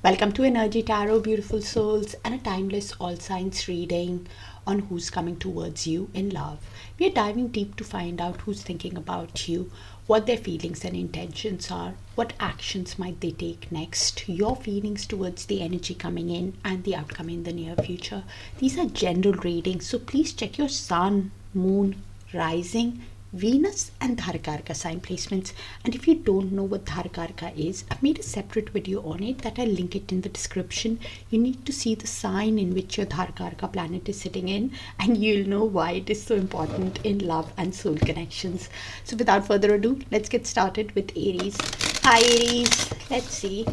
Welcome to Energy Tarot, beautiful souls, and a timeless all signs reading on who's coming towards you in love. We are diving deep to find out who's thinking about you, what their feelings and intentions are, what actions might they take next, your feelings towards the energy coming in, and the outcome in the near future. These are general readings, so please check your sun, moon, rising, Venus and Darakaraka sign placements. And if you don't know what Darakaraka is, I've made a separate video on it that I'll link it in the description. You need to see the sign in which your Darakaraka planet is sitting in, and you'll know why it is so important in love and soul connections. So without further ado, let's get started with Aries. Hi Aries, let's see.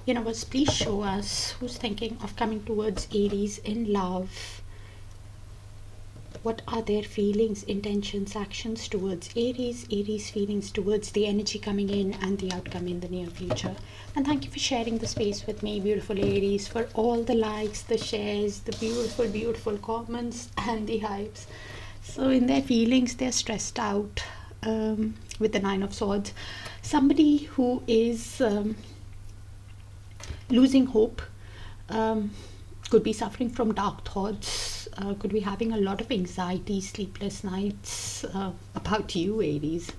Universe, please show us who's thinking of coming towards Aries in love. What are their feelings, intentions, actions towards Aries, Aries feelings towards the energy coming in and the outcome in the near future. And thank you for sharing the space with me, beautiful Aries, for all the likes, the shares, the beautiful, beautiful comments and the hypes. So in their feelings, they're stressed out with the Nine of Swords. Somebody who is losing hope, could be suffering from dark thoughts, could be having a lot of anxiety, sleepless nights about you, Aries,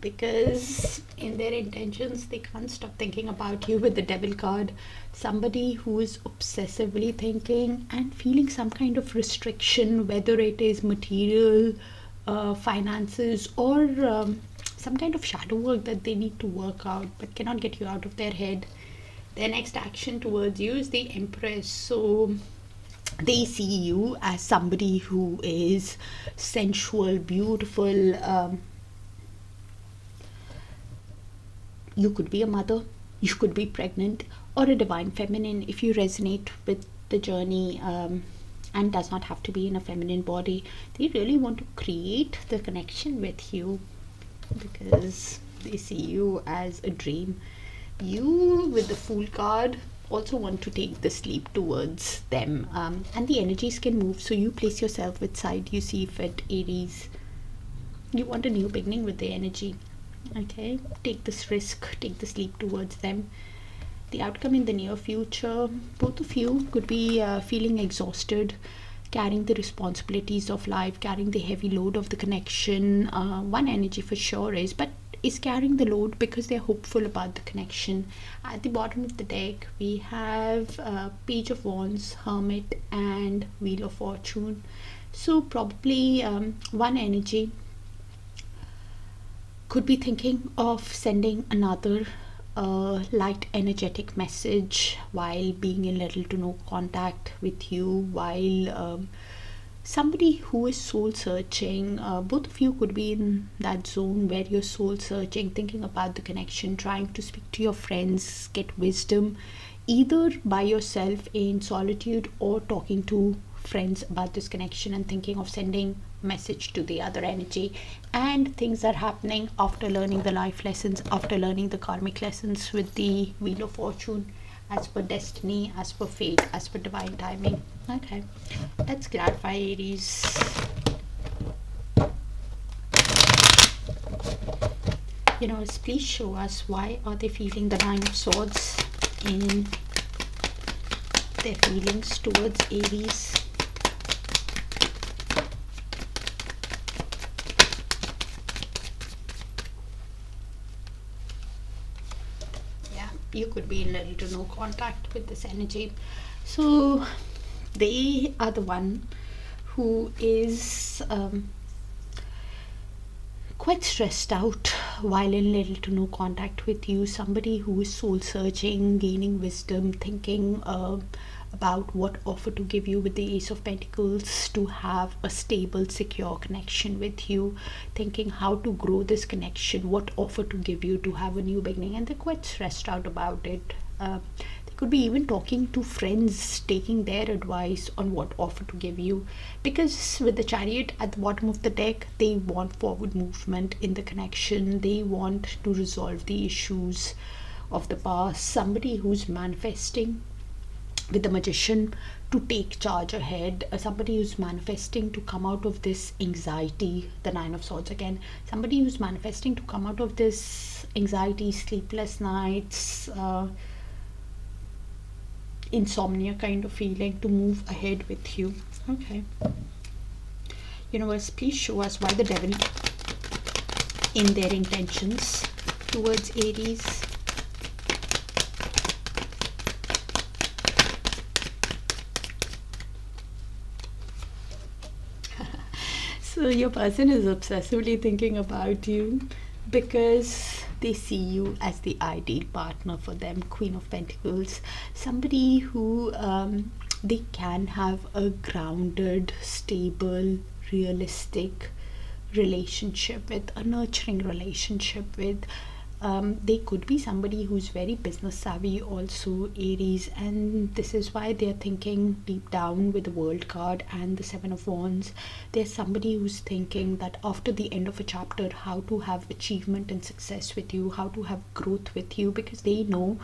because in their intentions they can't stop thinking about you with the Devil card. Somebody who is obsessively thinking and feeling some kind of restriction, whether it is material, finances, or some kind of shadow work that they need to work out but cannot get you out of their head. Their next action towards you is the Empress. So they see you as somebody who is sensual, beautiful. You could be a mother, you could be pregnant, or a divine feminine if you resonate with the journey, and does not have to be in a feminine body. They really want to create the connection with you because they see you as a dream. You, with the Fool card, also want to take the sleep towards them, and the energies can move, so you place yourself which side you see fit, Aries. You want a new beginning with the energy. Okay, take this risk, take the sleep towards them. The outcome in the near future, both of you could be feeling exhausted, carrying the responsibilities of life, carrying the heavy load of the connection. One energy for sure is carrying the load because they're hopeful about the connection. At the bottom of the deck we have Page of Wands, Hermit, and Wheel of Fortune. So probably one energy could be thinking of sending another light energetic message while being in little to no contact with you, while somebody who is soul searching. Both of you could be in that zone where you're soul searching, thinking about the connection, trying to speak to your friends, get wisdom, either by yourself in solitude or talking to friends about this connection and thinking of sending message to the other energy. And things are happening after learning the life lessons, after learning the karmic lessons with the Wheel of Fortune, as per destiny, as per fate, as per divine timing. Okay, let's clarify, Aries. Please show us why are they feeling the Nine of Swords in their feelings towards Aries. You could be in little to no contact with this energy. So they are the one who is quite stressed out while in little to no contact with you. Somebody who is soul searching, gaining wisdom, thinking about what offer to give you with the Ace of Pentacles, to have a stable, secure connection with you, thinking how to grow this connection, what offer to give you to have a new beginning, and they're quite stressed out about it. They could be even talking to friends, taking their advice on what offer to give you, because with the Chariot at the bottom of the deck, they want forward movement in the connection. They want to resolve the issues of the past. Somebody who's manifesting with the Magician to take charge ahead, somebody who's manifesting to come out of this anxiety, the Nine of Swords again, somebody who's manifesting to come out of this anxiety, sleepless nights, insomnia kind of feeling to move ahead with you. Okay. Universe, please show us why the devil in their intentions towards Aries. So your person is obsessively thinking about you because they see you as the ideal partner for them. Queen of Pentacles, somebody who they can have a grounded, stable, realistic relationship with, a nurturing relationship with. They could be somebody who's very business savvy also, Aries, and this is why they're thinking deep down with the World card and the Seven of Wands. There's somebody who's thinking that after the end of a chapter, how to have achievement and success with you, how to have growth with you, because they know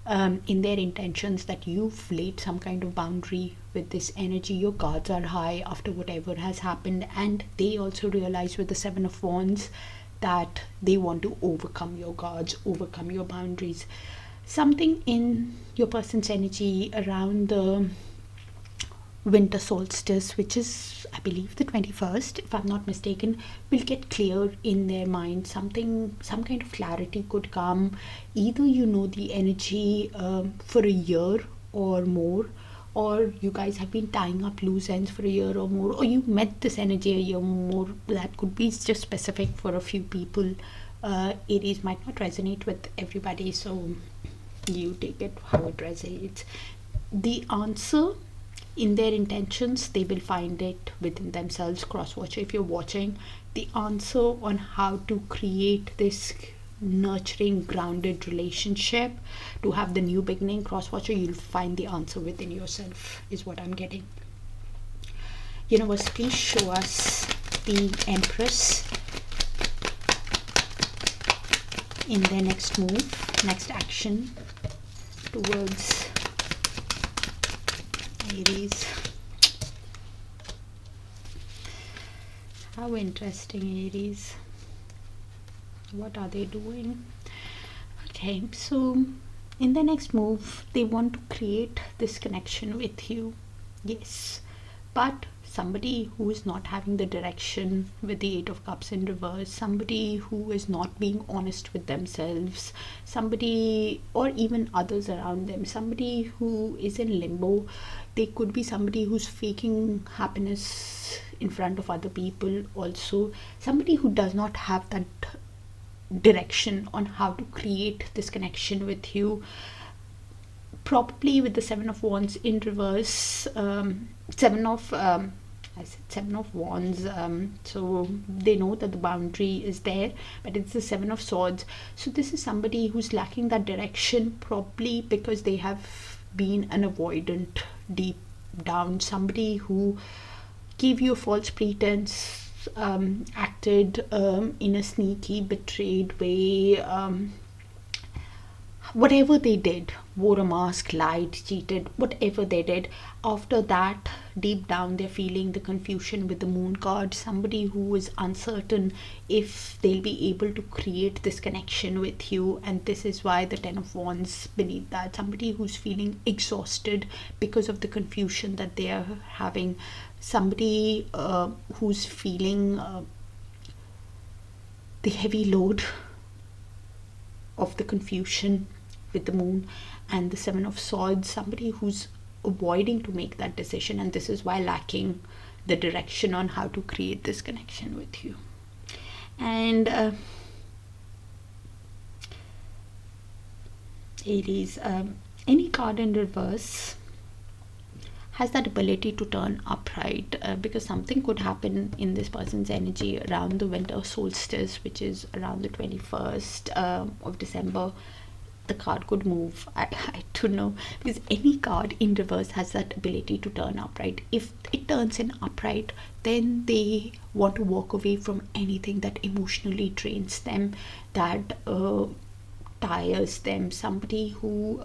in their intentions that you've laid some kind of boundary with this energy. Your guards are high after whatever has happened, and they also realize with the Seven of Wands that they want to overcome your guards, overcome your boundaries. Something in your person's energy around the winter solstice, which is, I believe, the 21st, if I'm not mistaken, will get clear in their mind. Some kind of clarity could come. Either you know the energy for a year or more, or you guys have been tying up loose ends for a year or more, or you met this energy a year or more. That could be just specific for a few people. Aries might not resonate with everybody, so you take it how it resonates. The answer in their intentions, they will find it within themselves. Cross-watcher, if you're watching, the answer on how to create this nurturing, grounded relationship, to have the new beginning, cross-watcher, you'll find the answer within yourself, is what I'm getting. Universe, please show us the Empress in their next move, next action towards Aries. How interesting, Aries. What are they doing? Okay, so in the next move, they want to create this connection with you. Yes, but somebody who is not having the direction with the Eight of Cups in reverse, somebody who is not being honest with themselves, somebody, or even others around them, somebody who is in limbo. They could be somebody who's faking happiness in front of other people also, somebody who does not have that direction on how to create this connection with you. Probably with the Seven of Wands in reverse, Seven of Wands, so they know that the boundary is there, but it's the Seven of Swords. So this is somebody who's lacking that direction, probably because they have been an avoidant deep down, somebody who gave you a false pretense, acted in a sneaky, betrayed way, whatever they did, wore a mask, lied, cheated, whatever they did. After that, deep down, they're feeling the confusion with the Moon card. Somebody who is uncertain if they'll be able to create this connection with you, and this is why the Ten of Wands beneath that. Somebody who's feeling exhausted because of the confusion that they are having. Somebody who's feeling the heavy load of the confusion with the Moon and the Seven of Swords. Somebody who's avoiding to make that decision, and this is why lacking the direction on how to create this connection with you. And Aries, any card in reverse has that ability to turn upright, because something could happen in this person's energy around the winter solstice, which is around the 21st of December. The card could move. I don't know, because any card in reverse has that ability to turn upright. If it turns in upright, then they want to walk away from anything that emotionally drains them, that tires them. Somebody who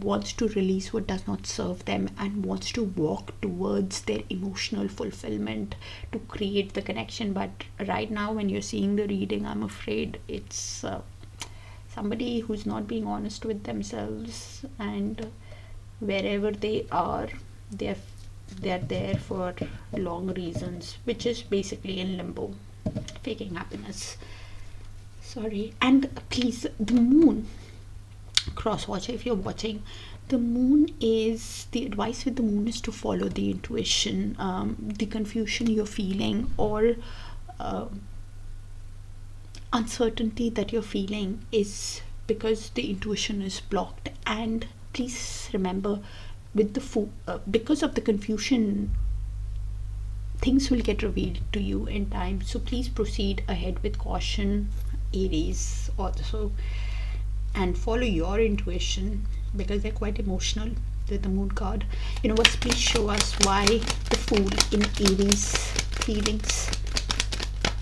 wants to release what does not serve them and wants to walk towards their emotional fulfillment to create the connection. But right now, when you're seeing the reading, I'm afraid it's somebody who's not being honest with themselves, and wherever they are, they're there for long reasons, which is basically in limbo, faking happiness. Sorry. And please, the moon, cross watcher, if you're watching, the moon is, the advice with the moon is to follow the intuition. The confusion you're feeling, or uncertainty that you're feeling, is because the intuition is blocked. And please remember, with the because of the confusion, things will get revealed to you in time. So please proceed ahead with caution, Aries, also, and follow your intuition, because they're quite emotional with the moon card. Universe, please show us why the Fool in Aries feelings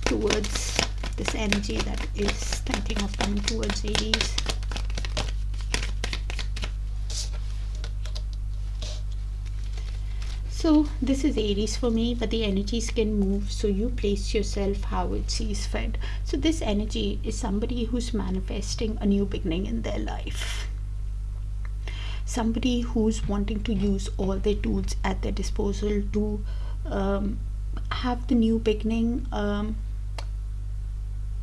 towards this energy that is thinking of coming towards Aries. So this is Aries for me, but the energies can move, so you place yourself how it sees fit. So this energy is somebody who's manifesting a new beginning in their life. Somebody who's wanting to use all their tools at their disposal to have the new beginning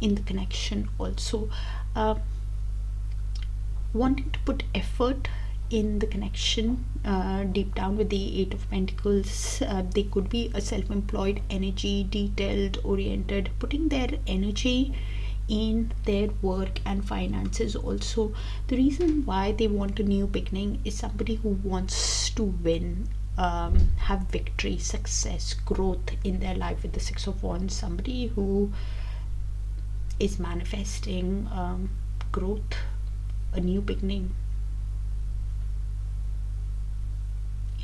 in the connection. Also wanting to put effort in the connection deep down with the Eight of Pentacles. They could be a self-employed energy, detailed oriented, putting their energy in their work and finances. Also, the reason why they want a new beginning is somebody who wants to win, have victory, success, growth in their life with the Six of Wands. Somebody who is manifesting growth, a new beginning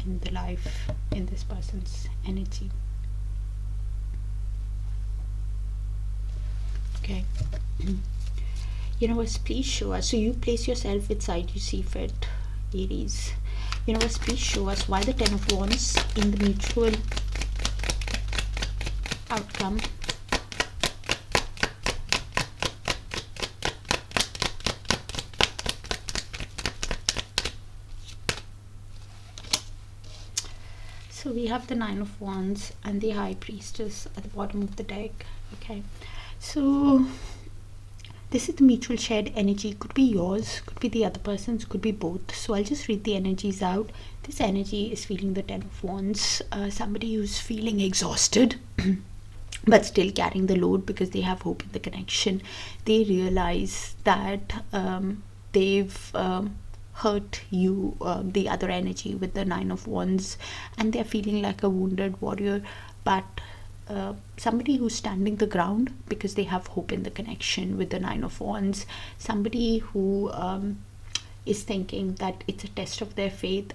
in the life, in this person's energy. Okay. Universe, please show us. So you place yourself which side you see fit, Aries. Universe, please show us why the Ten of Wands in the mutual outcome. So we have the Nine of Wands and the High Priestess at the bottom of the deck. Okay, so this is the mutual shared energy. Could be yours, could be the other person's, could be both. So I'll just read the energies out. This energy is feeling the Ten of Wands. Somebody who's feeling exhausted but still carrying the load because they have hope in the connection. They realize that they've hurt you, the other energy, with the Nine of Wands, and they're feeling like a wounded warrior, but somebody who's standing the ground because they have hope in the connection with the Nine of Wands. Somebody who is thinking that it's a test of their faith,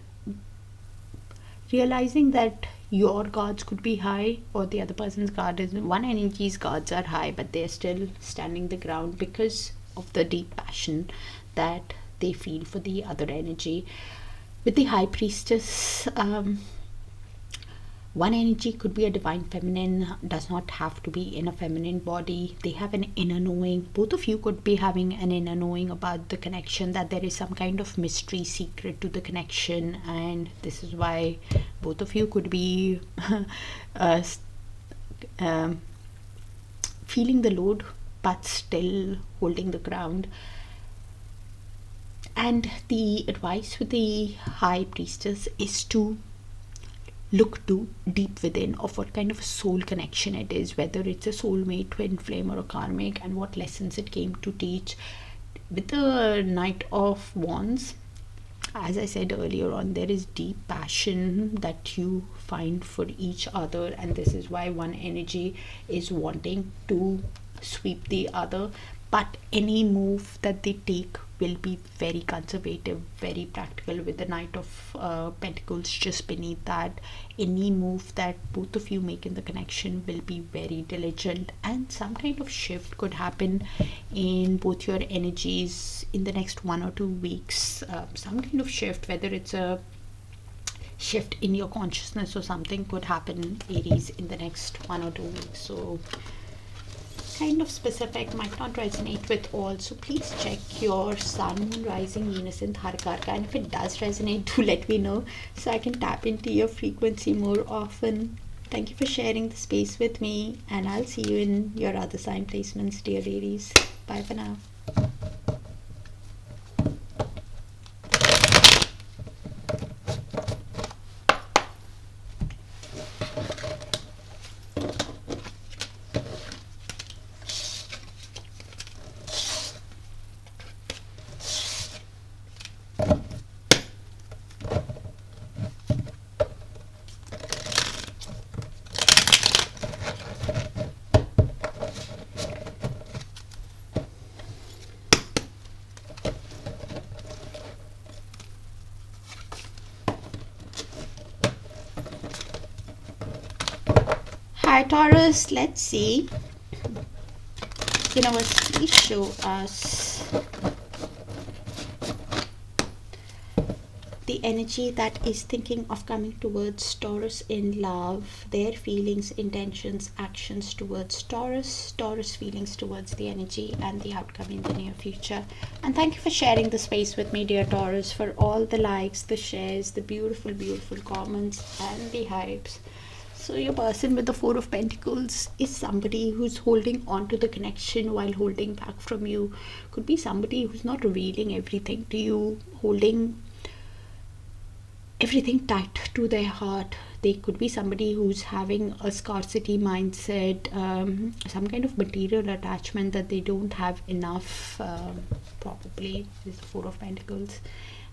realizing that your guards could be high or the other person's guard is, one energy's guards are high, but they're still standing the ground because of the deep passion that they feel for the other energy. With the High Priestess, one energy could be a divine feminine, does not have to be in a feminine body. They have an inner knowing. Both of you could be having an inner knowing about the connection, that there is some kind of mystery, secret to the connection, and this is why both of you could be feeling the load but still holding the ground. And the advice with the High Priestess is to look to deep within of what kind of a soul connection it is, whether it's a soulmate, twin flame, or a karmic, and what lessons it came to teach. With the Knight of Wands, as I said earlier on, there is deep passion that you find for each other, and this is why one energy is wanting to sweep the other, but any move that they take will be very conservative, very practical. With the Knight of Pentacles just beneath that, any move that both of you make in the connection will be very diligent, and some kind of shift could happen in both your energies in the next 1 or 2 weeks. Some kind of shift, whether it's a shift in your consciousness or something, could happen, Aries, in the next 1 or 2 weeks. So kind of specific, might not resonate with all, so please check your sun, moon, rising, Venus in Darakaraka, and if it does resonate, do let me know so I can tap into your frequency more often. Thank you for sharing the space with me, and I'll see you in your other sign placements, dear Aries. Bye for now. Hi Taurus, let's see. Universe, please show us the energy that is thinking of coming towards Taurus in love, their feelings, intentions, actions towards Taurus, Taurus feelings towards the energy and the outcome in the near future. And thank you for sharing the space with me, dear Taurus, for all the likes, the shares, the beautiful, beautiful comments and the hypes. So your person with the Four of Pentacles is somebody who's holding on to the connection while holding back from you. Could be somebody who's not revealing everything to you, holding everything tight to their heart. They could be somebody who's having a scarcity mindset, some kind of material attachment that they don't have enough, probably is the Four of Pentacles.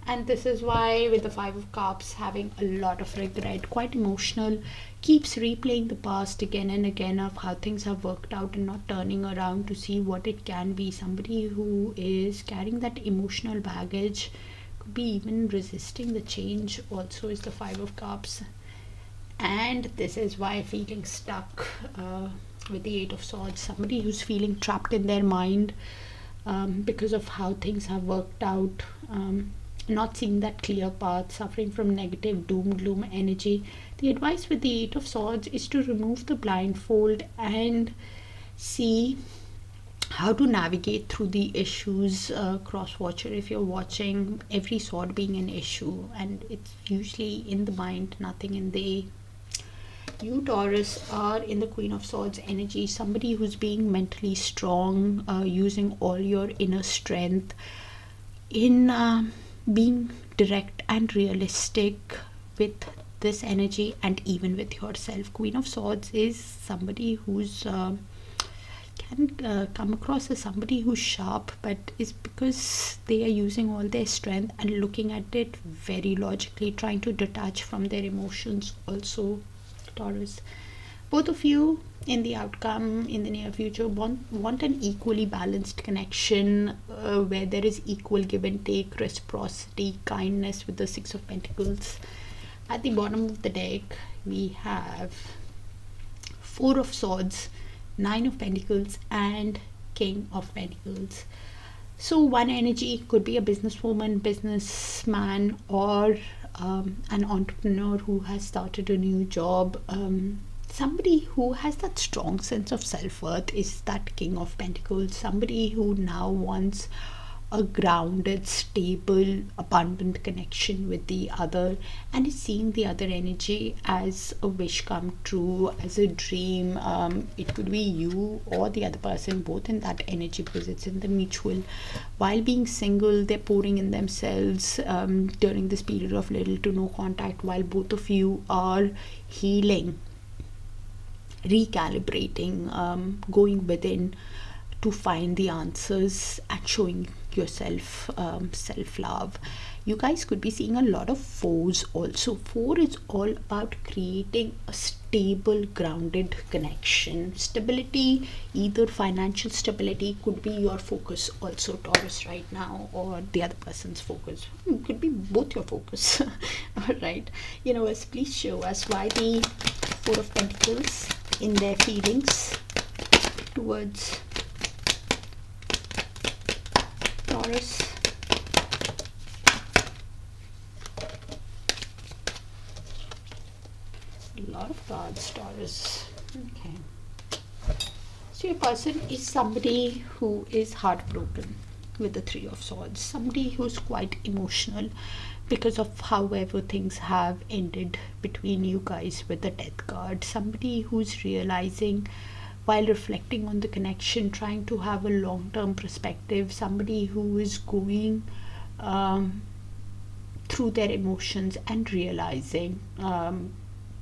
And this is why with the Five of Cups, having a lot of regret, quite emotional, keeps replaying the past again and again of how things have worked out and not turning around to see what it can be. Somebody who is carrying that emotional baggage, could be even resisting the change, also is the Five of Cups. And this is why feeling stuck with the Eight of Swords. Somebody who's feeling trapped in their mind because of how things have worked out, not seeing that clear path, suffering from negative doom gloom energy. The advice with the Eight of Swords is to remove the blindfold and see how to navigate through the issues. Cross watcher, if you're watching, every sword being an issue, and it's usually in the mind, nothing in the. You Taurus are in the Queen of Swords energy, somebody who's being mentally strong, using all your inner strength in being direct and realistic with this energy and even with yourself. Queen of Swords is somebody who's can come across as somebody who's sharp, but is because they are using all their strength and looking at it very logically, trying to detach from their emotions also, Taurus. Both of you in the outcome in the near future want an equally balanced connection where there is equal give and take, reciprocity, kindness with the Six of Pentacles. At the bottom of the deck we have Four of Swords, Nine of Pentacles and King of Pentacles. So one energy could be a businesswoman, businessman, or an entrepreneur who has started a new job. Somebody who has that strong sense of self-worth is that King of Pentacles. Somebody who now wants a grounded, stable, abundant connection with the other, and is seeing the other energy as a wish come true, as a dream. It could be you or the other person, both in that energy, because it's in the mutual. While being single, they're pouring in themselves during this period of little to no contact, while both of you are healing, recalibrating, going within to find the answers and showing yourself self-love. You guys could be seeing a lot of fours also. Four is all about creating a stable, grounded connection. Stability, either financial stability could be your focus also, Taurus, right now, or the other person's focus. Could be both your focus. All right, universe, please show us why the Four of Pentacles in their feelings towards Taurus. A lot of cards, Taurus. Okay. So your person is somebody who is heartbroken with the Three of Swords, somebody who's quite emotional because of however things have ended between you guys with the Death card, somebody who's realizing while reflecting on the connection, trying to have a long-term perspective, somebody who is going through their emotions and realizing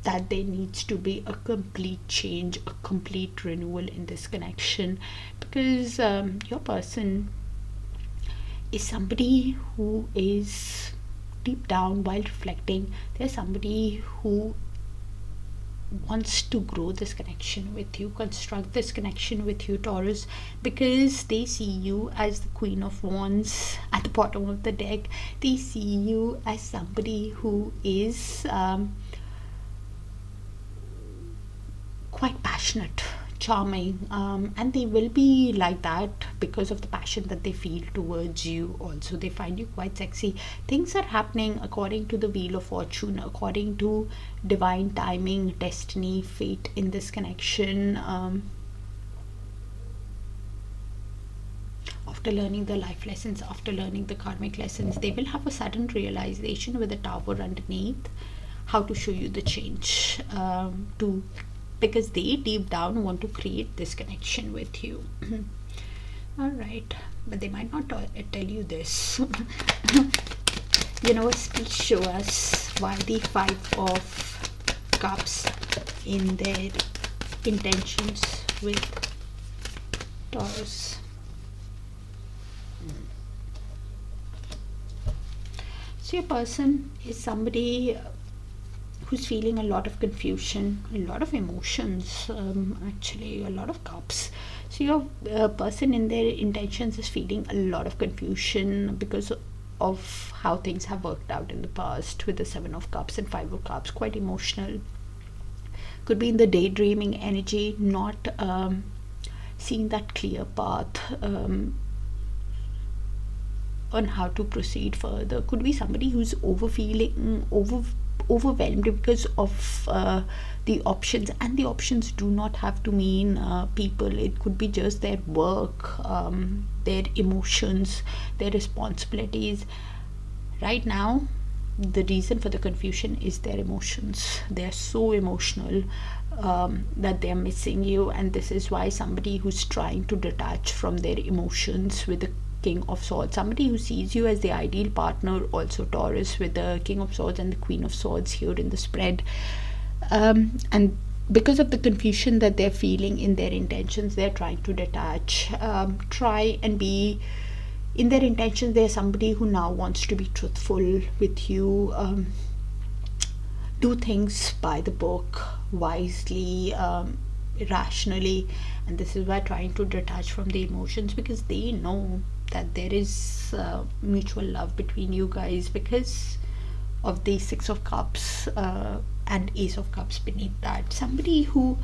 that there needs to be a complete change, a complete renewal in this connection, because your person is somebody who is deep down, while reflecting, there's somebody who wants to grow this connection with you, construct this connection with you, Taurus, because they see you as the Queen of Wands at the bottom of the deck. They see you as somebody who is quite passionate, charming, and they will be like that because of the passion that they feel towards you. Also, they find you quite sexy. Things are happening according to the Wheel of Fortune, according to divine timing, destiny, fate in this connection. After learning the life lessons, after learning the karmic lessons, they will have a sudden realization with a tower underneath how to show you the change, because they deep down want to create this connection with you. All right, but they might not tell you this. Universe, please show us why the Five of Cups in their intentions with Taurus. So your person is somebody who's feeling a lot of confusion, a lot of emotions, actually a lot of cups. So your person in their intentions is feeling a lot of confusion because of how things have worked out in the past with the Seven of Cups and Five of Cups. Quite emotional, could be in the daydreaming energy, not seeing that clear path on how to proceed further. Could be somebody who's overwhelmed because of the options, and the options do not have to mean people. It could be just their work, their emotions, their responsibilities. Right now, the reason for the confusion is their emotions. They're so emotional that they're missing you, and this is why somebody who's trying to detach from their emotions with the King of Swords, somebody who sees you as the ideal partner, also Taurus, with the King of Swords and the Queen of Swords here in the spread, and because of the confusion that they're feeling in their intentions, they're trying to detach, try and be in their intentions. There's somebody who now wants to be truthful with you, do things by the book, wisely, rationally, and this is why trying to detach from the emotions, because they know that there is mutual love between you guys because of the Six of Cups and Ace of Cups beneath that. Somebody who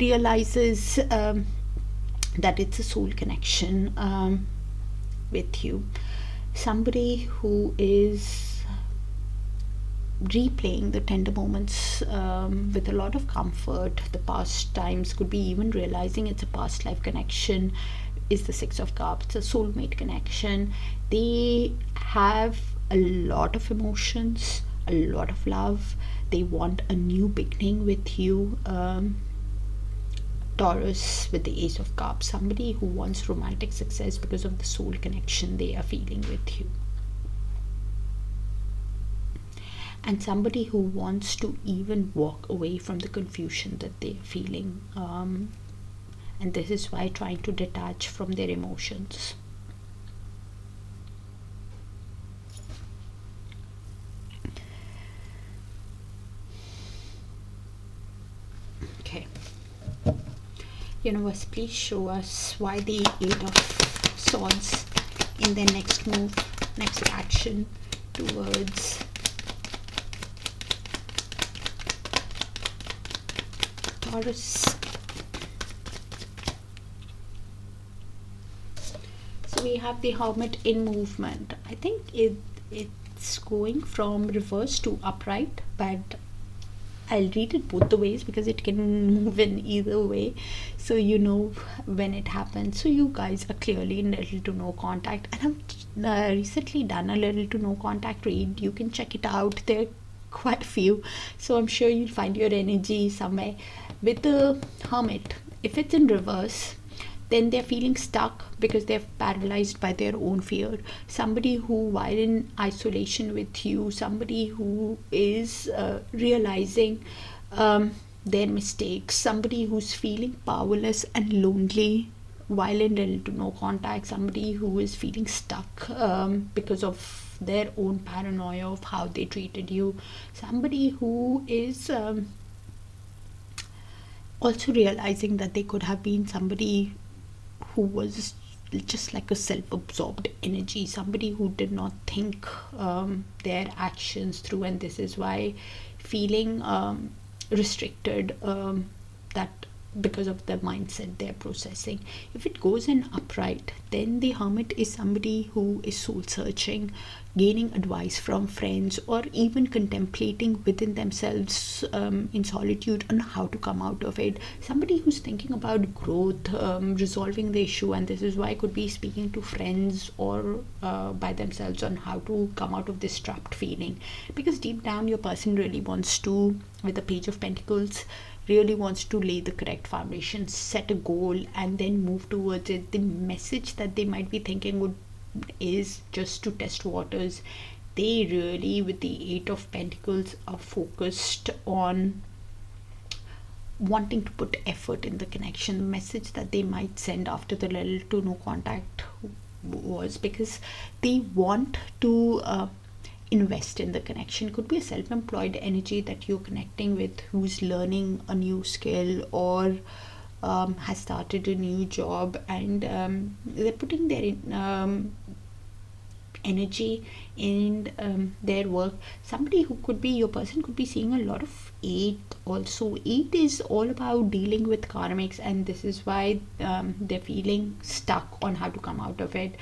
realizes that it's a soul connection with you, somebody who is replaying the tender moments with a lot of comfort. The past times, could be even realizing it's a past life connection, is the Six of Cups, a soulmate connection. They have a lot of emotions, a lot of love. They want a new beginning with you, Taurus, with the Ace of Cups. Somebody who wants romantic success because of the soul connection they are feeling with you, and somebody who wants to even walk away from the confusion that they're feeling, and this is why trying to detach from their emotions. Okay, Universe, please show us why the Eight of Swords in their next move, next action towards Taurus. So we have the Hermit in movement. I think it's going from reverse to upright, but I'll read it both the ways because it can move in either way, so you know when it happens. So you guys are clearly in little to no contact, and I've recently done a little to no contact read. You can check it out. There are quite a few, so I'm sure you'll find your energy somewhere. With the Hermit, if it's in reverse, then they're feeling stuck because they're paralyzed by their own fear. Somebody who, while in isolation with you, somebody who is realizing their mistakes, somebody who's feeling powerless and lonely while in little to no contact, somebody who is feeling stuck because of their own paranoia of how they treated you, somebody who is also realizing that they could have been somebody who was just like a self-absorbed energy, somebody who did not think their actions through, and this is why feeling restricted, that because of the mindset they're processing. If it goes in upright, then the Hermit is somebody who is soul searching, gaining advice from friends, or even contemplating within themselves in solitude on how to come out of it. Somebody who's thinking about growth, resolving the issue, and this is why I could be speaking to friends or by themselves on how to come out of this trapped feeling, because deep down your person really wants to, with the Page of Pentacles, really wants to lay the correct foundation, set a goal, and then move towards it. The message that they might be thinking is just to test waters. They really, with the Eight of Pentacles, are focused on wanting to put effort in the connection. The message that they might send after the little to no contact was because they want to invest in the connection. Could be a self-employed energy that you're connecting with, who's learning a new skill or has started a new job, and they're putting their energy in their work. Somebody who could be, your person could be seeing a lot of 8 also. 8 is all about dealing with karmics, and this is why they're feeling stuck on how to come out of it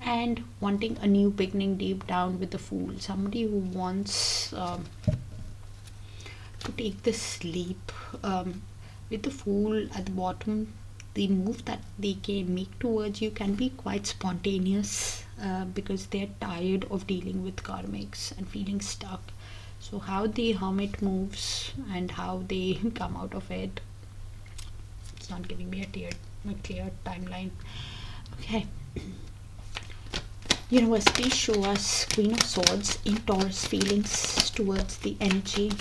and wanting a new beginning deep down. With the Fool, somebody who wants to take this leap. With the Fool at the bottom, the move that they can make towards you can be quite spontaneous because they're tired of dealing with karmics and feeling stuck. So how the Hermit moves and how they come out of it, it's not giving me a clear timeline. Okay. Universe, please show us Queen of Swords in Taurus feelings towards the energy.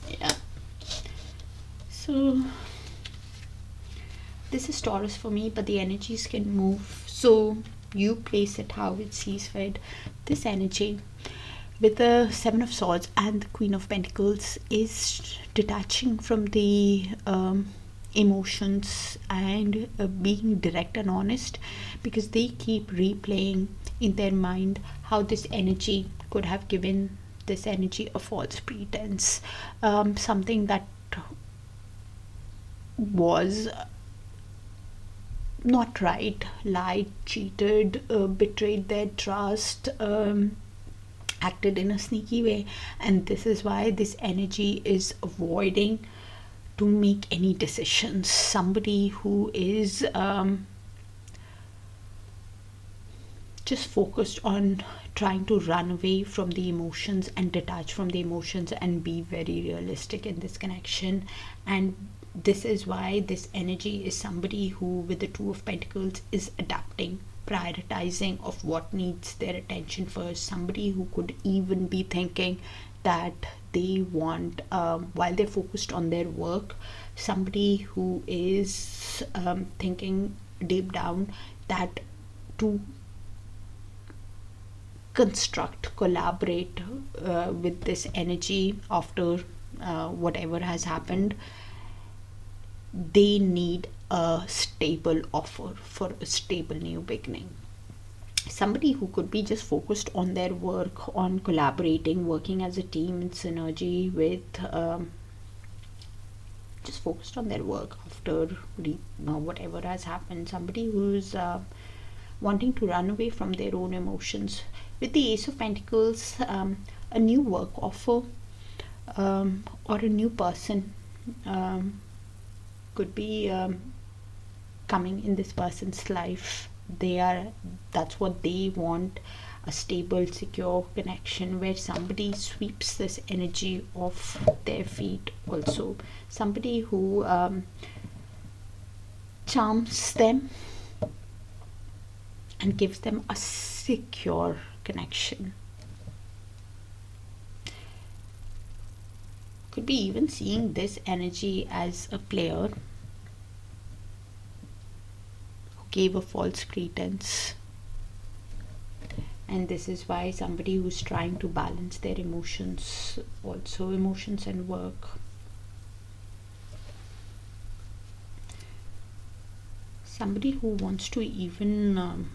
Yeah. So this is Taurus for me, but the energies can move. So you place it how it sees fit. This energy with the Seven of Swords and the Queen of Pentacles is detaching from the emotions and being direct and honest, because they keep replaying in their mind how this energy could have given this energy a false pretense, something that was not right, lied, cheated, betrayed their trust, acted in a sneaky way, and this is why this energy is avoiding to make any decisions. Somebody who is just focused on trying to run away from the emotions and detach from the emotions and be very realistic in this connection. And this is why this energy is somebody who, with the Two of Pentacles, is adapting, prioritizing of what needs their attention first. Somebody who could even be thinking that they want, while they're focused on their work, somebody who is thinking deep down that to construct, collaborate with this energy after whatever has happened, they need a stable offer for a stable new beginning. Somebody who could be just focused on their work, on collaborating, working as a team in synergy with just focused on their work after whatever has happened. Somebody who's wanting to run away from their own emotions. With the Ace of Pentacles, a new work offer or a new person could be coming in this person's life. That's what they want, a stable, secure connection where somebody sweeps this energy off their feet. Also somebody who charms them and gives them a secure connection. Could be even seeing this energy as a player who gave a false pretense, and this is why somebody who's trying to balance their emotions, also emotions and work. Somebody who wants to even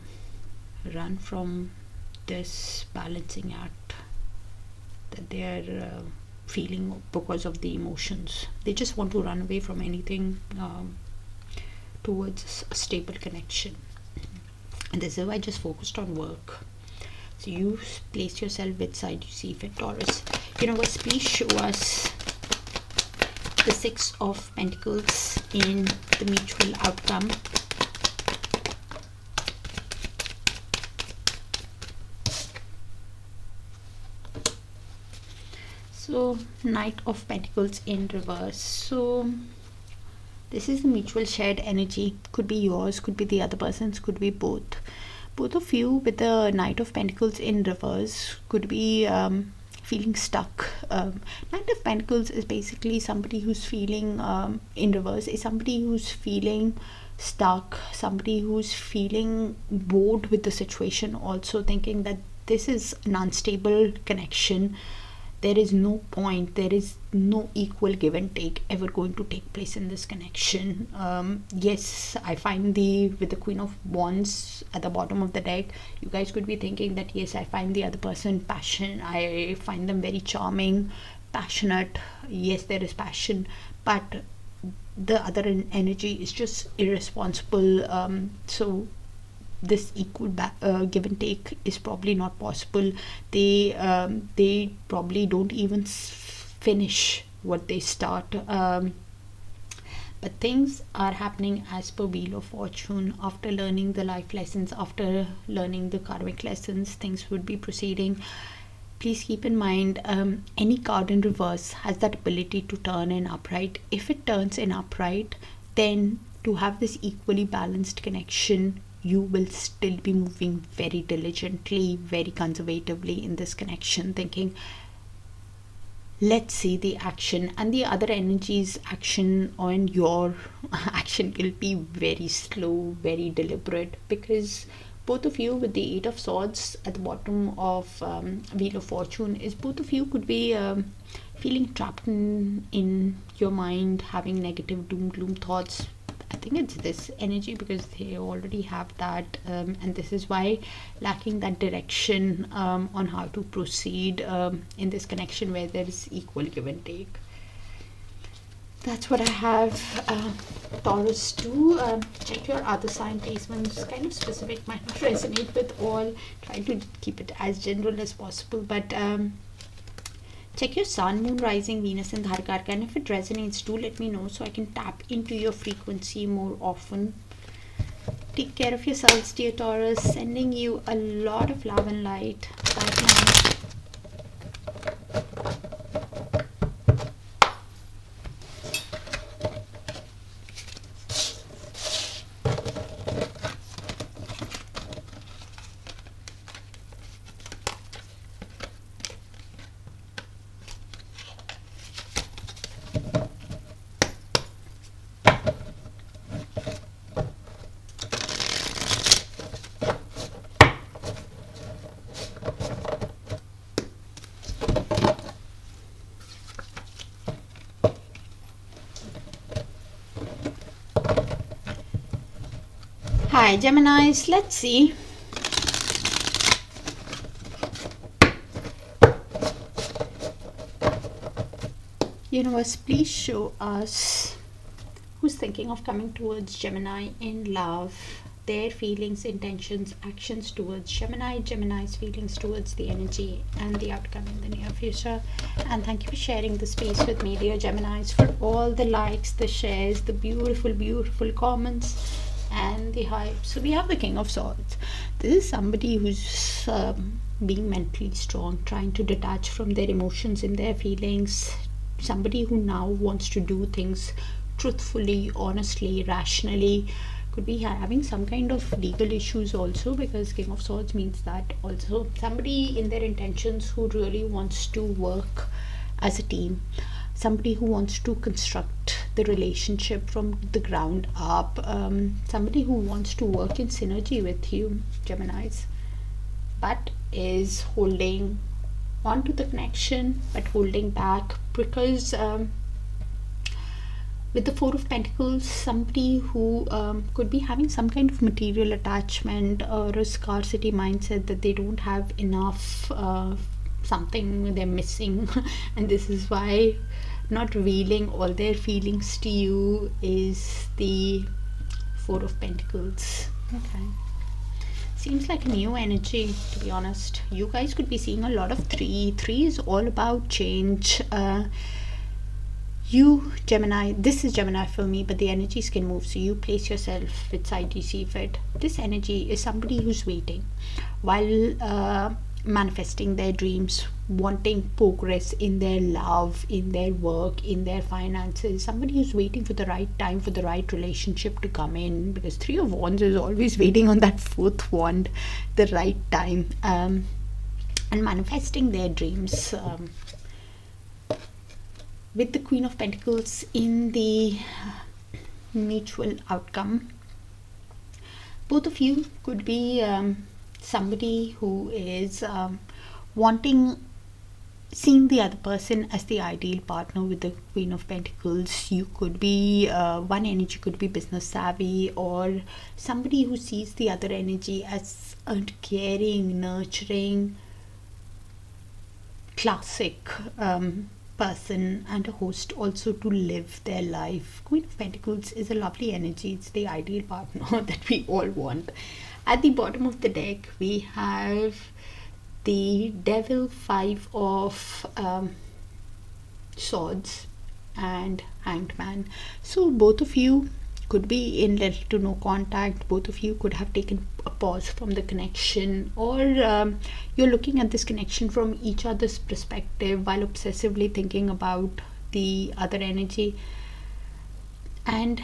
run from this balancing act that they are feeling because of the emotions. They just want to run away from anything towards a stable connection, and this is why I just focused on work. So you place yourself with side, you see if Taurus. Universe, please show us the Six of Pentacles in the mutual outcome. So Knight of Pentacles in reverse. So this is the mutual shared energy. Could be yours, could be the other person's, could be both. Both of you with the Knight of Pentacles in reverse could be feeling stuck. Knight of Pentacles is basically somebody who's feeling in reverse, is somebody who's feeling stuck, somebody who's feeling bored with the situation, also thinking that this is an unstable connection. There is no point, there is no equal give and take ever going to take place in this connection. Yes, I find with the Queen of Wands at the bottom of the deck, you guys could be thinking that yes, I find the other person I find them very charming, passionate. Yes, there is passion, but the other energy is just irresponsible. So this equal give and take is probably not possible. They probably don't even finish what they start. But things are happening as per Wheel of Fortune. After learning the life lessons, after learning the karmic lessons, things would be proceeding. Please keep in mind, any card in reverse has that ability to turn in upright. If it turns in upright, then to have this equally balanced connection, you will still be moving very diligently, very conservatively in this connection, thinking, let's see the action, and the other energy's action on your action will be very slow, very deliberate, because both of you with the Eight of Swords at the bottom of Wheel of Fortune is both of you could be feeling trapped in your mind, having negative doom gloom thoughts. I think it's this energy because they already have that, and this is why lacking that direction on how to proceed in this connection where there is equal give and take. That's what I have. Taurus, do check your other sign placements. Kind of specific, might not resonate with all. Try to keep it as general as possible, but check your Sun, Moon, Rising, Venus and Darakaraka, and if it resonates, do let me know so I can tap into your frequency more often. Take care of yourselves, dear Taurus. Sending you a lot of love and light. Bye for now. Hi Geminis, let's see. Universe, please show us who's thinking of coming towards Gemini in love, their feelings, intentions, actions towards Gemini, Gemini's feelings towards the energy and the outcome in the near future. And thank you for sharing the space with me, dear Geminis, for all the likes, the shares, the beautiful, beautiful comments, and the hype. So we have the King of Swords. This is somebody who's being mentally strong, trying to detach from their emotions and their feelings. Somebody who now wants to do things truthfully, honestly, rationally. Could be having some kind of legal issues also, because King of Swords means that also. Somebody in their intentions who really wants to work as a team. Somebody who wants to construct the relationship from the ground up. Somebody who wants to work in synergy with you, Geminis, but is holding on to the connection but holding back because with the Four of Pentacles, somebody who could be having some kind of material attachment or a scarcity mindset, that they don't have enough, something they're missing and this is why not revealing all their feelings to you is the Four of Pentacles. Okay, seems like a new energy, to be honest. You guys could be seeing a lot of three is all about change. You Gemini, this is Gemini for me, but the energies can move, so you place yourself which side you see fit. This energy is somebody who's waiting while manifesting their dreams, wanting progress in their love, in their work, in their finances. Somebody who's waiting for the right time, for the right relationship to come in, because Three of Wands is always waiting on that fourth wand, the right time, and manifesting their dreams. With the Queen of Pentacles in the mutual outcome, both of you could be somebody who is seeing the other person as the ideal partner. With the Queen of Pentacles, you could be one energy could be business savvy, or somebody who sees the other energy as a caring, nurturing, classic person and a host also to live their life. Queen of Pentacles is a lovely energy. It's the ideal partner that we all want. At the bottom of the deck, we have the Devil, Five of Swords, and Hanged Man. So both of you could be in little to no contact. Both of you could have taken a pause from the connection, or you're looking at this connection from each other's perspective while obsessively thinking about the other energy and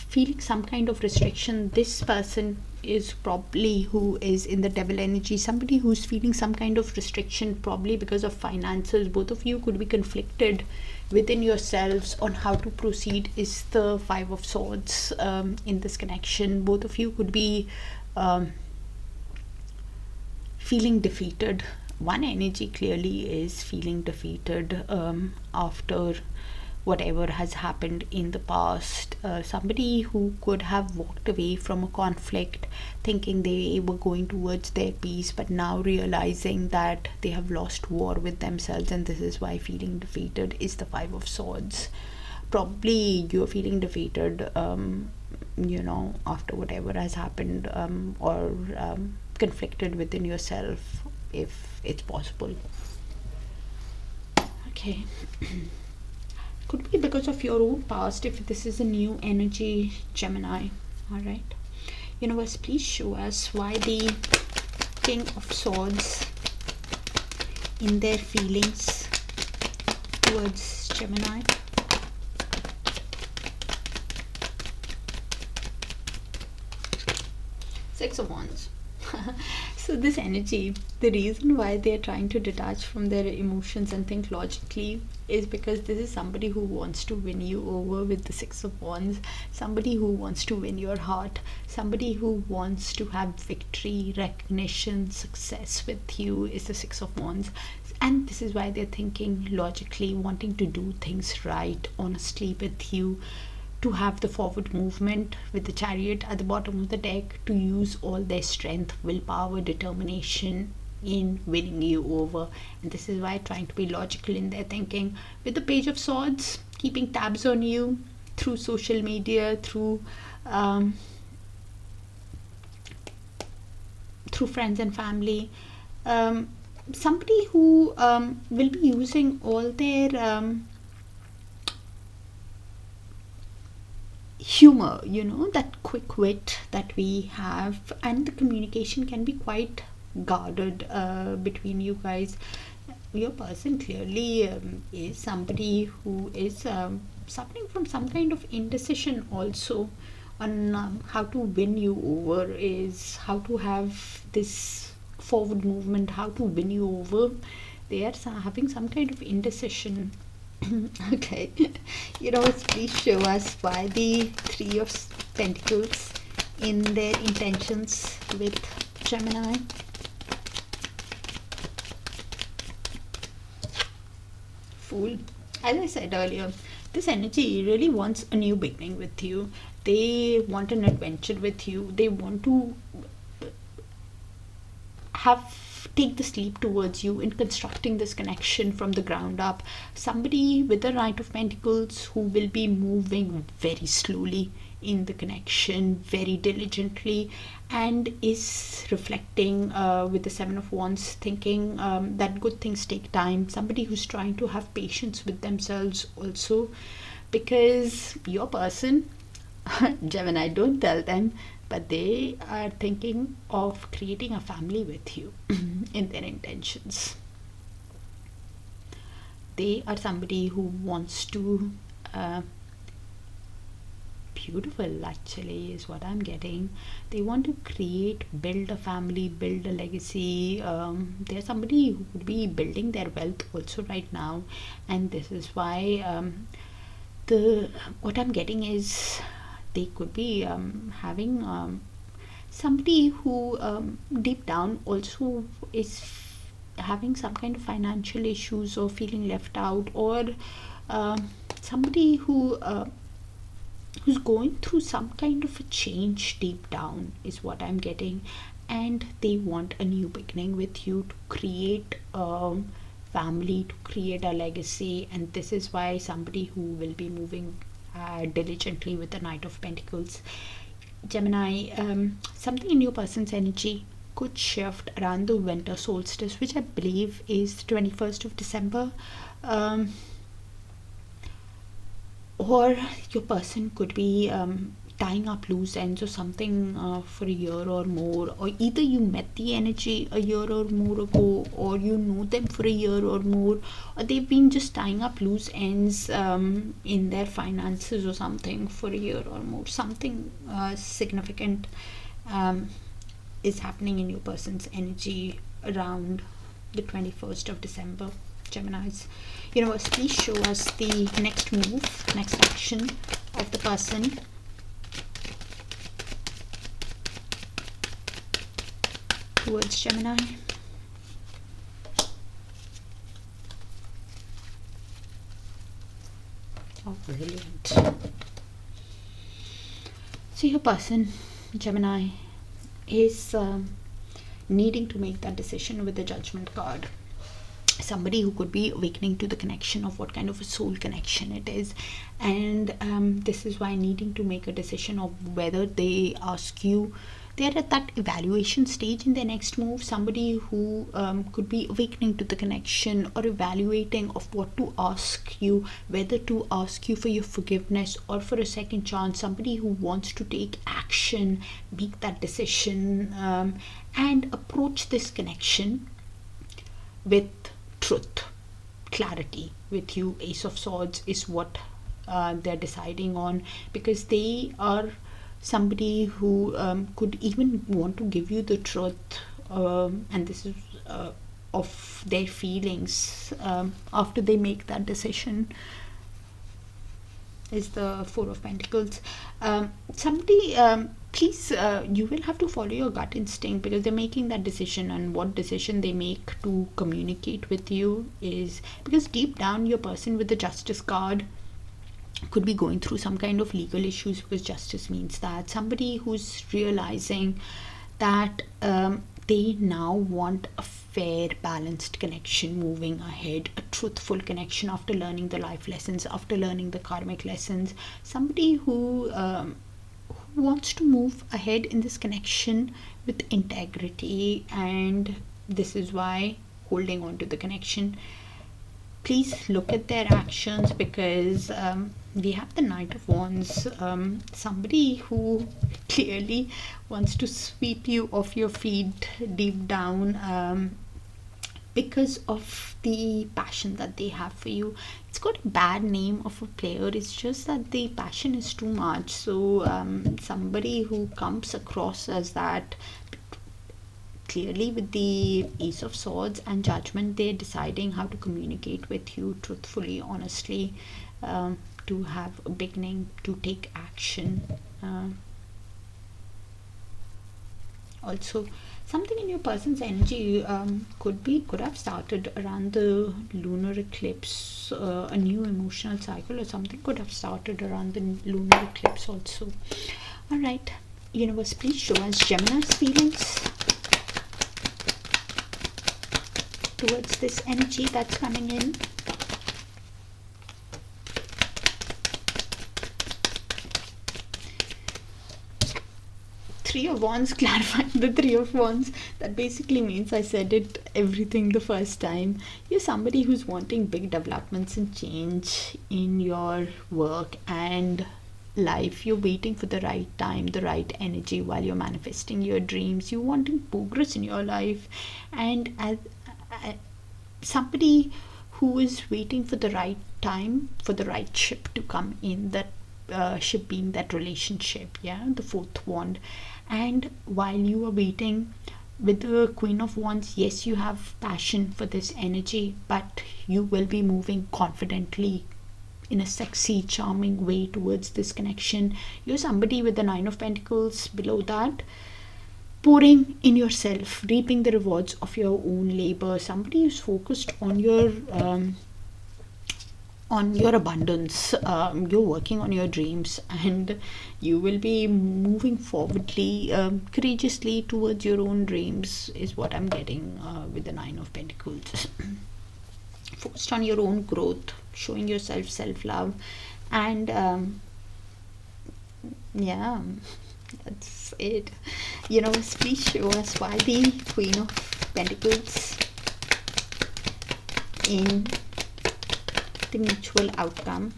feeling some kind of restriction. This person is probably who is in the Devil energy, somebody who's feeling some kind of restriction, probably because of finances. Both of you could be conflicted within yourselves on how to proceed. Is the Five of Swords in this connection. Both of you could be feeling defeated. One energy clearly is feeling defeated after whatever has happened in the past. Somebody who could have walked away from a conflict thinking they were going towards their peace, but now realizing that they have lost war with themselves, and this is why feeling defeated is the Five of Swords. Probably you're feeling defeated after whatever has happened, or conflicted within yourself, if it's possible. Okay. Could be because of your own past if this is a new energy, Gemini. All right, universe, please show us why the King of Swords in their feelings towards Gemini. Six of Wands. So this energy, the reason why they are trying to detach from their emotions and think logically is because this is somebody who wants to win you over with the Six of Wands. Somebody who wants to win your heart. Somebody who wants to have victory, recognition, success with you is the Six of Wands. And this is why they're thinking logically, wanting to do things right, honestly with you, to have the forward movement with the Chariot at the bottom of the deck, to use all their strength, willpower, determination in winning you over. And this is why trying to be logical in their thinking. With the Page of Swords, keeping tabs on you through social media, through through friends and family. Somebody who will be using all their humor, that quick wit that we have, and the communication can be quite guarded between you guys. Your person clearly is somebody who is suffering from some kind of indecision also on how to win you over, is how to have this forward movement, how to win you over. They are having some kind of indecision. Okay, please show us why the Three of Pentacles in their intentions with Gemini. Fool. As I said earlier, this energy really wants a new beginning with you. They want an adventure with you. They want to take this leap towards you in constructing this connection from the ground up. Somebody with the Knight of Pentacles who will be moving very slowly in the connection, very diligently, and is reflecting with the Seven of Wands, thinking that good things take time. Somebody who's trying to have patience with themselves also, because your person, Gemini, don't tell them, but they are thinking of creating a family with you in their intentions. They are somebody who wants to beautiful, actually, is what I'm getting. They want to build a family, build a legacy. They're somebody who could be building their wealth also right now, and this is why what I'm getting is they could be having somebody who deep down also is having some kind of financial issues or feeling left out, or somebody who's going through some kind of a change deep down is what I'm getting, and they want a new beginning with you to create a family, to create a legacy. And this is why somebody who will be moving diligently with the Knight of Pentacles. Gemini, something in your person's energy could shift around the winter solstice, which I believe is the 21st of December. Or your person could be tying up loose ends or something for a year or more, or either you met the energy a year or more ago, or you know them for a year or more, or they've been just tying up loose ends in their finances or something for a year or more. Something significant is happening in your person's energy around the 21st of December. Geminis, universe, please show us the next move, next action of the person. Towards Gemini. Oh, brilliant. So your person, Gemini, is needing to make that decision with the Judgment card. Somebody who could be awakening to the connection of what kind of a soul connection it is, and this is why needing to make a decision of whether they ask you. They're at that evaluation stage in their next move. Somebody who could be awakening to the connection or evaluating of what to ask you, whether to ask you for your forgiveness or for a second chance. Somebody who wants to take action, make that decision, and approach this connection with truth, clarity with you. Ace of Swords is what they're deciding on, because they are somebody who could even want to give you the truth, and this is of their feelings after they make that decision. Is the Four of Pentacles. Somebody, please, you will have to follow your gut instinct, because they're making that decision, and what decision they make to communicate with you is because deep down your person with the Justice card could be going through some kind of legal issues, because justice means that somebody who's realizing that they now want a fair, balanced connection moving ahead, a truthful connection after learning the life lessons, after learning the karmic lessons. Somebody who wants to move ahead in this connection with integrity, and this is why holding on to the connection. Please look at their actions, because we have the Knight of Wands, somebody who clearly wants to sweep you off your feet deep down, because of the passion that they have for you. It's got a bad name of a player, it's just that the passion is too much. So somebody who comes across as that, clearly with the Ace of Swords and Judgment, they're deciding how to communicate with you truthfully, honestly, to have a beginning, to take action. Also, something in your person's energy could have started around the lunar eclipse. A new emotional cycle or something could have started around the lunar eclipse also. All right, universe, please show us Gemini's feelings towards this energy that's coming in. Three of Wands, clarifying the Three of Wands. That basically means I said it everything the first time. You're somebody who's wanting big developments and change in your work and life. You're waiting for the right time, the right energy while you're manifesting your dreams. You're wanting progress in your life, and as somebody who is waiting for the right time for the right ship to come in, that ship being that relationship, the fourth wand. And while you are waiting with the Queen of Wands, yes, you have passion for this energy, but you will be moving confidently in a sexy, charming way towards this connection. You're somebody with the Nine of Pentacles below that, pouring in yourself, reaping the rewards of your own labor. Somebody who's focused on your abundance. You're working on your dreams, and you will be moving forwardly, courageously towards your own dreams, is what I'm getting with the Nine of Pentacles. Focused on your own growth, showing yourself self-love, and that's it. Please show us why the Queen of Pentacles in the mutual outcome.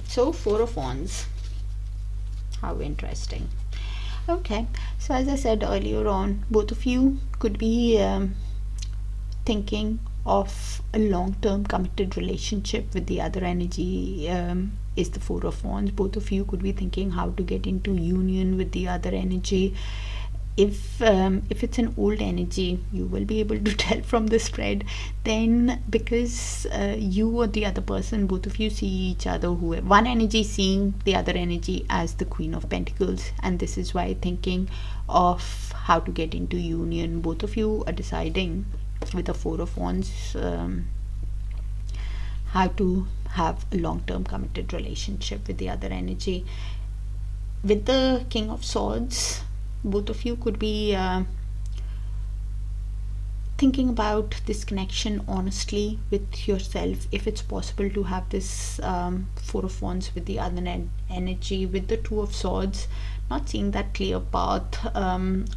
So Four of Wands, how interesting. Okay, so as I said earlier on, both of you could be thinking of a long-term committed relationship with the other energy. Is the Four of Wands. Both of you could be thinking how to get into union with the other energy. If it's an old energy, you will be able to tell from the spread. Then because you or the other person, both of you see each other, one energy seeing the other energy as the Queen of Pentacles, and this is why thinking of how to get into union. Both of you are deciding with the Four of Wands how to have a long-term committed relationship with the other energy. With the King of Swords, both of you could be thinking about this connection honestly with yourself, if it's possible to have this Four of Wands with the other energy. With the Two of Swords, not seeing that clear path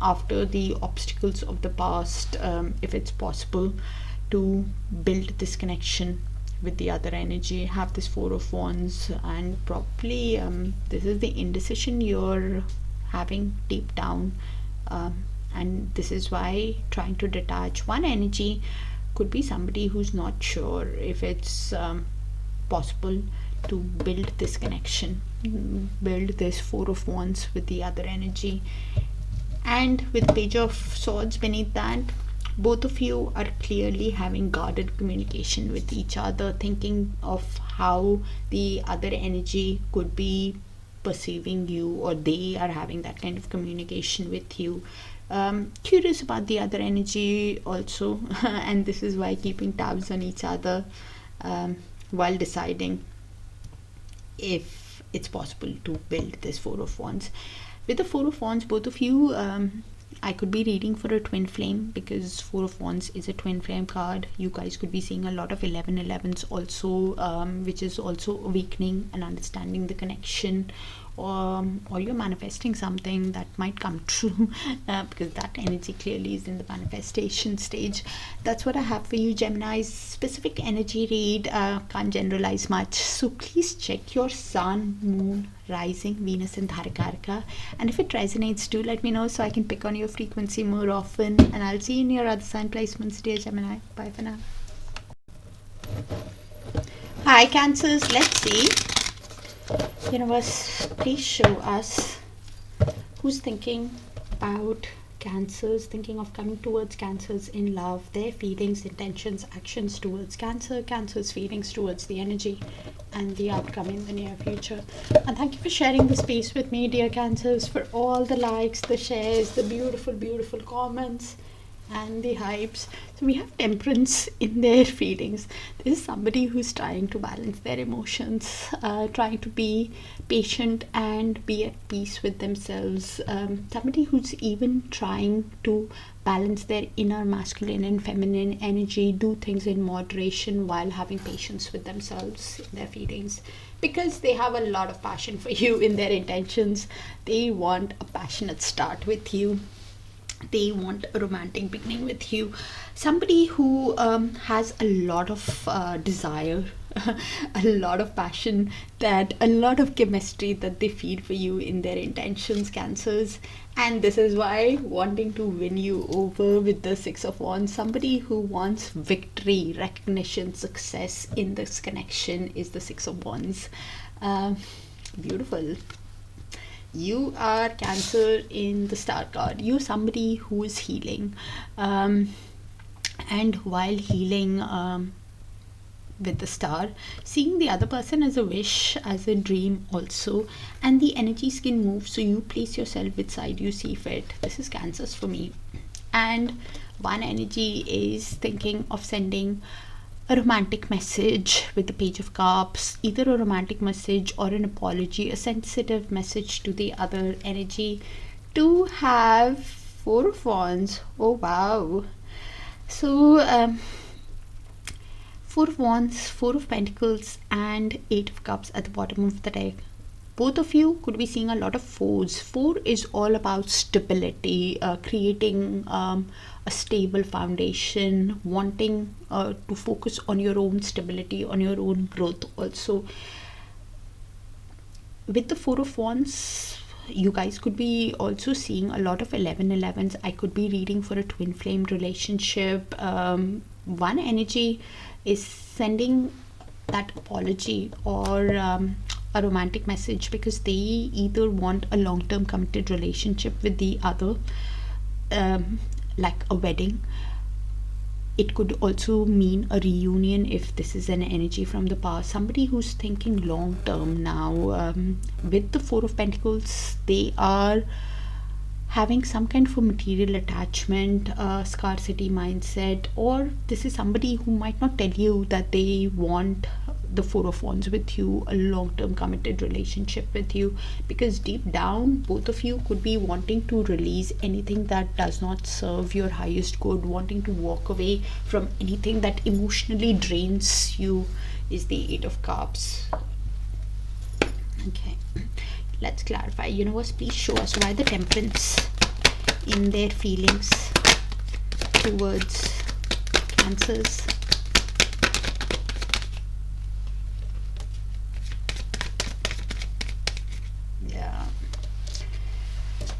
after the obstacles of the past, if it's possible to build this connection with the other energy, have this Four of Wands, and probably this is the indecision you're having deep down, and this is why trying to detach. One energy could be somebody who's not sure if it's possible to build this connection, build this Four of Wands with the other energy. And with Page of Swords beneath that, both of you are clearly having guarded communication with each other, thinking of how the other energy could be perceiving you, or they are having that kind of communication with you. Curious about the other energy also and this is why keeping tabs on each other while deciding if it's possible to build this Four of Wands. With the Four of Wands, both of you I could be reading for a twin flame, because Four of Wands is a twin flame card. You guys could be seeing a lot of 1111s also, which is also awakening and understanding the connection, or you're manifesting something that might come true, because that energy clearly is in the manifestation stage. That's what I have for you, Gemini's specific energy read. Can't generalize much, so please check your sun, moon, rising, Venus and Darakaraka, and if it resonates, do let me know so I can pick on your frequency more often. And I'll see you in your other sign placements, dear Gemini. Bye for now. Hi Cancers, let's see. Universe, please show us who's thinking about Cancers, thinking of coming towards Cancers in love, their feelings, intentions, actions towards Cancer, Cancer's feelings towards the energy and the outcome in the near future. And thank you for sharing the space with me, dear Cancers, for all the likes, the shares, the beautiful comments and the hypes. So we have Temperance in their feelings. This is somebody who's trying to balance their emotions, trying to be patient and be at peace with themselves. Somebody who's even trying to balance their inner masculine and feminine energy, do things in moderation while having patience with themselves in their feelings, because they have a lot of passion for you in their intentions. They want a passionate start with you. They want a romantic beginning with you. Somebody who has a lot of desire, a lot of passion, that a lot of chemistry that they feel for you in their intentions, Cancers. And this is why wanting to win you over with the Six of Wands. Somebody who wants victory, recognition, success in this connection is the Six of Wands. Beautiful. You are Cancer in the Star card. You're somebody who is healing, and while healing with the Star, seeing the other person as a wish, as a dream also, and the energies can move, so you place yourself which side you see fit. This is Cancers for me. And one energy is thinking of sending a romantic message with the Page of Cups, either a romantic message or an apology, a sensitive message to the other energy. To have Four of Wands. Oh wow. So Four of Wands, Four of Pentacles and Eight of Cups at the bottom of the deck. Both of you could be seeing a lot of fours. Four is all about stability, creating a stable foundation, wanting to focus on your own stability, on your own growth also. With the Four of Wands, you guys could be also seeing a lot of 1111s. I could be reading for a twin flame relationship. One energy is sending that apology or a romantic message, because they either want a long-term committed relationship with the other, like a wedding. It could also mean a reunion if this is an energy from the past. Somebody who's thinking long-term now. With the Four of Pentacles, they are having some kind of a material attachment, scarcity mindset, or this is somebody who might not tell you that they want the Four of Wands with you, a long-term committed relationship with you, because deep down both of you could be wanting to release anything that does not serve your highest good, wanting to walk away from anything that emotionally drains you, is the Eight of Cups. Okay, let's clarify. Universe, please show us why the Temperance in their feelings towards Cancers.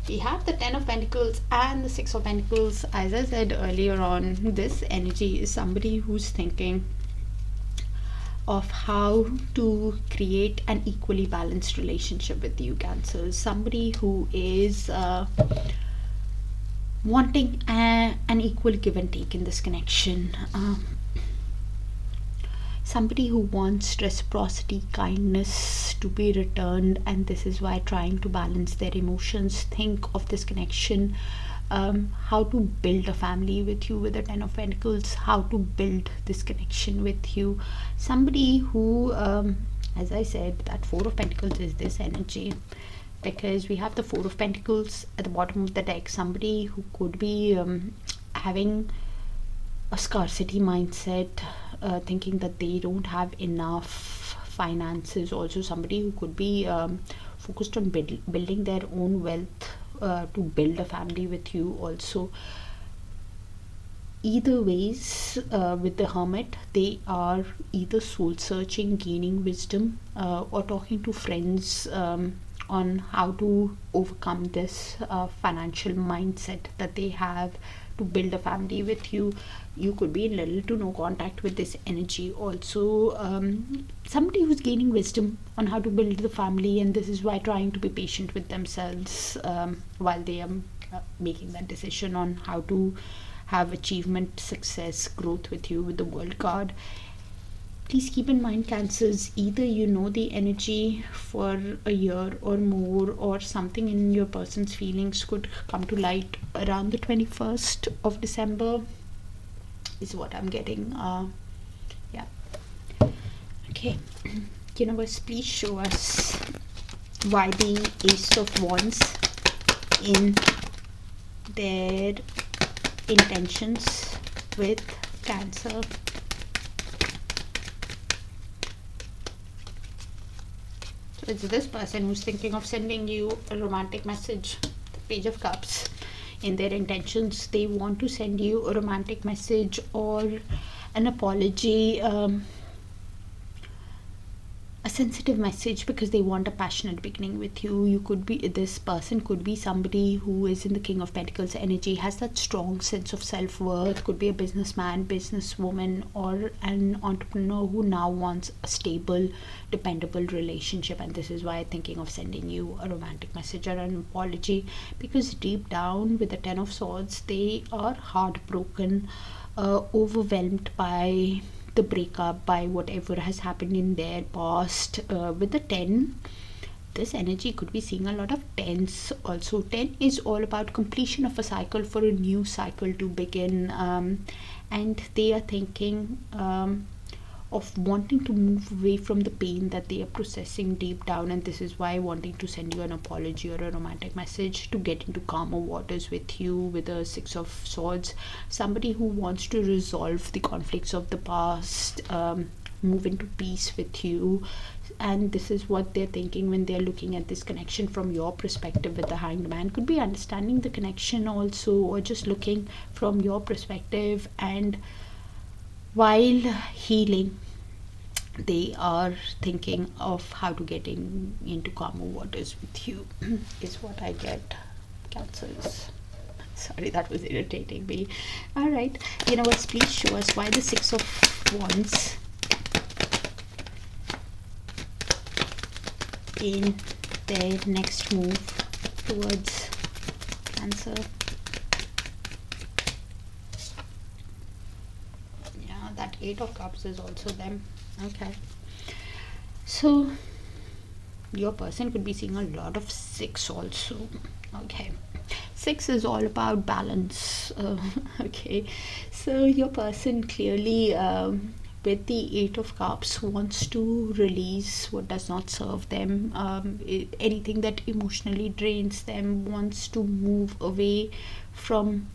We have the Ten of Pentacles and the Six of Pentacles. As I said earlier on, this energy is somebody who's thinking of how to create an equally balanced relationship with you, Cancers. Somebody who is wanting an equal give and take in this connection. Somebody who wants reciprocity, kindness to be returned, and this is why trying to balance their emotions. Think of this connection, how to build a family with you with the Ten of Pentacles, how to build this connection with you. Somebody who, as I said, that Four of Pentacles is this energy. because we have the Four of Pentacles at the bottom of the deck. Somebody who could be having a scarcity mindset, thinking that they don't have enough finances. Also somebody who could be focused on building their own wealth, to build a family with you also. Either ways, with the Hermit, they are either soul searching, gaining wisdom, or talking to friends on how to overcome this financial mindset that they have to build a family with you. You could be in little to no contact with this energy also. Somebody who's gaining wisdom on how to build the family, and this is why trying to be patient with themselves while they are making that decision on how to have achievement, success, growth with you with the World card. Please keep in mind, Cancers, either you know the energy for a year or more, or something in your person's feelings could come to light around the 21st of December is what I'm getting. Yeah. Okay. Universe, please show us why the Ace of Wands in their intentions with Cancer. So it's this person who's thinking of sending you a romantic message. The Page of Cups. In their intentions, they want to send you a romantic message or an apology, a sensitive message, because they want a passionate beginning with you. You could be, this person could be somebody who is in the King of Pentacles energy, has that strong sense of self-worth, could be a businessman, businesswoman, or an entrepreneur who now wants a stable, dependable relationship. And this is why thinking of sending you a romantic message or an apology, because deep down with the Ten of Swords, they are heartbroken, overwhelmed by the breakup, by whatever has happened in their past. With the 10, this energy could be seeing a lot of 10s also. 10 is all about completion of a cycle, for a new cycle to begin, and they are thinking of wanting to move away from the pain that they are processing deep down, and this is why wanting to send you an apology or a romantic message to get into calmer waters with you with a Six of Swords. Somebody who wants to resolve the conflicts of the past, move into peace with you, and this is what they're thinking when they're looking at this connection from your perspective with the Hanged Man. Could be understanding the connection also, or just looking from your perspective, and while healing, they are thinking of how to get into calmer waters with you is what I get, Cancers. Sorry, that was irritating me. All right, Universe, please show us why the Six of Wands in their next move towards Cancer. Yeah, that Eight of Cups is also them. Okay, so your person could be seeing a lot of 6 also. Okay, 6 is all about balance. Okay, so your person clearly, with the Eight of Cups, wants to release what does not serve them, anything that emotionally drains them, wants to move away from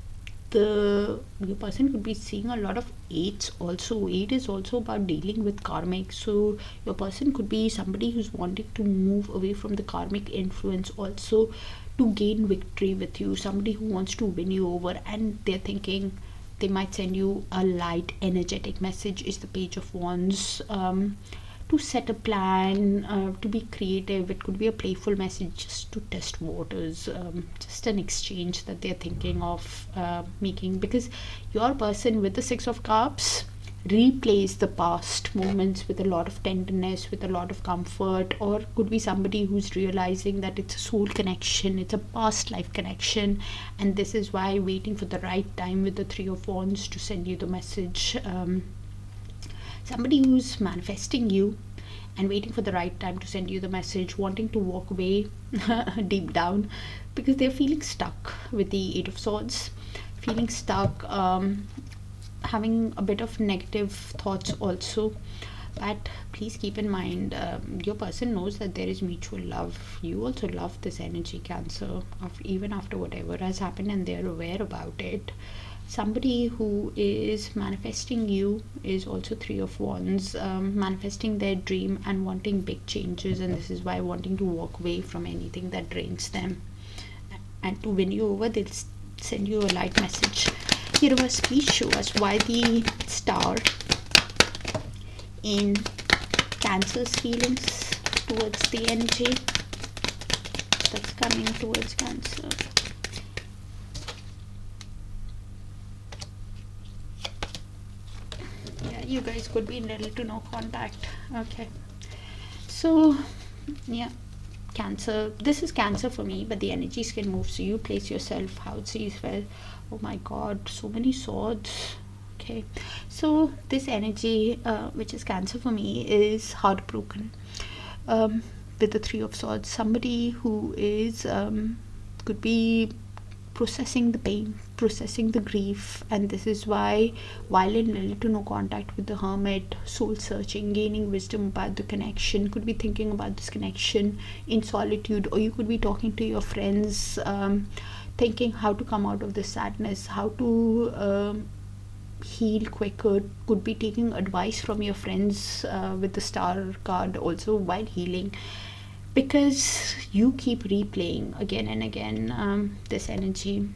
your person could be seeing a lot of 8s also. 8 is also about dealing with karmic, so your person could be somebody who's wanting to move away from the karmic influence also to gain victory with you, somebody who wants to win you over, and they're thinking they might send you a light energetic message is the Page of Wands, to set a plan, to be creative. It could be a playful message just to test waters, just an exchange that they're thinking of making, because your person with the Six of Cups replays the past moments with a lot of tenderness, with a lot of comfort, or could be somebody who's realizing that it's a soul connection, it's a past life connection, and this is why waiting for the right time with the Three of Wands to send you the message. Somebody who's manifesting you and waiting for the right time to send you the message, wanting to walk away deep down because they're feeling stuck with the Eight of Swords, feeling stuck, having a bit of negative thoughts also. But please keep in mind, your person knows that there is mutual love. You also love this energy, Cancer, even after whatever has happened, and they're aware about it. Somebody who is manifesting you is also Three of Wands, manifesting their dream and wanting big changes, and this is why wanting to walk away from anything that drains them. And to win you over, they'll send you a light message. Universe, please show us why the star in Cancer's feelings towards the energy that's coming towards Cancer. Yeah, you guys could be in little to no contact. Okay, so yeah, Cancer, this is Cancer for me, but the energies can move, so you place yourself how it sees well. Oh my god, so many swords. Okay, so this energy, which is Cancer for me, is heartbroken, with the Three of Swords. Somebody who is could be processing the pain, processing the grief, and this is why, while in little to no contact with the Hermit, soul searching, gaining wisdom about the connection, could be thinking about this connection in solitude, or you could be talking to your friends, thinking how to come out of this sadness, how to heal quicker, could be taking advice from your friends, with the Star card also while healing, because you keep replaying again and again this energy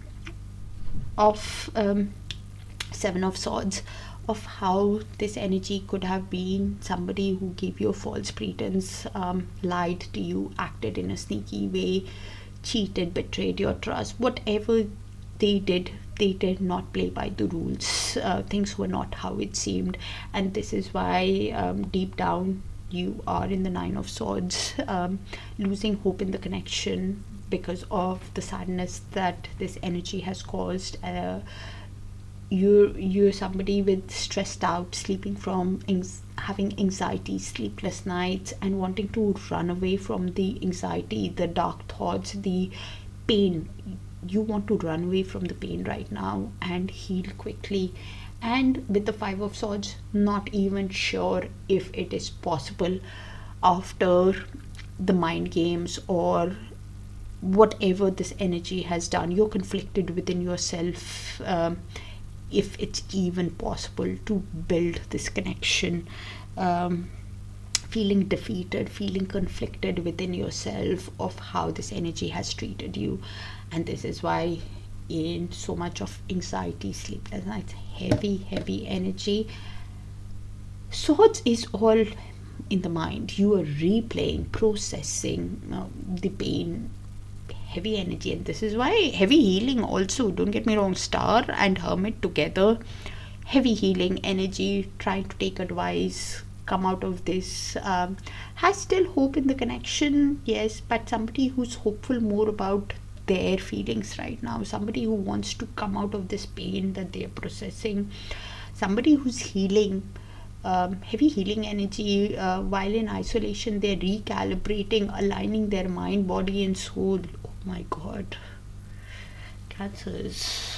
of Seven of Swords, of how this energy could have been somebody who gave you a false pretense, lied to you, acted in a sneaky way, cheated, betrayed your trust. Whatever they did not play by the rules. Things were not how it seemed, and this is why, deep down, you are in the Nine of Swords, losing hope in the connection because of the sadness that this energy has caused. You're somebody with stressed out, sleeping from having anxiety, sleepless nights, and wanting to run away from the anxiety, the dark thoughts, the pain. You want to run away from the pain right now and heal quickly. And with the Five of Swords, not even sure if it is possible after the mind games or whatever this energy has done. You're conflicted within yourself, if it's even possible to build this connection, feeling defeated, feeling conflicted within yourself of how this energy has treated you. And this is why, in so much of anxiety, sleepless nights, heavy energy. Swords is all in the mind. You are replaying, processing the pain, heavy energy, and this is why heavy healing also. Don't get me wrong, Star and Hermit together, heavy healing energy, trying to take advice, come out of this, has still hope in the connection, yes, but somebody who's hopeful more about their feelings right now, somebody who wants to come out of this pain that they are processing, somebody who's healing, heavy healing energy, while in isolation they're recalibrating, aligning their mind, body and soul. Oh my god, Cancers,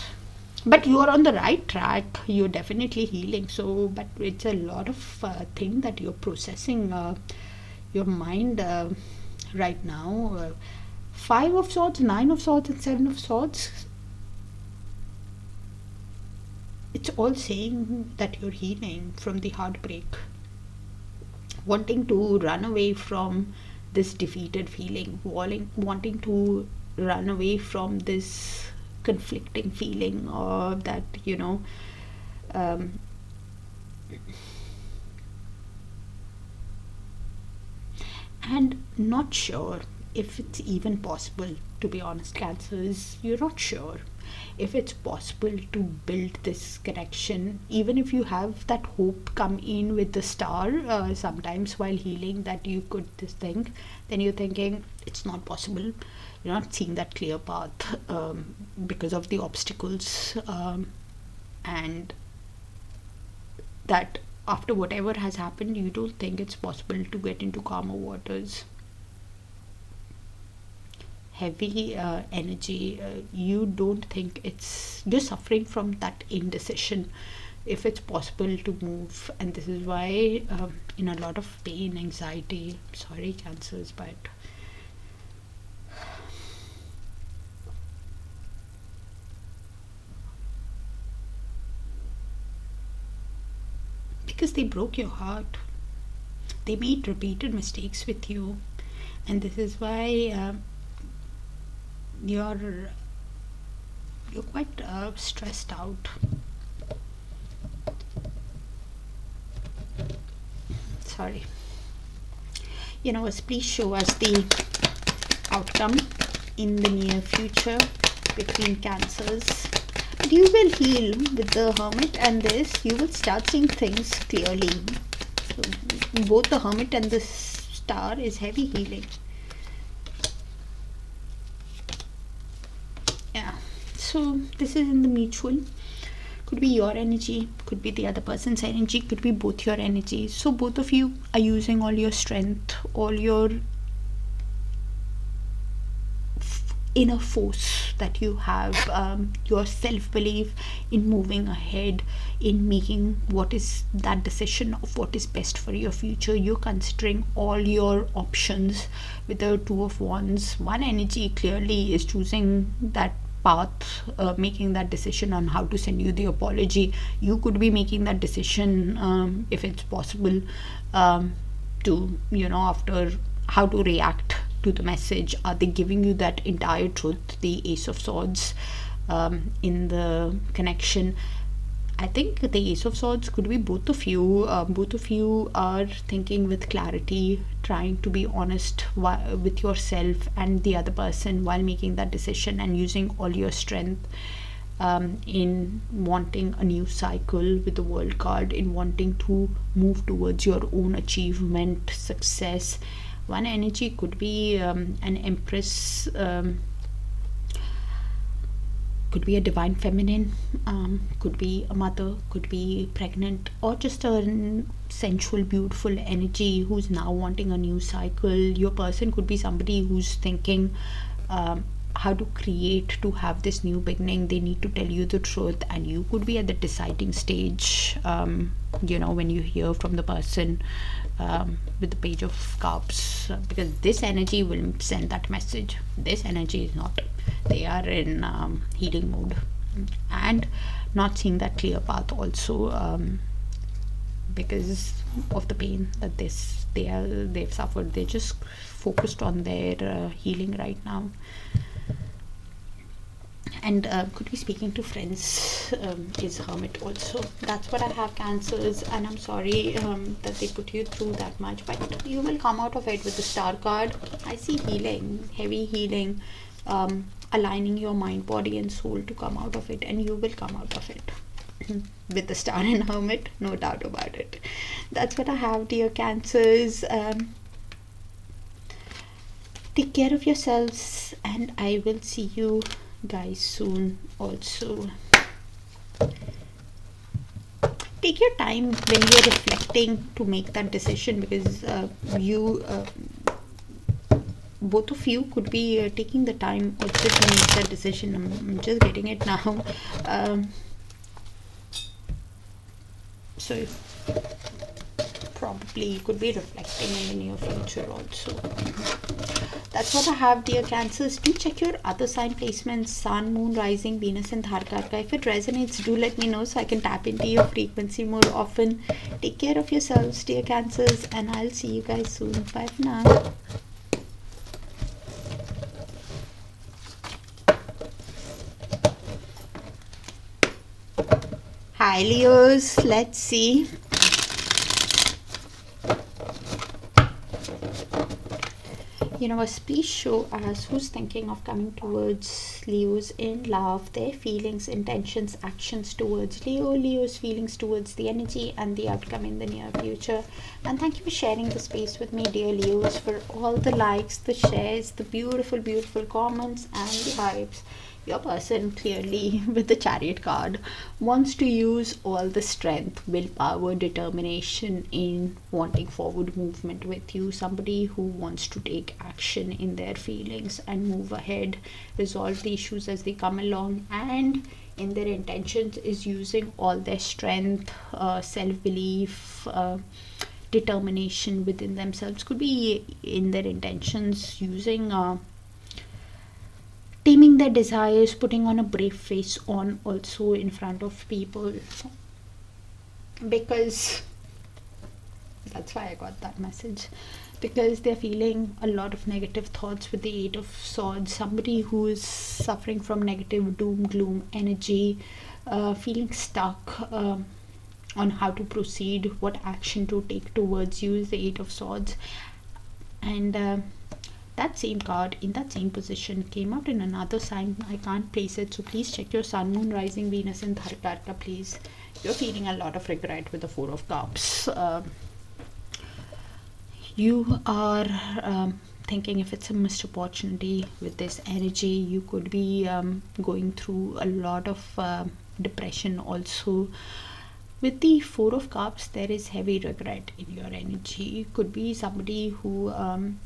but you are on the right track, you're definitely healing. So but it's a lot of thing that you're processing, your mind, right now. Five of Swords, Nine of Swords, and Seven of Swords, it's all saying that you're healing from the heartbreak, wanting to run away from this defeated feeling, wanting to run away from this conflicting feeling, or that, and not sure if it's even possible, to be honest, Cancers. You're not sure if it's possible to build this connection, even if you have that hope come in with the Star, sometimes while healing, that you could this thing, then you're thinking it's not possible. You're not seeing that clear path, because of the obstacles, and that after whatever has happened, you don't think it's possible to get into calmer waters. Heavy energy, you don't think you're suffering from that indecision, if it's possible to move. And this is why in a lot of pain, anxiety, sorry Cancers, but because they broke your heart, they made repeated mistakes with you, and this is why you're quite stressed out. Sorry. Universe, please show us the outcome in the near future between Cancers. But you will heal with the Hermit and this. You will start seeing things clearly. So both the Hermit and the Star is heavy healing. Yeah. So this is in the mutual. Could be your energy, could be the other person's energy, could be both your energies. So both of you are using all your strength, all your inner force that you have, your self-belief in moving ahead, in making what is that decision of what is best for your future. You're considering all your options with the Two of Wands. One energy clearly is choosing that path, making that decision on how to send you the apology. You could be making that decision, if it's possible, to after how to react to the message. Are they giving you that entire truth, the Ace of Swords, in the connection? I think the Ace of Swords could be both of you. Both of you are thinking with clarity, trying to be honest with yourself and the other person while making that decision, and using all your strength in wanting a new cycle with the World card, in wanting to move towards your own achievement, success. One energy could be an Empress, could be a divine feminine, could be a mother, could be pregnant, or just a sensual, beautiful energy who's now wanting a new cycle. Your person could be somebody who's thinking how to create, to have this new beginning. They need to tell you the truth, and you could be at the deciding stage, when you hear from the person with the Page of Cups, because this energy will send that message. This energy is not. They are in healing mode and not seeing that clear path also, because of the pain that they've suffered. They're just focused on their healing right now. And could be speaking to friends, is Hermit also. That's what I have, Cancers, and I'm sorry that they put you through that much, but you will come out of it with the Star card. I see healing, heavy healing, aligning your mind, body and soul to come out of it, and you will come out of it with the Star and Hermit, no doubt about it. That's what I have, dear Cancers. Take care of yourselves, and I will see you guys soon. Also, take your time when you're reflecting to make that decision, because both of you could be taking the time also to make that decision. I'm just getting it now. So probably you could be reflecting in the near future also. That's what I have, dear Cancers. Do check your other sign placements: Sun, Moon, Rising, Venus and Darakaraka. If it resonates, do let me know so I can tap into your frequency more often. Take care of yourselves, dear Cancers, and I'll see you guys soon. Bye for now. Hi Leos, let's see. Universe, please show us who's thinking of coming towards Leos in love, their feelings, intentions, actions towards Leo's feelings towards the energy and the outcome in the near future. And thank you for sharing the space with me, dear Leos, for all the likes, the shares, the beautiful, beautiful comments and the hypes. Your person clearly with the Chariot card wants to use all the strength, willpower, determination in wanting forward movement with you. Somebody who wants to take action in their feelings and move ahead, resolve the issues as they come along, and in their intentions is using all their strength, self-belief, determination within themselves. Could be in their intentions using taming their desires, putting on a brave face on also in front of people, because that's why I got that message, because they're feeling a lot of negative thoughts with the Eight of Swords. Somebody who is suffering from negative doom gloom energy, feeling stuck on how to proceed, what action to take towards you is the Eight of Swords. And that same card in that same position came out in another sign. I can't place it, so please check your sun, moon, rising, Venus and Darakaraka, please. You're feeling a lot of regret with the Four of Cups. You are thinking if it's a missed opportunity with this energy. You could be going through a lot of depression also. With the Four of Cups, there is heavy regret in your energy. Could be somebody who,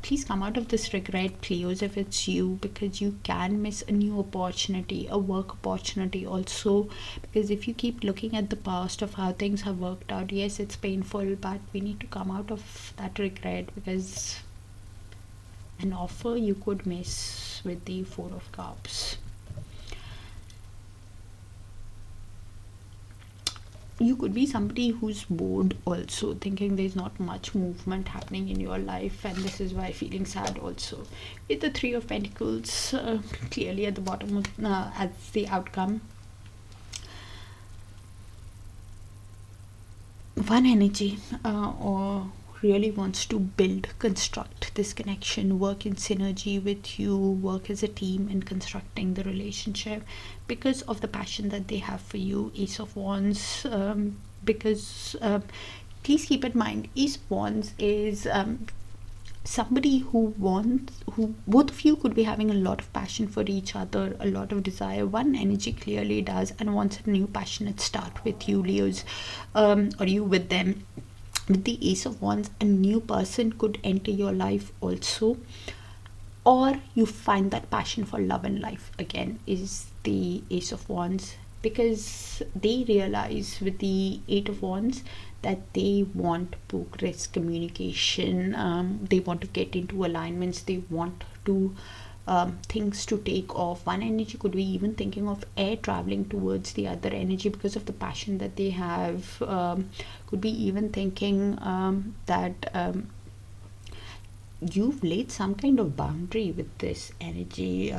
please come out of this regret, Cleos, if it's you, because you can miss a new opportunity, a work opportunity also. Because if you keep looking at the past of how things have worked out, yes, it's painful, but we need to come out of that regret, because an offer you could miss with the Four of Cups. You could be somebody who's bored also, thinking there's not much movement happening in your life, and this is why feeling sad also. With the Three of Pentacles clearly at the bottom of, as the outcome. One energy or really wants to build, construct this connection, work in synergy with you, work as a team in constructing the relationship because of the passion that they have for you. Ace of Wands, because please keep in mind, Ace of Wands is somebody who both of you could be having a lot of passion for each other, a lot of desire. One energy clearly does and wants a new passionate start with you, Leos, or you with them. With the Ace of Wands, a new person could enter your life also, or you find that passion for love and life again is the Ace of Wands, because they realize with the Eight of Wands that they want progress, communication, they want to get into alignments, they want to things to take off. One energy could be even thinking of air traveling towards the other energy because of the passion that they have. Could be even thinking that you've laid some kind of boundary with this energy.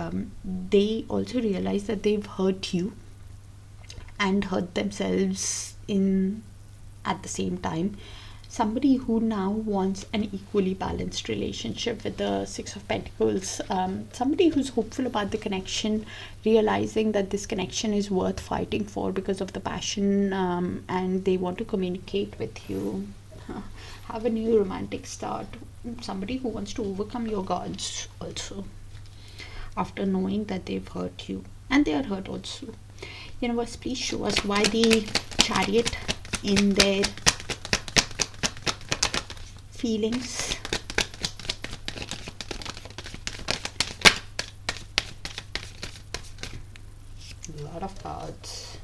They also realize that they've hurt you and hurt themselves at the same time. Somebody who now wants an equally balanced relationship with the Six of Pentacles. Somebody who's hopeful about the connection, realizing that this connection is worth fighting for because of the passion, and they want to communicate with you. Have a new romantic start. Somebody who wants to overcome your guards also, after knowing that they've hurt you and they are hurt also. Universe, please show us why the Chariot in their feelings. A lot of cards.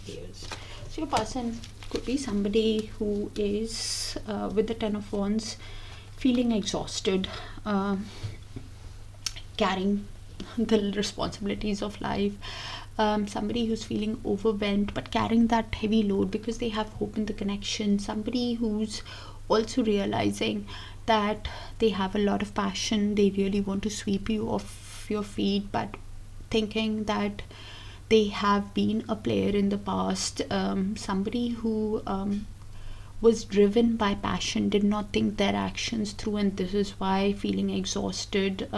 Here's. So your person could be somebody who is with the Ten of Wands, feeling exhausted, carrying the responsibilities of life. Somebody who's feeling overwhelmed but carrying that heavy load because they have hope in the connection. Somebody who's also realizing that they have a lot of passion, they really want to sweep you off your feet, but thinking that they have been a player in the past. Somebody who was driven by passion, did not think their actions through, and this is why feeling exhausted,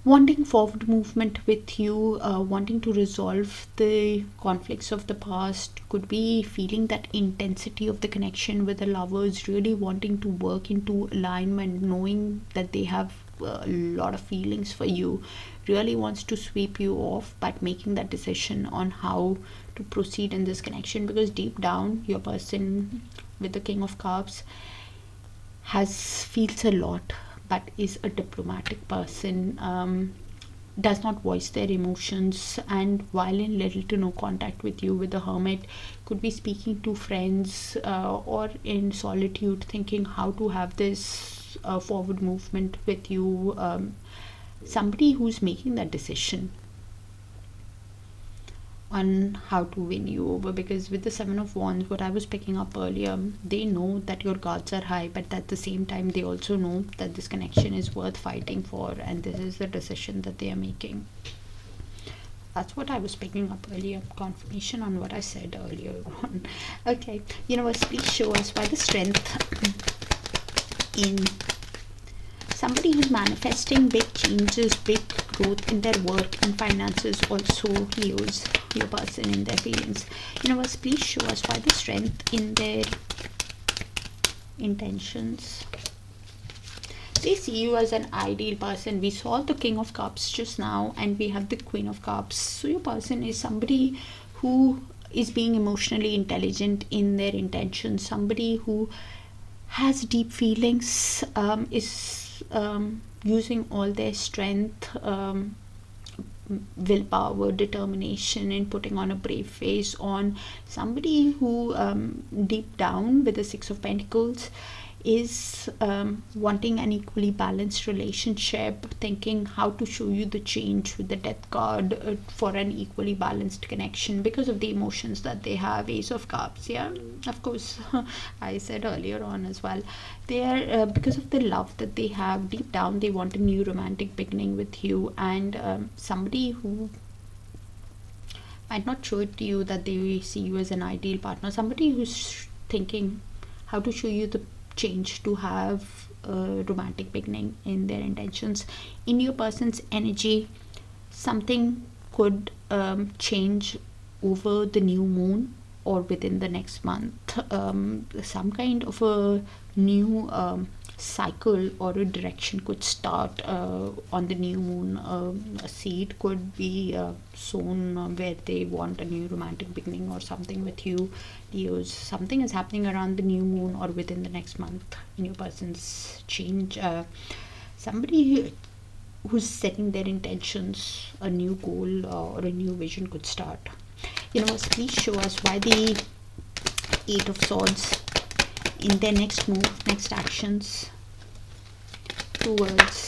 wanting forward movement with you, wanting to resolve the conflicts of the past. Could be feeling that intensity of the connection with the lovers, really wanting to work into alignment, knowing that they have a lot of feelings for you, really wants to sweep you off, but making that decision on how to proceed in this connection, because deep down your person with the King of Cups feels a lot, but is a diplomatic person. does not voice their emotions, and while in little to no contact with you, with the Hermit, could be speaking to friends or in solitude, thinking how to have this forward movement with you. Somebody who's making that decision on how to win you over, because with the Seven of Wands, what I was picking up earlier, they know that your guards are high, but at the same time they also know that this connection is worth fighting for, and this is the decision that they are making. That's what I was picking up earlier, confirmation on what I said earlier on. Okay, universe, please show us why the strength in somebody who's manifesting big changes, big growth in their work and finances, also Leos, your person in their feelings. Universe, please show us why the strength in their intentions. They see you as an ideal person. We saw the King of Cups just now, and we have the Queen of Cups. So your person is somebody who is being emotionally intelligent in their intentions, somebody who has deep feelings, is using all their strength, willpower, determination, and putting on a brave face on. Somebody who deep down, with the Six of Pentacles, is wanting an equally balanced relationship, thinking how to show you the change with the Death card for an equally balanced connection, because of the emotions that they have. Ace of Cups, yeah, of course, I said earlier on as well, they are because of the love that they have deep down, they want a new romantic beginning with you, and somebody who might not show it to you that they see you as an ideal partner, somebody who's thinking how to show you the change to have a romantic beginning in their intentions. In your person's energy, something could change over the new moon or within the next month. Some kind of a new cycle or a direction could start on the new moon. A seed could be sown where they want a new romantic beginning or something with you, Leos. Something is happening around the new moon or within the next month in your person's change. Somebody who's setting their intentions, a new goal or a new vision could start. Universe, please show us why the Eight of Swords in their next move, next actions, towards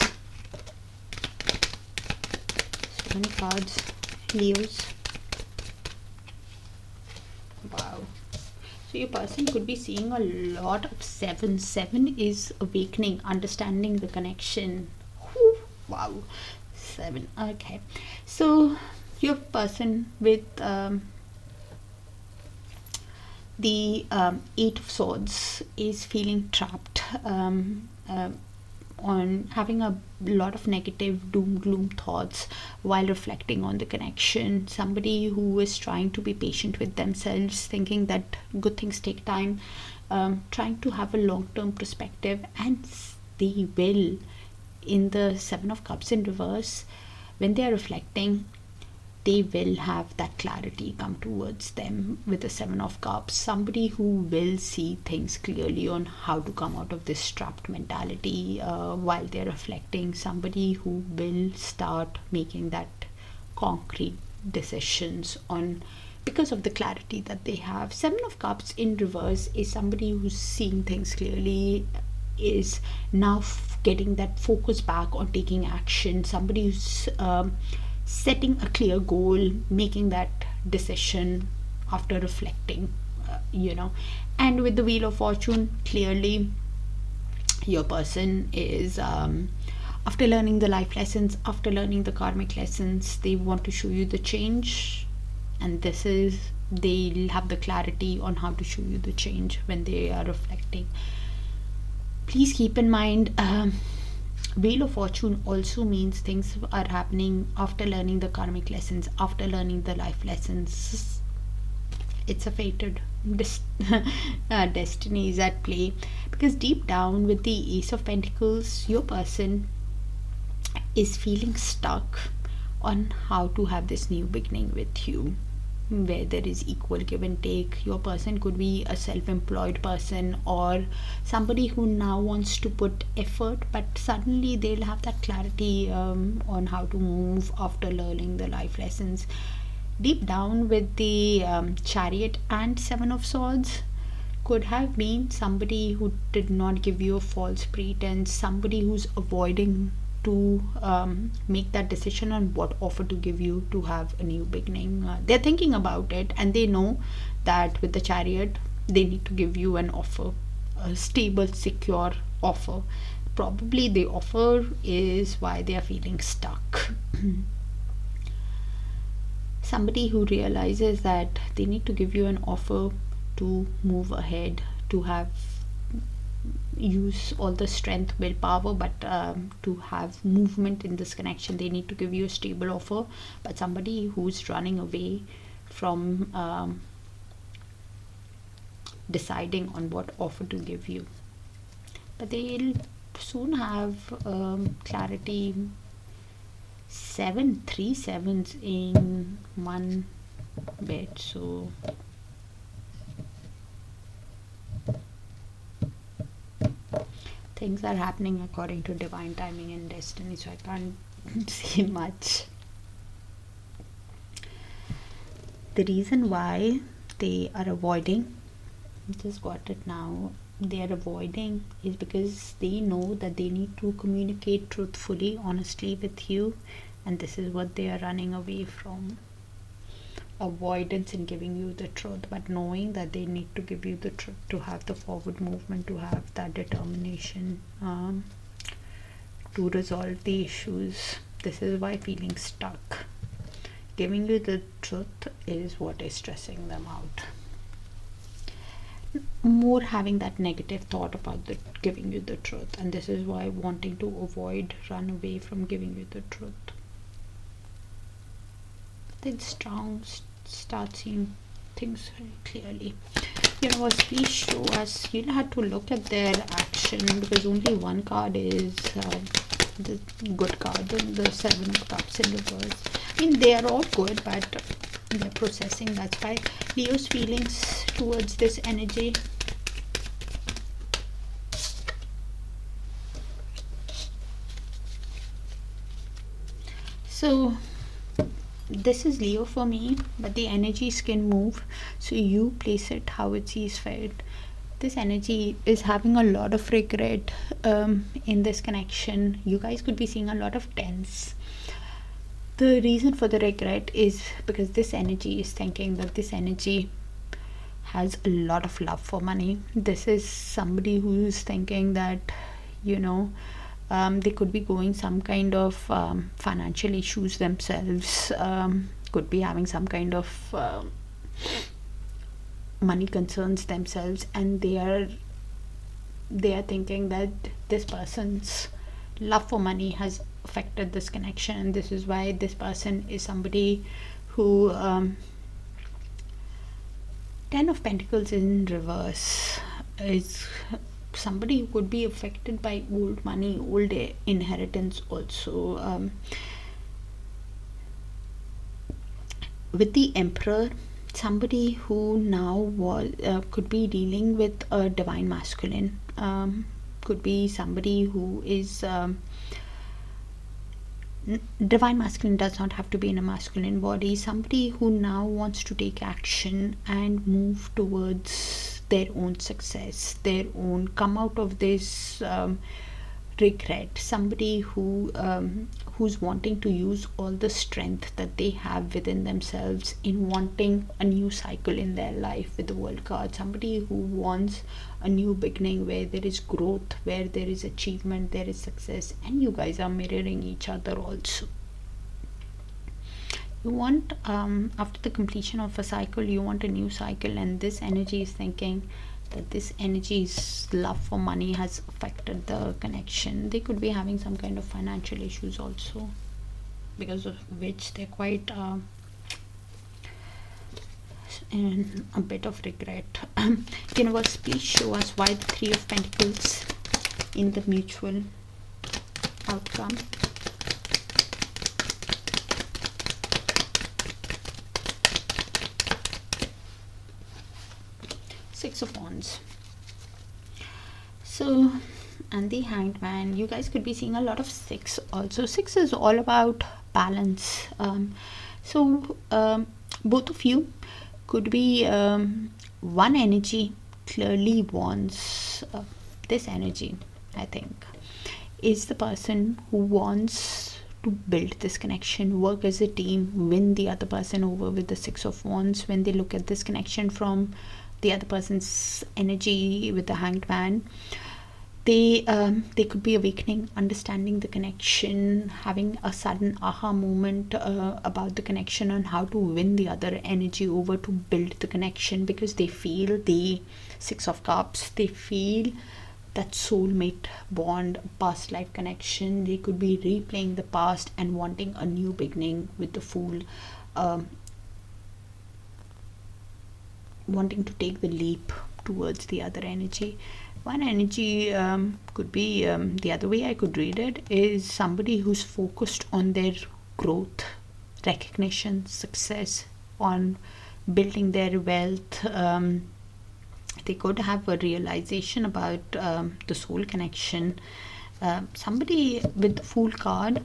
so many cards, Leos. Wow. So your person could be seeing a lot of seven. Seven is awakening, understanding the connection. Whew. Wow. Seven. Okay. So your person with the Eight of Swords is feeling trapped, on having a lot of negative doom gloom thoughts while reflecting on the connection. Somebody who is trying to be patient with themselves, thinking that good things take time, trying to have a long-term perspective, and they will. In the Seven of Cups in reverse, when they are reflecting, they will have that clarity come towards them with the Seven of Cups. Somebody who will see things clearly on how to come out of this trapped mentality while they're reflecting. Somebody who will start making that concrete decisions on, because of the clarity that they have. Seven of Cups in reverse is somebody who's seeing things clearly, is now getting that focus back on taking action. Somebody who's setting a clear goal, making that decision after reflecting, and with the Wheel of Fortune, clearly your person is after learning the life lessons, after learning the karmic lessons, they want to show you the change, and this is, they'll have the clarity on how to show you the change when they are reflecting. Please keep in mind, Wheel of Fortune also means things are happening after learning the karmic lessons, after learning the life lessons. It's a fated destiny is at play, because deep down with the Ace of Pentacles, your person is feeling stuck on how to have this new beginning with you. where there is equal give and take. Your person could be a self-employed person or somebody who now wants to put effort, but suddenly they'll have that clarity on how to move after learning the life lessons. Deep down with the Chariot and Seven of Swords, could have been somebody who did not give you a false pretense, somebody who's avoiding to make that decision on what offer to give you to have a new beginning. They're thinking about it, and they know that with the Chariot they need to give you an offer, a stable, secure offer. Probably the offer is why they are feeling stuck. Somebody who realizes that they need to give you an offer to move ahead, to have use all the strength, willpower, but to have movement in this connection, they need to give you a stable offer. But somebody who's running away from deciding on what offer to give you, but they'll soon have clarity. 3 sevens in one bed, so things are happening according to divine timing and destiny, so I can't say much. The reason why they are avoiding, just got it now, they are avoiding is because they know that they need to communicate truthfully, honestly with you, and this is what they are running away from. Avoidance in giving you the truth, but knowing that they need to give you the truth to have the forward movement, to have that determination to resolve the issues. This is why feeling stuck. Giving you the truth is what is stressing them out. More having that negative thought about the giving you the truth, and this is why wanting to avoid, run away from giving you the truth. Then start seeing things very clearly. Universe, please show us. You'll have to look at their action, because only one card is the good card, the Seven of Cups in reverse. I mean, they are all good, but they're processing. That's why Leo's feelings towards this energy. So this is Leo for me, but the energies can move, so you place it how it sees fit. This energy is having a lot of regret in this connection. You guys could be seeing a lot of tense. The reason for the regret is because this energy is thinking that this energy has a lot of love for money. This is somebody who's thinking that, they could be going some kind of financial issues themselves, could be having some kind of money concerns themselves, and they are thinking that this person's love for money has affected this connection, and this is why this person is somebody who Ten of Pentacles in reverse is somebody who could be affected by old money, old inheritance also. With the Emperor, somebody who now could be dealing with a divine masculine, could be somebody who is divine masculine does not have to be in a masculine body. Somebody who now wants to take action and move towards their own success, their own come out of this regret. Somebody who's wanting to use all the strength that they have within themselves in wanting a new cycle in their life with the World card. Somebody who wants a new beginning where there is growth, where there is achievement, there is success, and you guys are mirroring each other also. You want, after the completion of a cycle, you want a new cycle, and this energy is thinking that this energy's love for money has affected the connection. They could be having some kind of financial issues also, because of which they're quite in a bit of regret. Universe, please show us why the Three of Pentacles in the mutual outcome. Six of Wands. So, and the Hanged Man, you guys could be seeing a lot of six also. Six is all about balance. Both of you could be one energy clearly wants this energy, I think, is the person who wants to build this connection, work as a team, win the other person over with the Six of Wands. When they look at this connection from the other person's energy with the Hanged Man, they could be awakening, understanding the connection, having a sudden aha moment about the connection and how to win the other energy over to build the connection, because they feel the Six of Cups, they feel that soulmate bond, past life connection. They could be replaying the past and wanting a new beginning with the Fool, wanting to take the leap towards the other energy. One energy could be, the other way I could read it is somebody who's focused on their growth, recognition, success, on building their wealth. They could have a realization about the soul connection. Somebody with the Fool card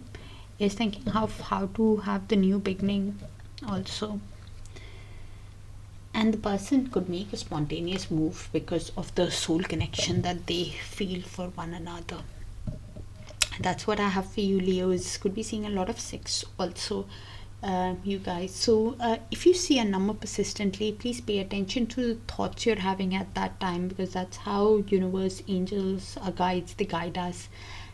is thinking of how to have the new beginning also. And the person could make a spontaneous move because of the soul connection that they feel for one another. That's what I have for you, Leos. Could be seeing a lot of six also, you guys. So if you see a number persistently, please pay attention to the thoughts you're having at that time, because that's how universe, angels, guides, they guide us.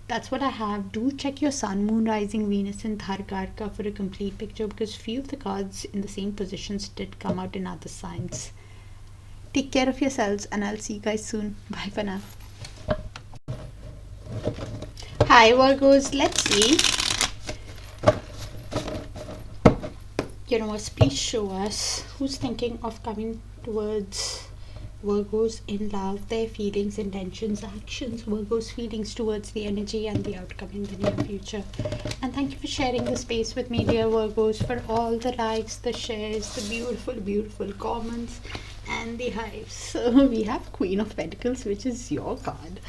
That's what I have. Do check your sun, moon, rising, Venus and Darakaraka for a complete picture, because few of the cards in the same positions did come out in other signs. Take care of yourselves and I'll see you guys soon. Bye for now. Hi Virgos, let's see. Universe, please show us who's thinking of coming towards Virgos in love, their feelings, intentions, actions, Virgos' feelings towards the energy and the outcome in the near future. And thank you for sharing the space with me, dear Virgos, for all the likes, the shares, the beautiful, beautiful comments and the hypes. So we have Queen of Pentacles, which is your card.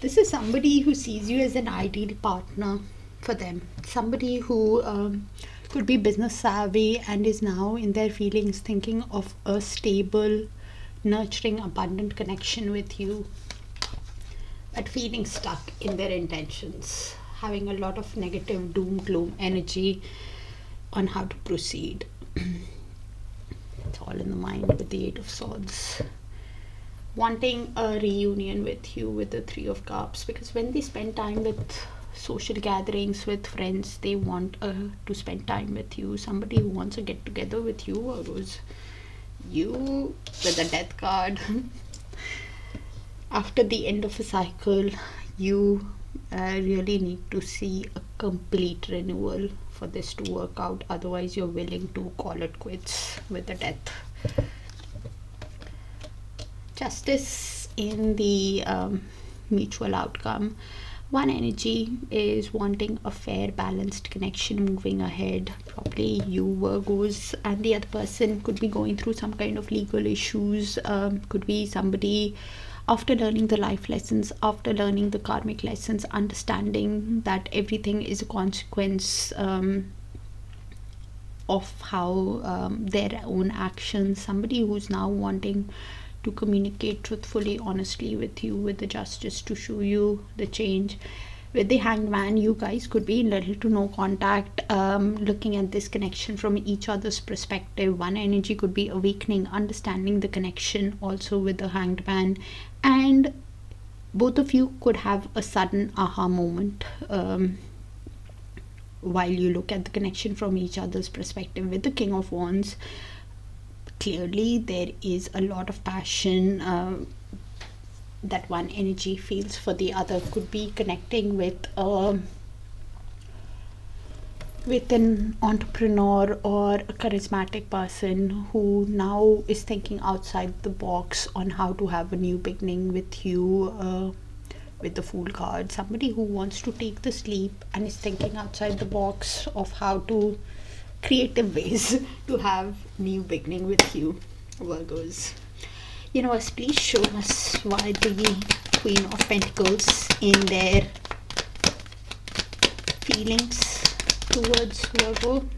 This is somebody who sees you as an ideal partner for them. Somebody who could be business savvy and is now in their feelings thinking of a stable, nurturing, abundant connection with you, but feeling stuck in their intentions, having a lot of negative doom gloom energy on how to proceed. It's all in the mind with the Eight of Swords, wanting a reunion with you with the Three of Cups, because when they spend time with social gatherings with friends, they want to spend time with you. Somebody who wants to get together with you, or who's you with the Death card. After the end of a cycle, you really need to see a complete renewal for this to work out. Otherwise you're willing to call it quits with the Death. Justice in the mutual outcome. One energy is wanting a fair, balanced connection moving ahead. Probably you, Virgos, and the other person could be going through some kind of legal issues. Could be somebody, after learning the life lessons, after learning the karmic lessons, understanding that everything is a consequence of how their own actions. Somebody who's now wanting to communicate truthfully, honestly with you, with the justice to show you the change. With the Hanged Man, you guys could be in little to no contact, looking at this connection from each other's perspective. One energy could be awakening, understanding the connection also with the Hanged Man, and both of you could have a sudden aha moment while you look at the connection from each other's perspective. With the King of Wands, clearly there is a lot of passion that one energy feels for the other. Could be connecting with an entrepreneur or a charismatic person who now is thinking outside the box on how to have a new beginning with you. With the Fool card, somebody who wants to take this leap and is thinking outside the box of how to creative ways to have new beginning with you, Virgos. Universe, please show us why the Queen of Pentacles in their feelings towards Virgo.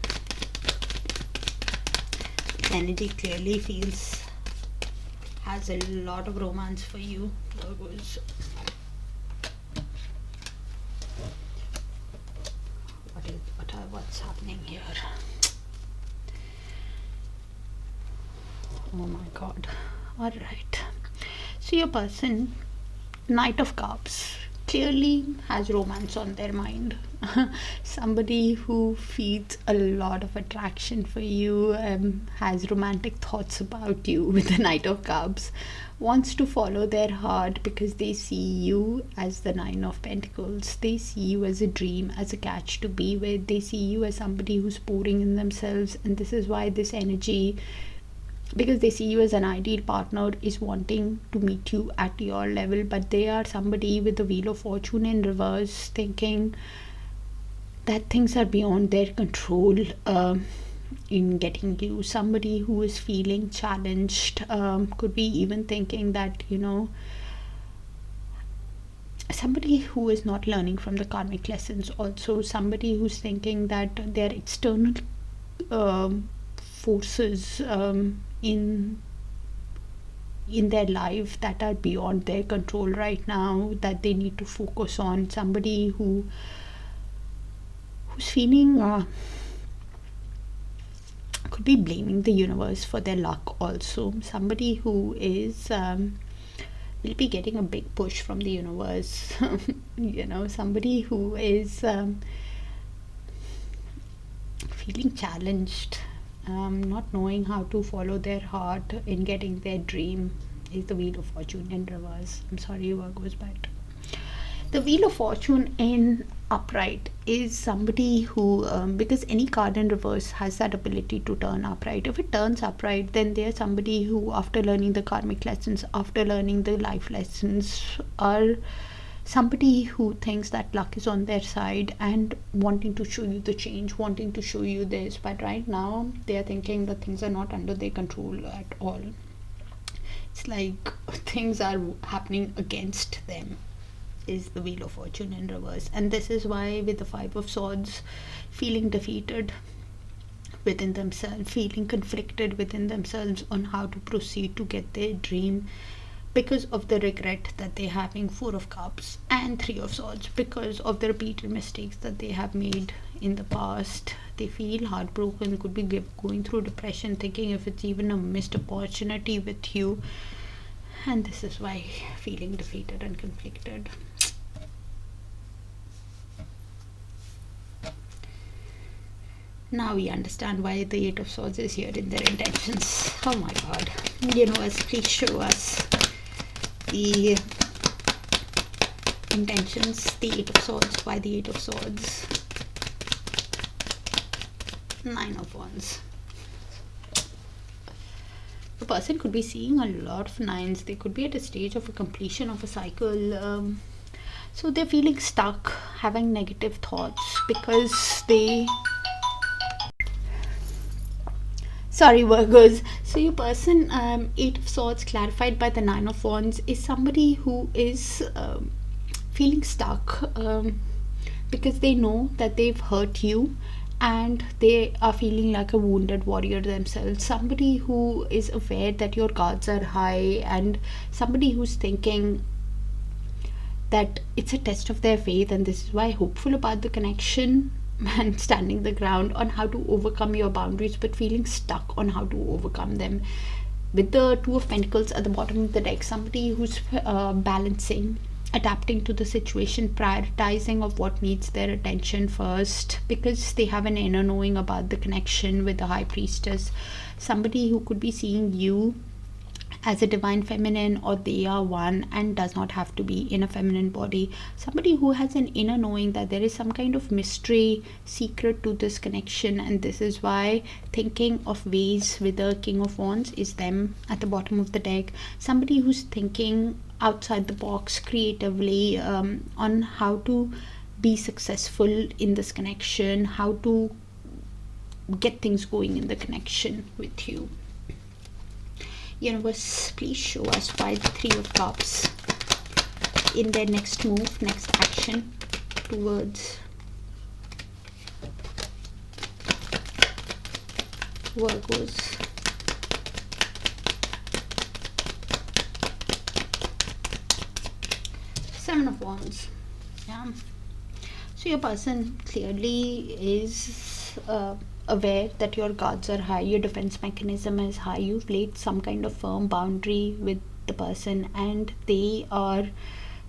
Energy clearly has a lot of romance for you, Virgos. What's happening here? Oh my god. Alright. So your person, Knight of Cups, clearly has romance on their mind. Somebody who feels a lot of attraction for you, has romantic thoughts about you with the Knight of Cups, wants to follow their heart because they see you as the Nine of Pentacles. They see you as a dream, as a catch to be with. They see you as somebody who's pouring in themselves, and this is why this energy, because they see you as an ideal partner, is wanting to meet you at your level. But they are somebody with the Wheel of Fortune in reverse, thinking that things are beyond their control in getting you. Somebody who is feeling challenged, could be even thinking that, somebody who is not learning from the karmic lessons. Also somebody who's thinking that there are external forces in their life that are beyond their control right now, that they need to focus on. Somebody who's feeling could be blaming the universe for their luck. Also somebody who is will be getting a big push from the universe. Somebody who is feeling challenged, not knowing how to follow their heart in getting their dream, is the Wheel of Fortune in reverse. I'm sorry, Virgos, but the Wheel of Fortune in upright is somebody who, because any card in reverse has that ability to turn upright. If it turns upright, then they're somebody who, after learning the karmic lessons, after learning the life lessons, are somebody who thinks that luck is on their side and wanting to show you the change, wanting to show you this. But right now they are thinking that things are not under their control at all. It's like things are happening against them, is the Wheel of Fortune in reverse. And this is why, with the Five of Swords, feeling defeated within themselves, feeling conflicted within themselves on how to proceed to get their dream, because of the regret that they're having. Four of Cups and Three of Swords, because of the repeated mistakes that they have made in the past. They feel heartbroken, could be going through depression, thinking if it's even a missed opportunity with you. And this is why feeling defeated and conflicted. Now we understand why the Eight of Swords is here in their intentions. Oh my god. Universe, please show us the intentions. The Eight of Swords. Why the Eight of Swords? Nine of Wands. The person could be seeing a lot of nines. They could be at a stage of a completion of a cycle. So they're feeling stuck, having negative thoughts because they... Sorry, Virgos. So your person, Eight of Swords clarified by the Nine of Wands, is somebody who is feeling stuck because they know that they've hurt you and they are feeling like a wounded warrior themselves. Somebody who is aware that your guards are high, and somebody who's thinking that it's a test of their faith, and this is why hopeful about the connection and standing the ground on how to overcome your boundaries, but feeling stuck on how to overcome them. With the Two of Pentacles at the bottom of the deck, somebody who's balancing, adapting to the situation, prioritizing of what needs their attention first, because they have an inner knowing about the connection with the High Priestess. Somebody who could be seeing you as a divine feminine, or they are one and does not have to be in a feminine body. Somebody who has an inner knowing that there is some kind of mystery, secret to this connection, and this is why thinking of ways with the King of Wands is them at the bottom of the deck. Somebody who's thinking outside the box creatively on how to be successful in this connection, how to get things going in the connection with you. Universe, please show us why the Three of Cups in their next move, next action towards Virgos. Seven of Wands. Yeah. So your person clearly is aware that your guards are high, your defense mechanism is high, you've laid some kind of firm boundary with the person, and they are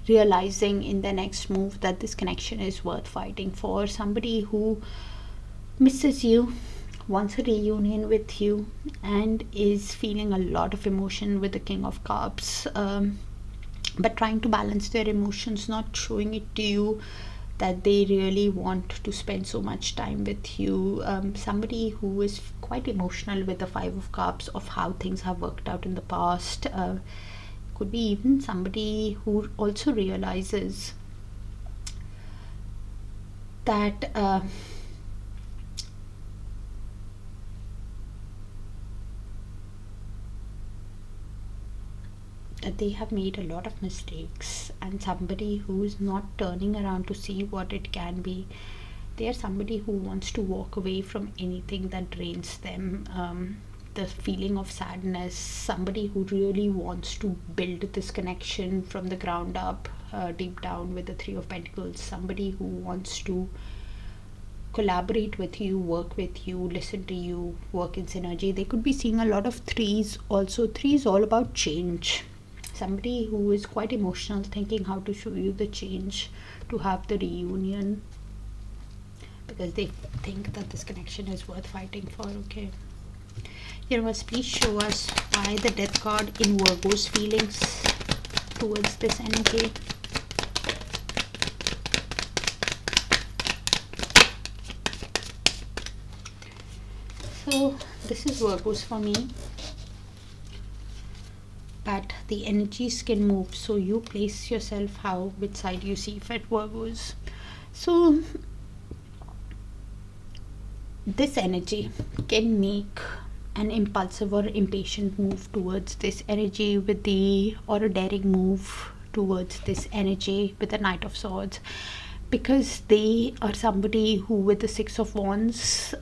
realizing in the next move that this connection is worth fighting for. Somebody who misses you, wants a reunion with you, and is feeling a lot of emotion with the King of Cups, but trying to balance their emotions, not showing it to you that they really want to spend so much time with you. Somebody who is quite emotional with the Five of Cups of how things have worked out in the past. Could be even somebody who also realizes that that they have made a lot of mistakes, and somebody who is not turning around to see what it can be. They are somebody who wants to walk away from anything that drains them. The feeling of sadness, somebody who really wants to build this connection from the ground up, deep down with the Three of Pentacles. Somebody who wants to collaborate with you, work with you, listen to you, work in synergy. They could be seeing a lot of threes also. Three is all about change. Somebody who is quite emotional, thinking how to show you the change, to have the reunion, because they think that this connection is worth fighting for. Okay, Universe, please show us why the Death card in Virgo's feelings towards this energy. So this is Virgos for me, but the energies can move, so you place yourself how, which side you see fit, Virgos. So this energy can make an impulsive or impatient move towards this energy with the, or a daring move towards this energy with the Knight of Swords, because they are somebody who, with the Six of Wands,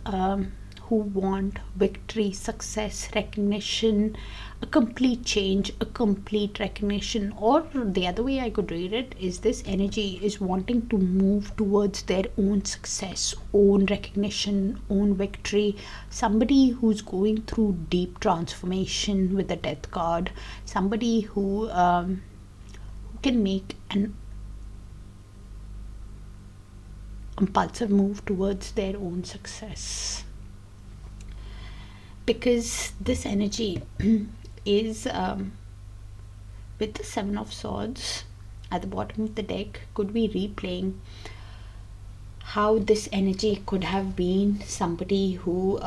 who want victory, success, recognition, a complete change, a complete recognition. Or the other way I could read it is, this energy is wanting to move towards their own success, own recognition, own victory. Somebody who's going through deep transformation with the Death card. Somebody who can make an impulsive move towards their own success, because this energy is with the Seven of Swords at the bottom of the deck, could be replaying how this energy could have been somebody who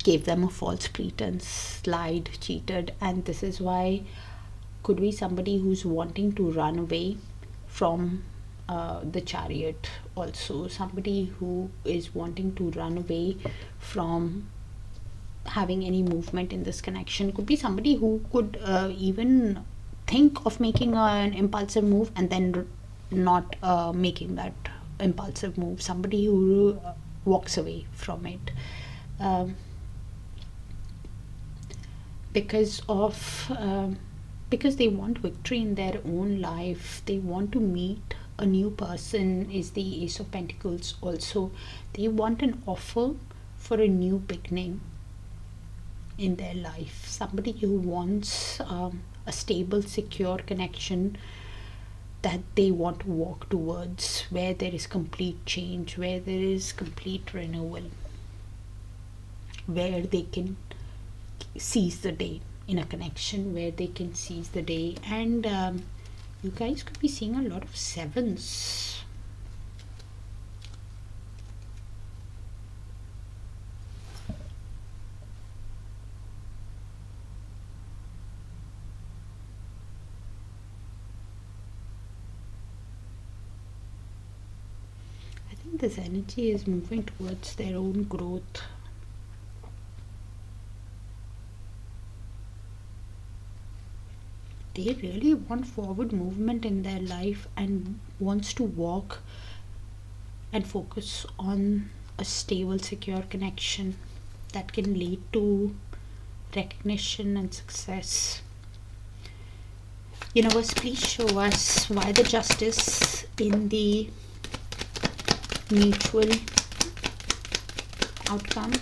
gave them a false pretense, lied, cheated, and this is why could be somebody who's wanting to run away from the Chariot. Also somebody who is wanting to run away from having any movement in this connection. Could be somebody who could even think of making an impulsive move and then not making that impulsive move. Somebody who walks away from it because they want victory in their own life. They want to meet a new person, is the Ace of Pentacles. Also they want an offer for a new beginning in their life. Somebody who wants a stable, secure connection that they want to walk towards, where there is complete change, where there is complete renewal, where they can seize the day in a connection, where they can seize the day. And you guys could be seeing a lot of sevens. This energy is moving towards their own growth. they really want forward movement in their life and wants to walk and focus on a stable, secure connection that can lead to recognition and success. Universe, please show us why the justice in the mutual outcome.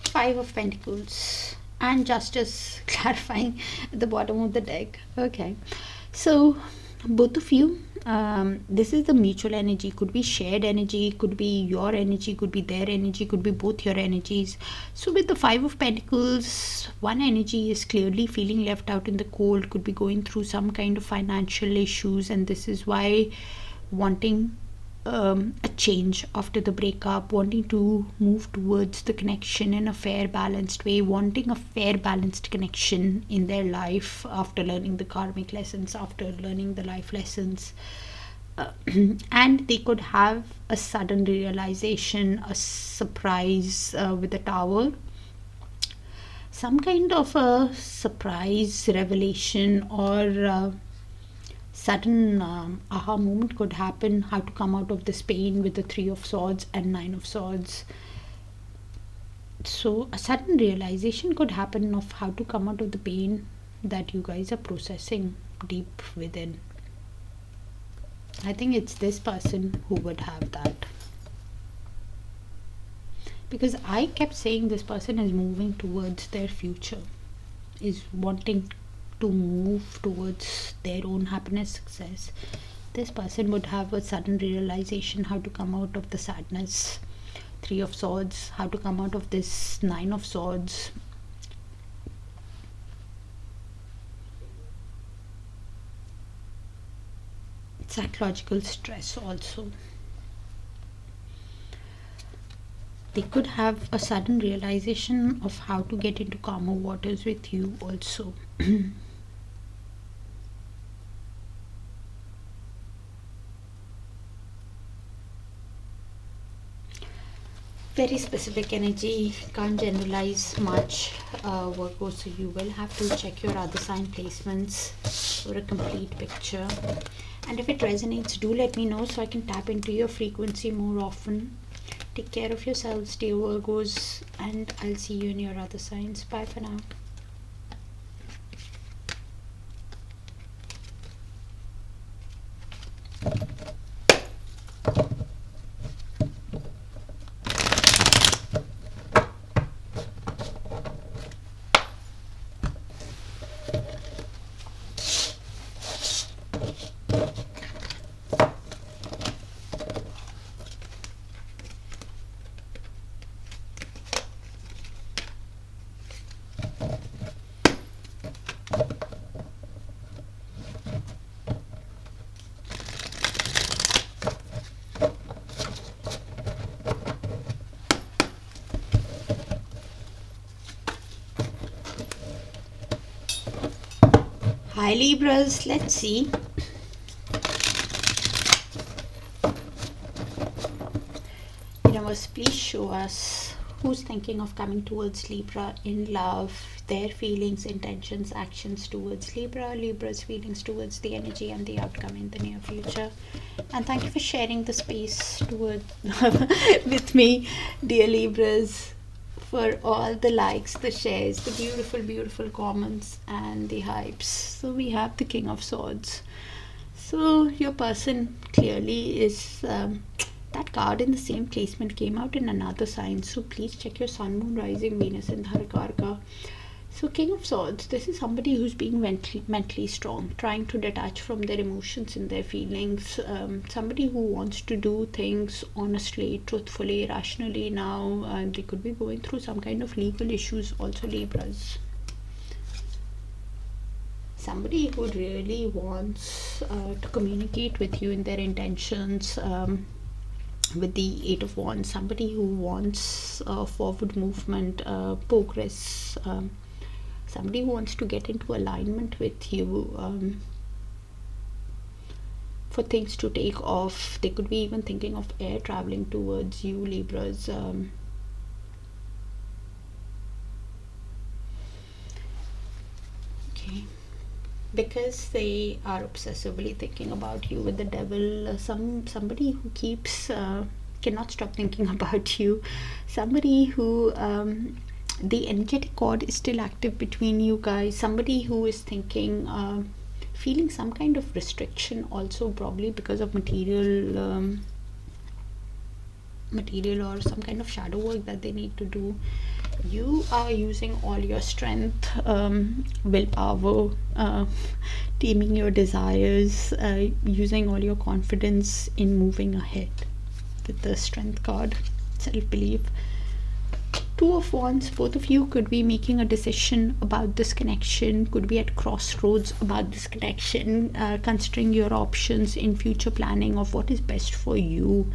Five of Pentacles and Justice clarifying at the bottom of the deck. Okay, so both of you, this is the mutual energy. Could be shared energy, could be your energy, could be their energy, could be both your energies. So with the Five of Pentacles, one energy is clearly feeling left out in the cold, could be going through some kind of financial issues, and this is why wanting a change after the breakup, wanting to move towards the connection in a fair, balanced way, wanting a fair, balanced connection in their life after learning the karmic lessons, after learning the life lessons. And they could have a sudden realization, a surprise with the Tower. Some kind of a surprise revelation or sudden aha moment could happen, how to come out of this pain with the Three of Swords and Nine of Swords. So a sudden realization could happen of how to come out of the pain that you guys are processing deep within. I think it's this person who would have that, because I kept saying this person is moving towards their future, is wanting to move towards their own happiness, success. This person would have a sudden realization how to come out of the sadness. Three of Swords, how to come out of this Nine of Swords. Psychological stress also. They could have a sudden realization of how to get into calmer waters with you also. Very specific energy, can't generalize much, Virgo, so you will have to check your other sign placements for a complete picture. And if it resonates, do let me know so I can tap into your frequency more often. Take care of yourselves, dear Virgos, and I'll see you in your other signs. Bye for now. Hi Libras, let's see. Universe, please show us who's thinking of coming towards Libra in love, their feelings, intentions, actions towards Libra, Libra's feelings towards the energy and the outcome in the near future. And thank you for sharing the space with me, dear Libras, for all the likes, the shares, the beautiful, beautiful comments and the hypes. So we have the King of Swords. So your person clearly is, that card in the same placement came out in another sign. So please check your Sun, Moon, Rising, Venus and Darakaraka. So King of Swords, this is somebody who's being mentally strong, trying to detach from their emotions and their feelings. Somebody who wants to do things honestly, truthfully, rationally now. They could be going through some kind of legal issues also, Libras. Somebody who really wants to communicate with you in their intentions. With the Eight of Wands, somebody who wants forward movement, progress. Somebody who wants to get into alignment with you, for things to take off. They could be even thinking of air traveling towards you, Libras. Okay, because they are obsessively thinking about you with the devil, somebody who keeps cannot stop thinking about you, somebody who the energetic cord is still active between you guys, somebody who is thinking feeling some kind of restriction also, probably because of material or some kind of shadow work that they need to do. You are using all your strength, willpower, taming your desires, using all your confidence in moving ahead with the strength card, self-belief. Two of Wands, both of you could be making a decision about this connection, could be at crossroads about this connection, considering your options in future planning of what is best for you.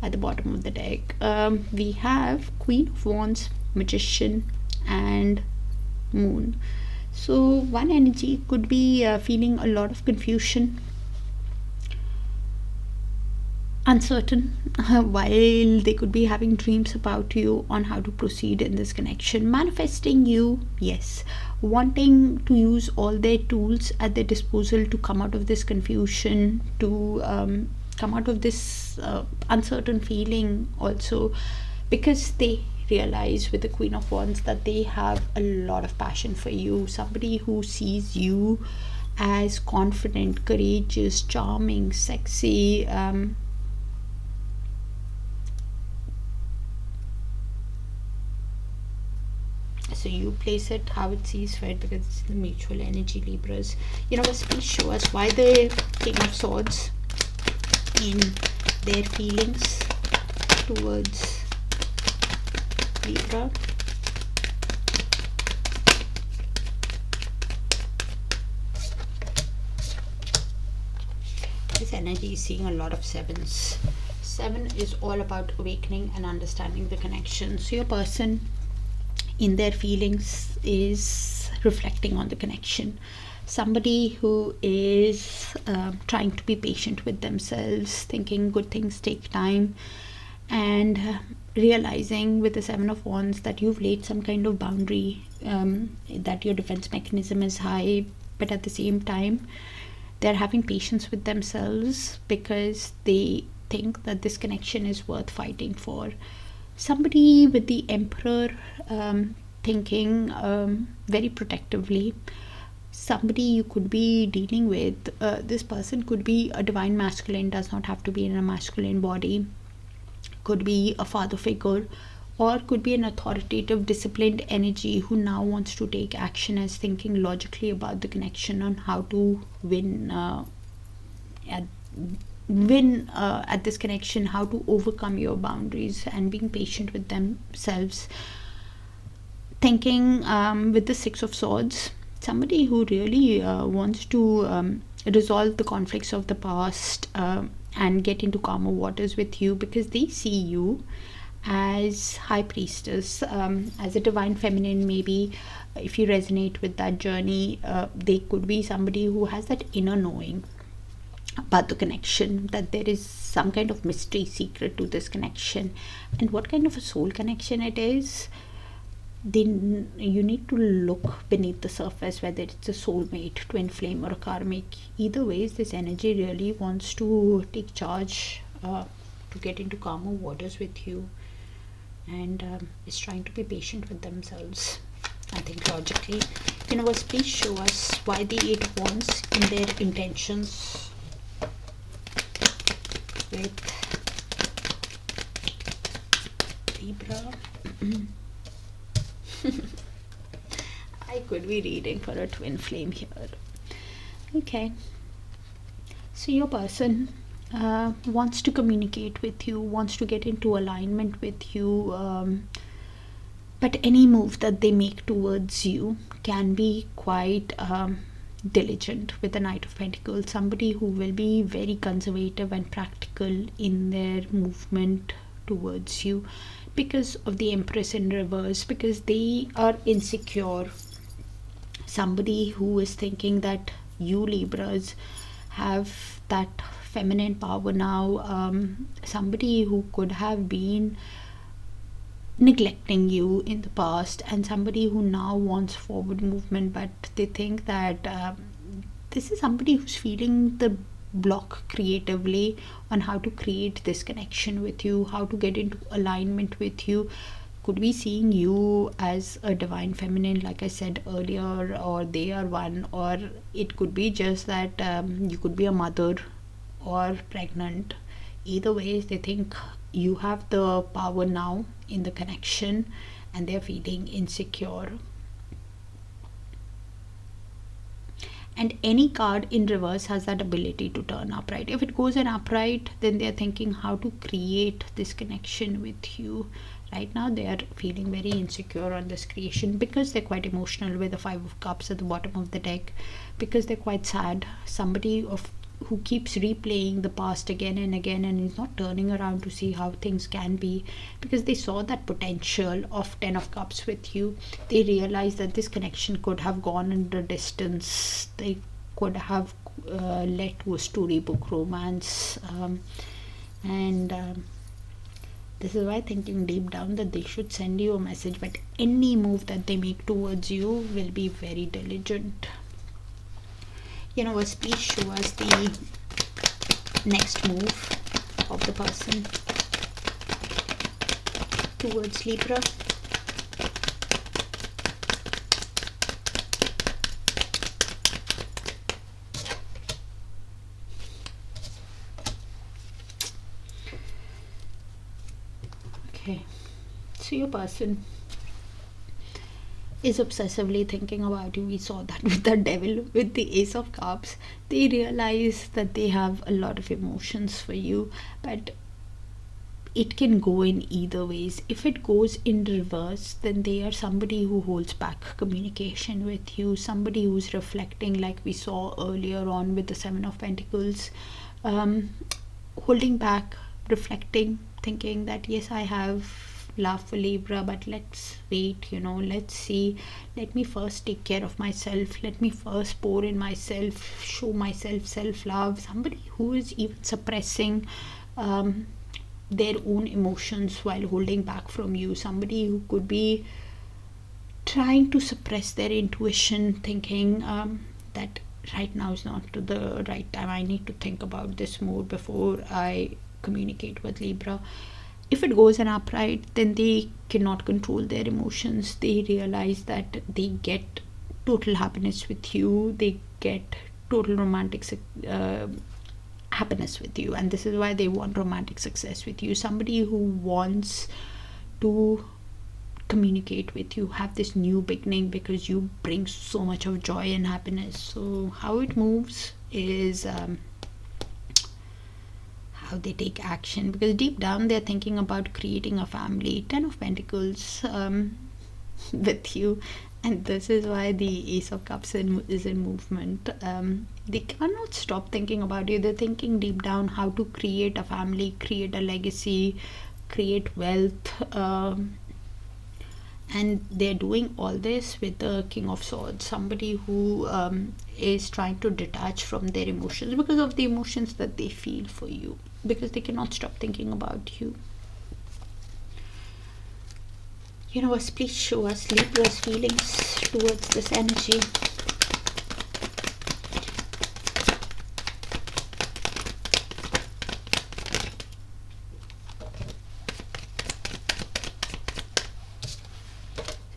At the bottom of the deck, we have Queen of Wands, Magician, and Moon. So one energy could be feeling a lot of confusion, uncertain, while they could be having dreams about you on how to proceed in this connection. Manifesting you, yes, wanting to use all their tools at their disposal to come out of this confusion, to come out of this uncertain feeling also, because they realize with the Queen of Wands that they have a lot of passion for you, somebody who sees you as confident, courageous, charming, sexy, so you place it how it sees fit, because it's the mutual energy, Libras. Universe, please show us why the King of Swords in their feelings towards Libra. This energy is seeing a lot of sevens. 7 is all about awakening and understanding the connection. So your person in their feelings is reflecting on the connection. Somebody who is trying to be patient with themselves, thinking good things take time, and realizing with the 7 of Wands that you've laid some kind of boundary, that your defense mechanism is high, but at the same time they're having patience with themselves because they think that this connection is worth fighting for. Somebody with the Emperor thinking very protectively. Somebody you could be dealing with, this person could be a divine masculine, does not have to be in a masculine body, could be a father figure, or could be an authoritative, disciplined energy who now wants to take action, as thinking logically about the connection on how to win at this connection, how to overcome your boundaries, and being patient with themselves. Thinking with the 6 of Swords, somebody who really wants to resolve the conflicts of the past and get into calmer waters with you, because they see you as High Priestess, as a divine feminine. Maybe if you resonate with that journey, they could be somebody who has that inner knowing about the connection, that there is some kind of mystery secret to this connection, and what kind of a soul connection it is. Then you need to look beneath the surface, whether it's a soulmate, twin flame, or a karmic. Either ways, this energy really wants to take charge, to get into calmer waters with you, and is trying to be patient with themselves. I think logically. Universe, please show us why the 8 of Wands in their intentions with Libra. I could be reading for a twin flame here. Okay, so your person wants to communicate with you, wants to get into alignment with you, but any move that they make towards you can be quite diligent. With the Knight of Pentacles, somebody who will be very conservative and practical in their movement towards you, because of the Empress in reverse, because they are insecure. Somebody who is thinking that you Libras have that feminine power now. Somebody who could have been neglecting you in the past, and somebody who now wants forward movement, but they think that this is somebody who's feeling the block creatively on how to create this connection with you, how to get into alignment with you. Could be seeing you as a divine feminine, like I said earlier, or they are one, or it could be just that you could be a mother or pregnant. Either way, they think you have the power now in the connection, and they're feeling insecure. And any card in reverse has that ability to turn upright. If it goes in upright, then they're thinking how to create this connection with you. Right now they are feeling very insecure on this creation, because they're quite emotional with the 5 of Cups at the bottom of the deck, because they're quite sad. Somebody who keeps replaying the past again and again, and is not turning around to see how things can be, because they saw that potential of 10 of Cups with you. They realized that this connection could have gone in the distance. They could have led to a storybook romance, and this is why, thinking deep down that they should send you a message, but any move that they make towards you will be very diligent. Universe, please show us the next move of the person towards Libra. Okay, so your person is obsessively thinking about you. We saw that with the devil, with the Ace of Cups. They realize that they have a lot of emotions for you, but it can go in either ways. If it goes in reverse, then they are somebody who holds back communication with you, somebody who's reflecting, like we saw earlier on with the 7 of Pentacles, holding back, reflecting, thinking that yes, I have love for Libra, but let's wait, let's see, let me first take care of myself, let me first pour in myself, show myself self-love. Somebody who is even suppressing their own emotions while holding back from you, somebody who could be trying to suppress their intuition, thinking that right now is not the right time, I need to think about this more before I communicate with Libra. If it goes in upright, then they cannot control their emotions. They realize that they get total happiness with you, they get total romantic happiness with you, and this is why they want romantic success with you. Somebody who wants to communicate with you, have this new beginning, because you bring so much of joy and happiness. So how it moves is how they take action, because deep down they're thinking about creating a family. 10 of Pentacles with you, and this is why the Ace of Cups is in movement. They cannot stop thinking about you. They're thinking deep down how to create a family, create a legacy, create wealth, and they're doing all this with the King of Swords. Somebody who is trying to detach from their emotions because of the emotions that they feel for you, because they cannot stop thinking about you. Universe, please show us Libra's feelings towards this energy.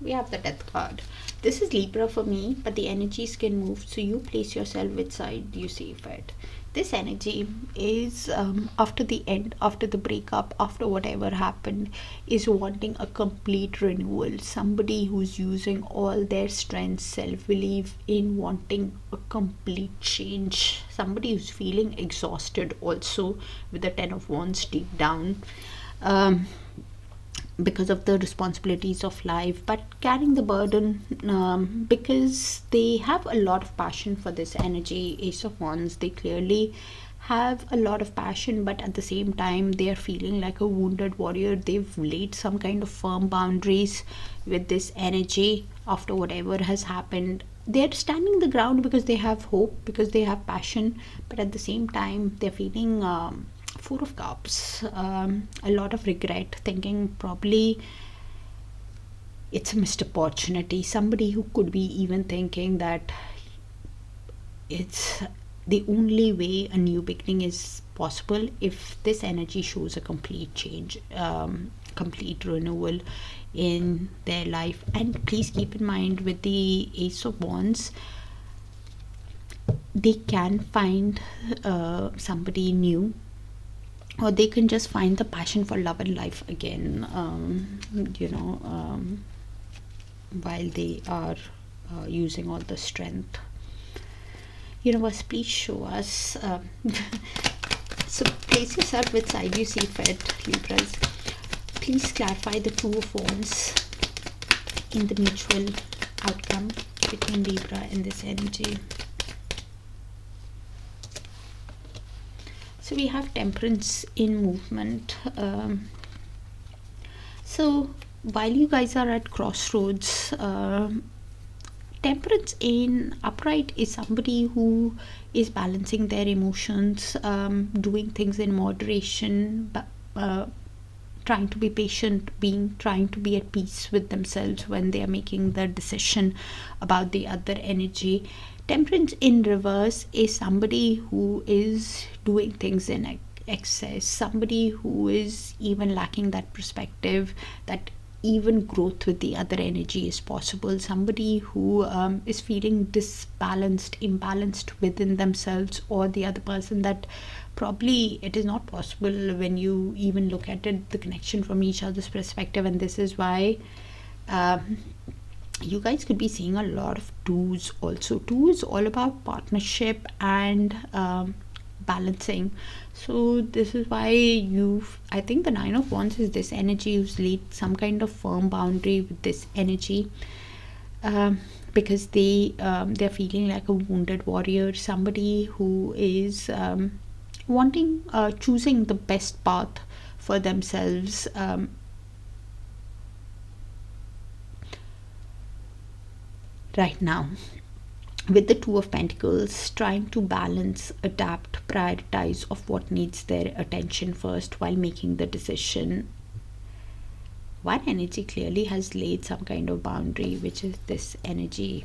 We have the Death card. This is Libra for me, but the energies can move, so you place yourself which side you see fit. This energy is after the end, after the breakup, after whatever happened, is wanting a complete renewal. Somebody who's using all their strength, self-belief in wanting a complete change. Somebody who's feeling exhausted also with the 10 of Wands deep down. Because of the responsibilities of life, but carrying the burden, because they have a lot of passion for this energy. Ace of Wands, they clearly have a lot of passion, but at the same time they are feeling like a wounded warrior. They've laid some kind of firm boundaries with this energy after whatever has happened. They're standing the ground because they have hope, because they have passion, but at the same time they're feeling 4 of Cups, a lot of regret, thinking probably it's a missed opportunity. Somebody who could be even thinking that it's the only way a new beginning is possible if this energy shows a complete change, complete renewal in their life. And please keep in mind, with the Ace of Wands, they can find somebody new, or they can just find the passion for love and life again, while they are using all the strength. Universe, please show us. So place yourself with side you see fit, Libras. Please clarify the Two of Wands in the mutual outcome between Libra and this energy. So we have Temperance in movement. So while you guys are at crossroads, Temperance in upright is somebody who is balancing their emotions, doing things in moderation, trying to be patient, trying to be at peace with themselves when they are making the decision about the other energy. Temperance in reverse is somebody who is doing things in excess, somebody who is even lacking that perspective that even growth with the other energy is possible, somebody who is feeling disbalanced, imbalanced within themselves or the other person, that probably it is not possible when you even look at it, the connection from each other's perspective. And this is why you guys could be seeing a lot of twos also. Two is all about partnership and balancing. So this is why I think the Nine of Wands is this energy who's laid some kind of firm boundary with this energy, because they're feeling like a wounded warrior, somebody who is choosing the best path for themselves, right now, with the Two of Pentacles, trying to balance, adapt, prioritize of what needs their attention first while making the decision. One energy clearly has laid some kind of boundary, which is this energy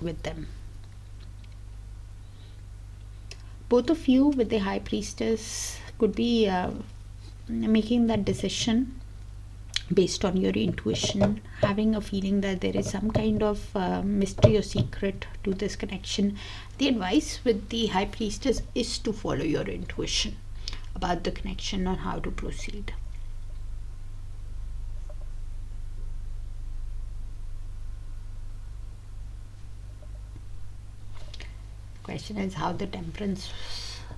with them. Both of you with the High Priestess could be making that decision based on your intuition, having a feeling that there is some kind of mystery or secret to this connection. The advice with the High Priestess is to follow your intuition about the connection on how to proceed. Question is how the Temperance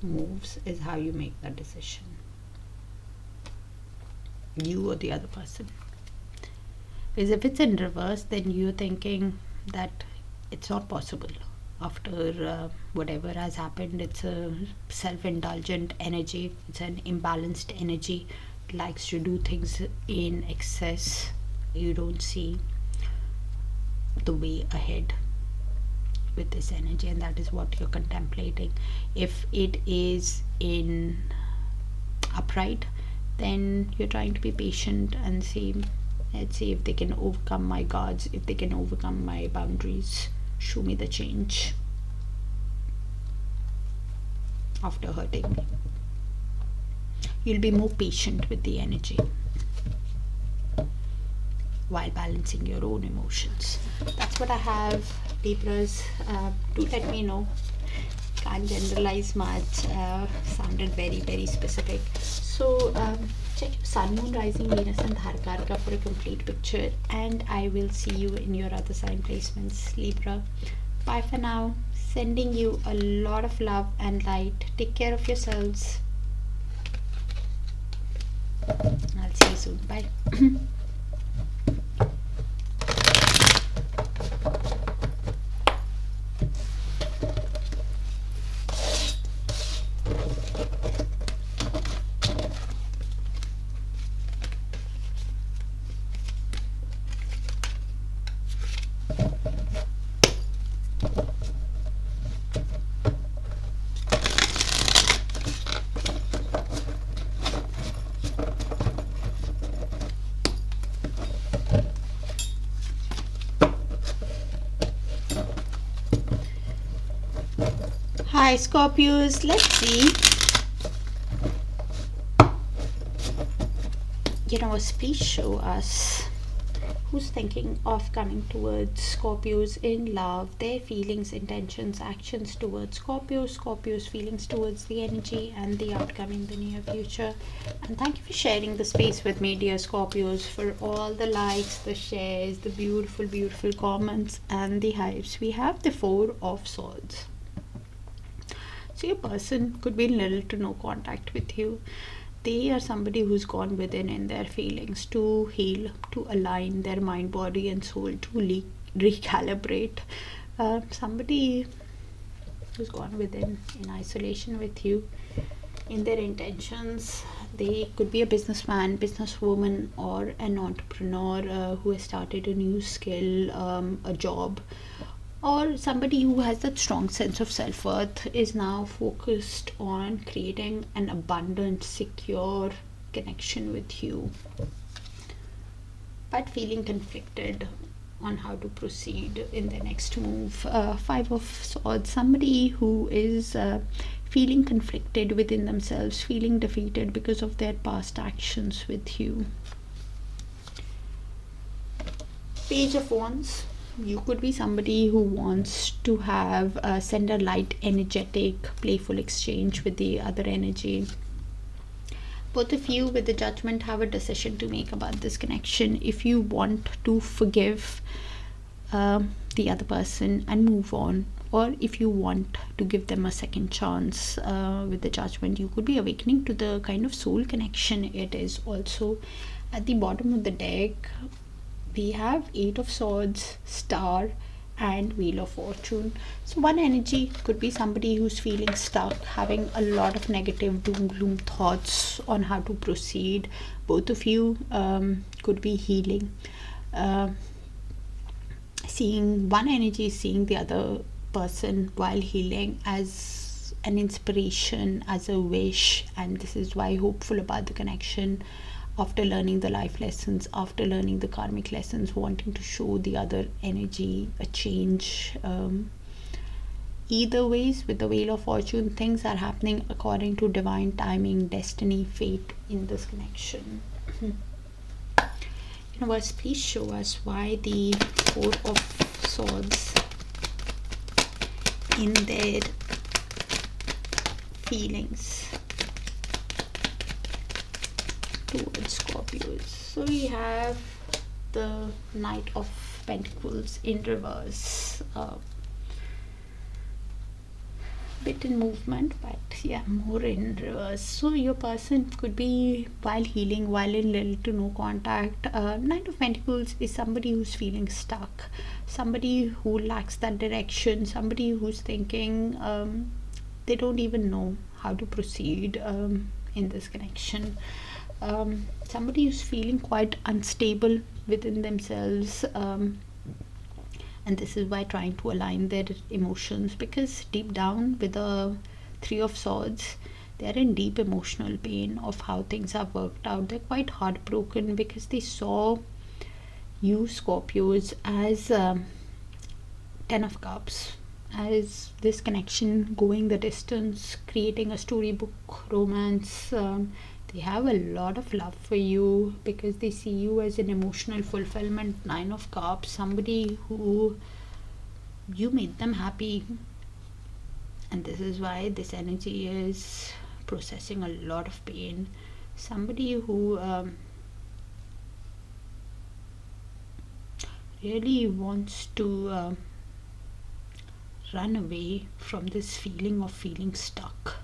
moves is how you make that decision, you or the other person. Because if it's in reverse, then you're thinking that it's not possible after whatever has happened. It's a self-indulgent energy, it's an imbalanced energy, it likes to do things in excess. You don't see the way ahead with this energy, and that is what you're contemplating. If it is in upright, then you're trying to be patient and see, let's see if they can overcome my guards, if they can overcome my boundaries, show me the change after hurting me. You'll be more patient with the energy while balancing your own emotions. That's what I have, Libras. Do let me know. Can't generalize much, sounded very specific. So check your Sun, Moon, Rising, Venus and Darakaraka for a complete picture, and I will see you in your other sign placements, Libra. Bye for now. Sending you a lot of love and light. Take care of yourselves. I'll see you soon. Bye. Hi Scorpios, let's see. Universe, please show us who's thinking of coming towards Scorpios in love, their feelings, intentions, actions towards Scorpios, Scorpios' feelings towards the energy and the outcome in the near future. And thank you for sharing the space with me, dear Scorpios, for all the likes, the shares, the beautiful, beautiful comments and the hypes. We have the Four of Swords. So your person could be in little to no contact with you. They are somebody who's gone within in their feelings to heal, to align their mind, body and soul, to recalibrate. Somebody who's gone within in isolation with you in their intentions. They could be a businessman, businesswoman, or an entrepreneur who has started a new skill, a job, or somebody who has that strong sense of self-worth is now focused on creating an abundant, secure connection with you, but feeling conflicted on how to proceed in the next move. Five of Swords, somebody who is feeling conflicted within themselves, feeling defeated because of their past actions with you. Page of Wands, you could be somebody who wants to have send a light, energetic, playful exchange with the other energy. Both of you with the Judgment have a decision to make about this connection. If you want to forgive the other person and move on, or if you want to give them a second chance with the Judgment, you could be awakening to the kind of soul connection it is. Also at the bottom of the deck we have Eight of Swords, Star and Wheel of Fortune. So one energy could be somebody who's feeling stuck, having a lot of negative doom gloom thoughts on how to proceed. Both of you could be healing, seeing one energy, seeing the other person while healing as an inspiration, as a wish, and this is why hopeful about the connection. After learning the life lessons, after learning the karmic lessons, wanting to show the other energy a change. Either ways, with the Wheel of Fortune, things are happening according to divine timing, destiny, fate in this connection. Universe, please show us why the Four of Swords in their feelings towards Scorpios. So we have the Knight of Pentacles in reverse. Bit in movement, but yeah, more in reverse. So your person could be while healing, while in little to no contact. Knight of Pentacles is somebody who's feeling stuck, somebody who lacks that direction, somebody who's thinking they don't even know how to proceed in this connection. Somebody who's feeling quite unstable within themselves, and this is why trying to align their emotions, because deep down with the Three of Swords they're in deep emotional pain of how things have worked out. They're quite heartbroken because they saw you Scorpios as Ten of Cups, as this connection going the distance, creating a storybook romance. They have a lot of love for you because they see you as an emotional fulfillment. Nine of Cups, somebody who you made them happy, and this is why this energy is processing a lot of pain. Somebody who really wants to run away from this feeling of feeling stuck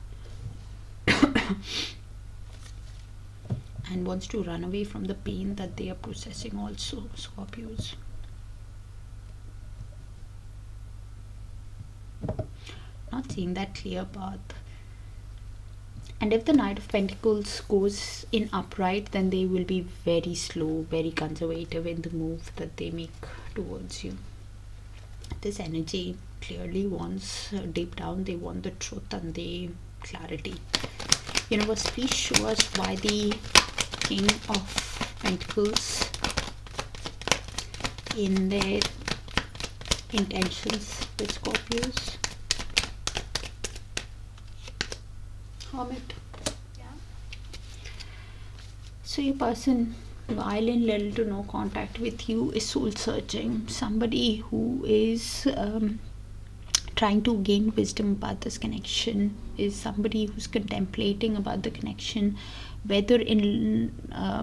and wants to run away from the pain that they are processing also, Scorpios. Not seeing that clear path. And if the Knight of Pentacles goes in upright, then they will be very slow, very conservative in the move that they make towards you. This energy clearly wants, deep down they want the truth and the clarity. Universe, please show us why the King of Pentacles in their intentions with Scorpios. Hermit. Yeah. So your person, while in little to no contact with you, is soul searching. Somebody who is trying to gain wisdom about this connection, is somebody who's contemplating about the connection, whether in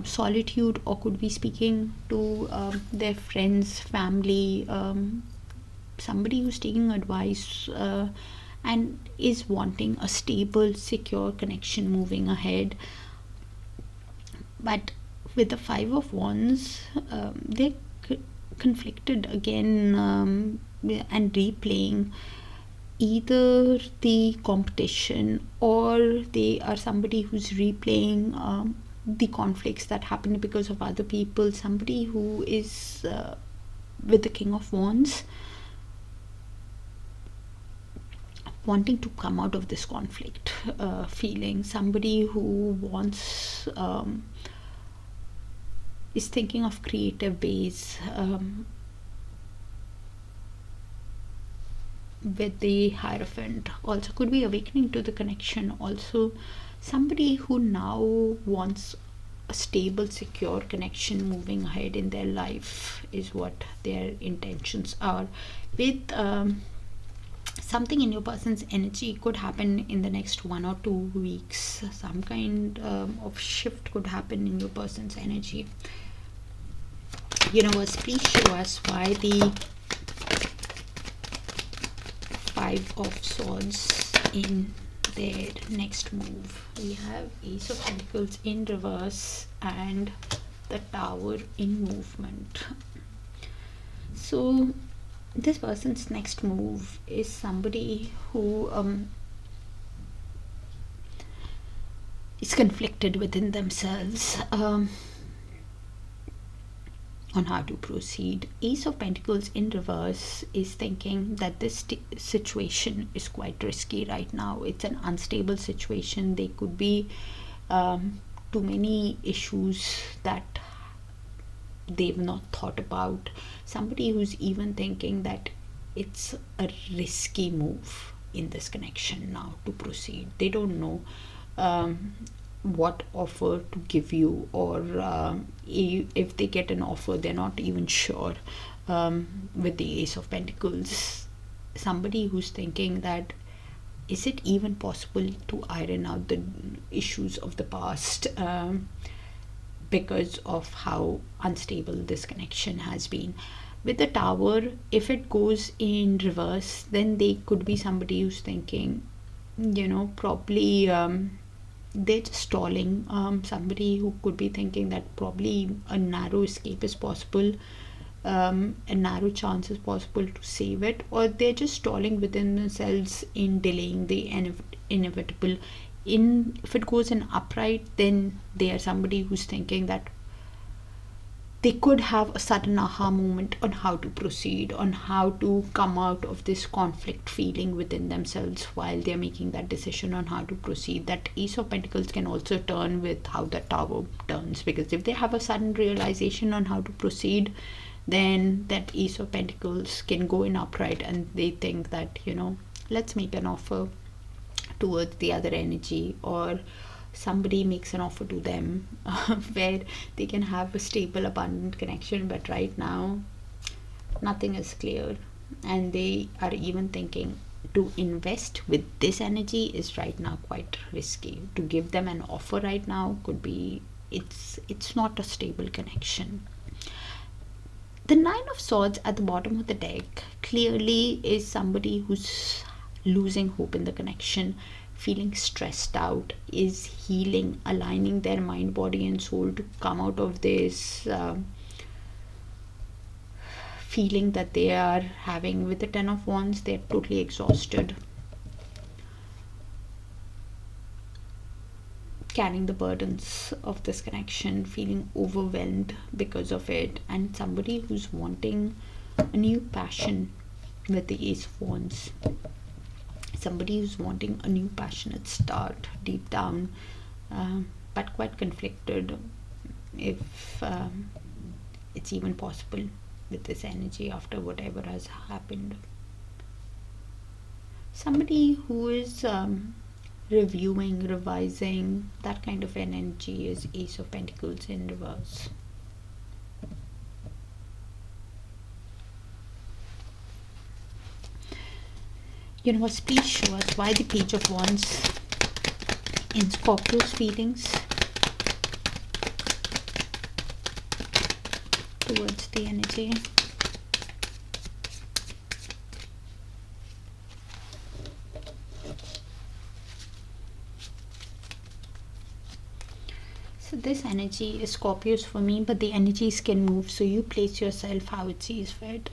solitude, or could be speaking to their friends, family, somebody who's taking advice and is wanting a stable, secure connection moving ahead. But with the Five of Wands, they're conflicted again, and replaying either the competition, or they are somebody who's replaying the conflicts that happened because of other people. Somebody who is with the King of Wands, wanting to come out of this conflict feeling. Somebody who wants is thinking of creative ways with the Hierophant. Also could be awakening to the connection. Also somebody who now wants a stable, secure connection moving ahead in their life is what their intentions are. With something in your person's energy could happen in the next 1 or 2 weeks. Some kind of shift could happen in your person's energy. Universe, please show us why the Five of Swords in their next move. We have Ace of Pentacles in reverse and the Tower in movement. So this person's next move is somebody who is conflicted within themselves on how to proceed. Ace of Pentacles in reverse is thinking that this situation is quite risky right now. It's an unstable situation. There could be too many issues that they've not thought about. Somebody who's even thinking that it's a risky move in this connection now to proceed. They don't know what offer to give you, or if they get an offer, they're not even sure. With the Ace of Pentacles, somebody who's thinking that is it even possible to iron out the issues of the past, because of how unstable this connection has been. With the Tower, if it goes in reverse, then they could be somebody who's thinking, probably they're just stalling. Somebody who could be thinking that probably a narrow escape is possible, a narrow chance is possible to save it, or they're just stalling within themselves in delaying the inevitable. If it goes in upright, then they are somebody who's thinking that they could have a sudden aha moment on how to proceed, on how to come out of this conflict feeling within themselves while they're making that decision on how to proceed. That Ace of Pentacles can also turn with how the Tower turns, because if they have a sudden realization on how to proceed, then that Ace of Pentacles can go in upright, and they think that, let's make an offer towards the other energy, or somebody makes an offer to them where they can have a stable, abundant connection. But right now nothing is clear, and they are even thinking to invest with this energy is right now quite risky. To give them an offer right now could be, it's not a stable connection. The Nine of Swords at the bottom of the deck clearly is somebody who's losing hope in the connection, feeling stressed out, is healing, aligning their mind, body and soul to come out of this feeling that they are having. With the Ten of Wands, they're totally exhausted, carrying the burdens of this connection, feeling overwhelmed because of it, and somebody who's wanting a new passion with the Ace of Wands. Somebody who's wanting a new passionate start deep down, but quite conflicted if it's even possible with this energy after whatever has happened. Somebody who is reviewing, revising. That kind of an energy is Ace of Pentacles in reverse. Universe, please show us why the Page of Wands in Scorpio's feelings towards the energy. So this energy is Scorpios for me, but the energies can move, so you place yourself how it sees fit.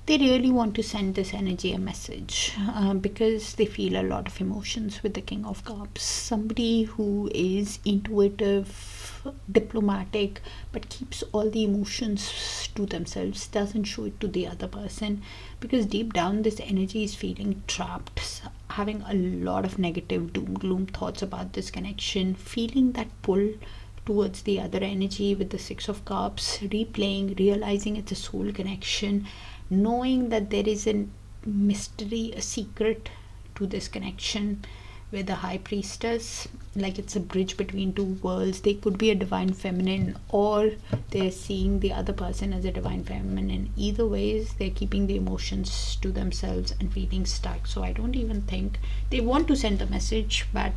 They really want to send this energy a message because they feel a lot of emotions with the King of Cups. Somebody who is intuitive, diplomatic, but keeps all the emotions to themselves, doesn't show it to the other person, because deep down this energy is feeling trapped, having a lot of negative doom gloom thoughts about this connection, feeling that pull towards the other energy with the Six of Cups, replaying, realizing it's a soul connection, knowing that there is a mystery, a secret to this connection with the High Priestess, like it's a bridge between two worlds. They could be a divine feminine, or they're seeing the other person as a divine feminine. Either ways, they're keeping the emotions to themselves and feeling stuck. So I don't even think they want to send a message, but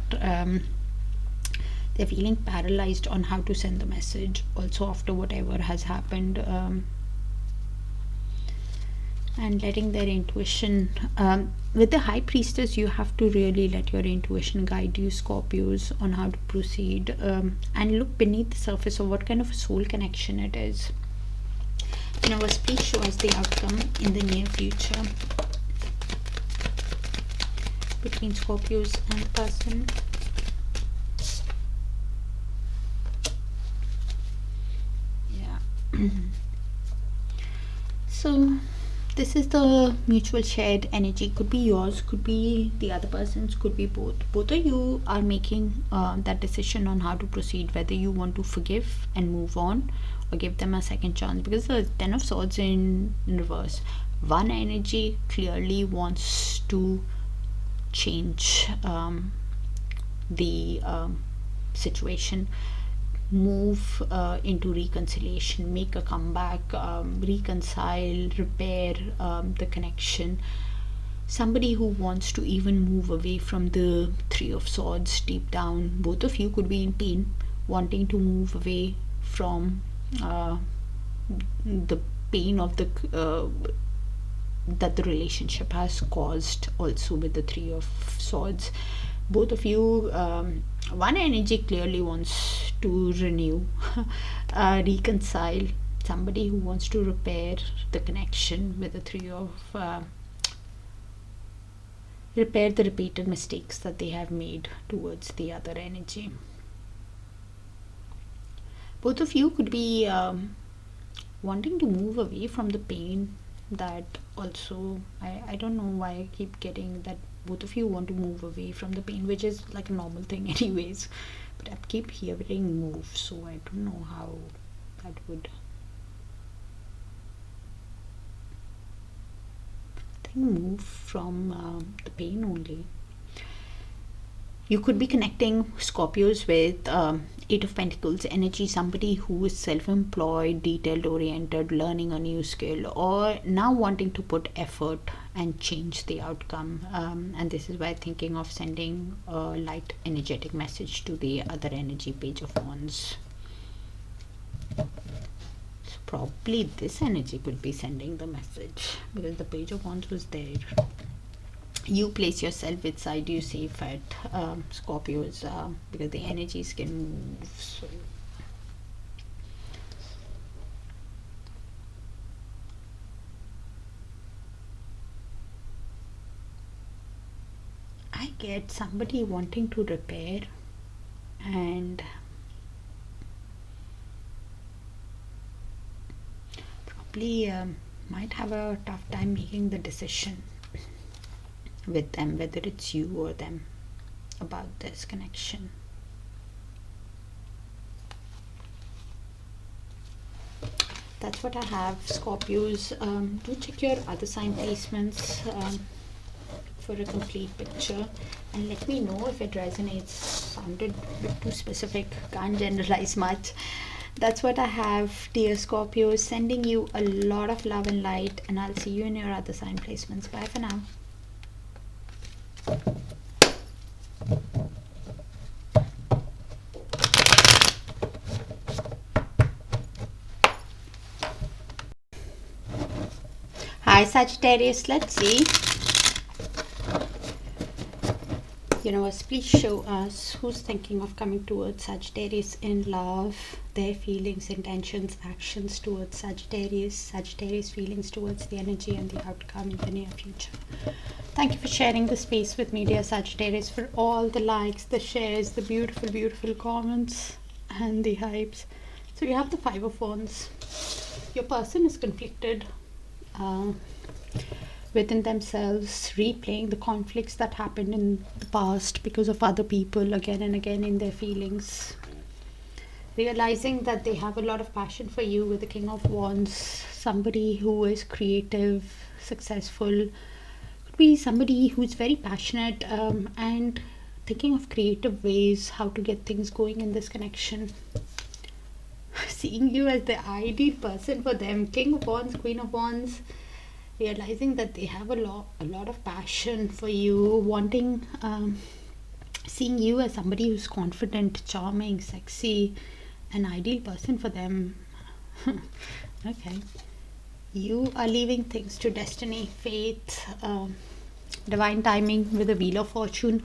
they're feeling paralyzed on how to send the message also after whatever has happened, and letting their intuition, with the High Priestess, you have to really let your intuition guide you, Scorpios, on how to proceed, and look beneath the surface of what kind of a soul connection it is. Universe, please show us the outcome in the near future between Scorpios and the person. So this is the mutual shared energy. Could be yours, could be the other person's, could be both. Both of you are making that decision on how to proceed, whether you want to forgive and move on or give them a second chance, because the Ten of Swords in reverse. One energy clearly wants to change the situation, move into reconciliation, make a comeback, reconcile, repair the connection. Somebody who wants to even move away from the Three of Swords deep down. Both of you could be in pain, wanting to move away from the pain of the that the relationship has caused, also with the Three of Swords. Both of you, one energy clearly wants to renew, reconcile. Somebody who wants to repair the connection with the Three of repair the repeated mistakes that they have made towards the other energy. Both of you could be wanting to move away from the pain that also, I don't know why I keep getting that both of you want to move away from the pain, which is like a normal thing anyways, but I keep hearing move, so I don't know how that would, I think move from the pain only. You could be connecting, Scorpios, with Eight of Pentacles energy, somebody who is self-employed, detail-oriented, learning a new skill, or now wanting to put effort and change the outcome. And this is why thinking of sending a light energetic message to the other energy, Page of Wands. So probably this energy could be sending the message, because the Page of Wands was there. You place yourself which side you see fit, Scorpios, because the energies can move. So I get somebody wanting to repair and probably might have a tough time making the decision with them, whether it's you or them, about this connection. That's what I have, Scorpios. Do check your other sign placements for a complete picture, and let me know if it resonates. Sounded a bit too specific, can't generalize much. That's what I have, dear Scorpio. Sending you a lot of love and light, and I'll see you in your other sign placements. Bye for now. Hi Sagittarius, let's see. Universe, please show us who's thinking of coming towards Sagittarius in love, their feelings, intentions, actions towards Sagittarius, Sagittarius feelings towards the energy and the outcome in the near future. Thank you for sharing the space with me, dear Sagittarius, for all the likes, the shares, the beautiful, beautiful comments, and the hypes. So you have the Five of Wands. Your person is conflicted within themselves, replaying the conflicts that happened in the past because of other people again and again in their feelings, realizing that they have a lot of passion for you with the King of Wands. Somebody who is creative, successful, could be somebody who's very passionate and thinking of creative ways how to get things going in this connection. Seeing you as the ideal person for them, King of Wands, Queen of Wands, realizing that they have a lot of passion for you, wanting, seeing you as somebody who's confident, charming, sexy, an ideal person for them. Okay, you are leaving things to destiny, faith, divine timing with the Wheel of Fortune.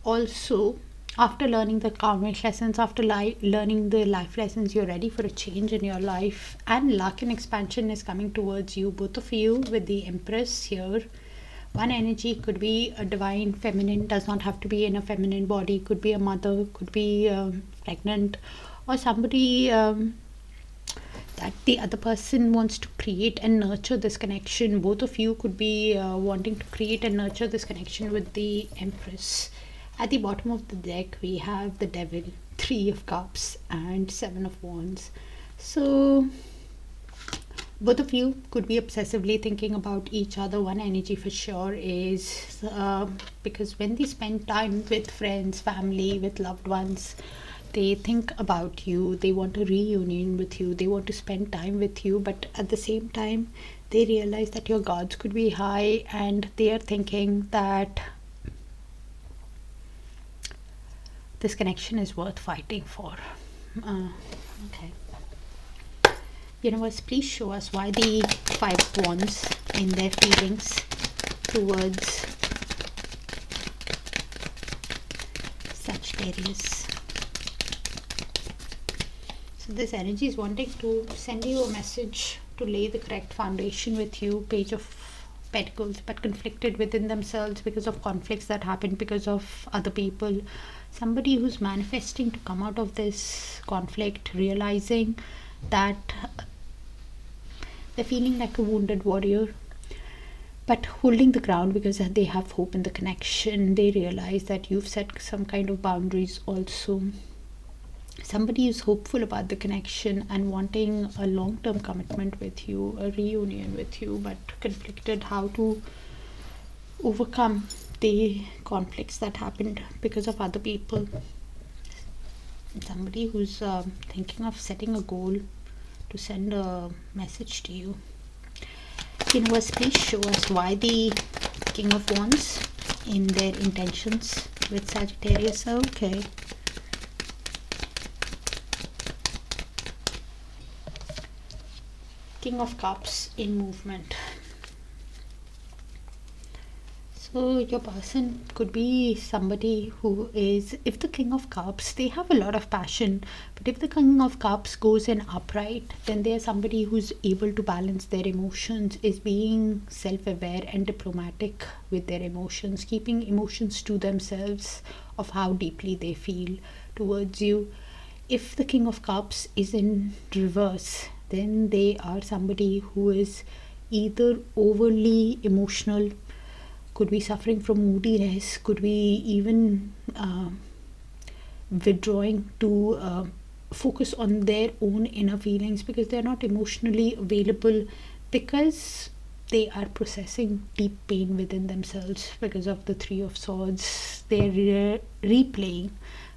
Also, after learning the karmic lessons, after learning the life lessons, you're ready for a change in your life, and luck and expansion is coming towards you, both of you, with the Empress here. One energy could be a divine feminine, does not have to be in a feminine body, could be a mother, could be pregnant, or somebody that the other person wants to create and nurture this connection. Both of you could be wanting to create and nurture this connection with the Empress. At the bottom of the deck, we have the Devil, Three of Cups, and Seven of Wands. So, both of you could be obsessively thinking about each other. One energy for sure is because when they spend time with friends, family, with loved ones, they think about you, they want a reunion with you, they want to spend time with you, but at the same time, they realize that your guards could be high, and they are thinking that this connection is worth fighting for. Okay. Universe, please show us why the Five of Wands in their feelings towards Sagittarius. So this energy is wanting to send you a message to lay the correct foundation with you. Page of Pentacles, but conflicted within themselves because of conflicts that happened because of other people. Somebody who's manifesting to come out of this conflict, realizing that they're feeling like a wounded warrior, but holding the ground because they have hope in the connection. They realize that you've set some kind of boundaries also. Somebody is hopeful about the connection and wanting a long-term commitment with you, a reunion with you, but conflicted how to overcome the conflicts that happened because of other people. Somebody who's thinking of setting a goal to send a message to you. Universe, please show us why the King of Wands in their intentions with Sagittarius. Okay. King of Cups in movement. So your person could be somebody who is, if the King of Cups, they have a lot of passion, but if the King of Cups goes in upright, then they're somebody who's able to balance their emotions, is being self-aware and diplomatic with their emotions, keeping emotions to themselves of how deeply they feel towards you. If the King of Cups is in reverse, then they are somebody who is either overly emotional, could be suffering from moodiness, could be even withdrawing to focus on their own inner feelings because they're not emotionally available, because they are processing deep pain within themselves because of the Three of Swords. They're replaying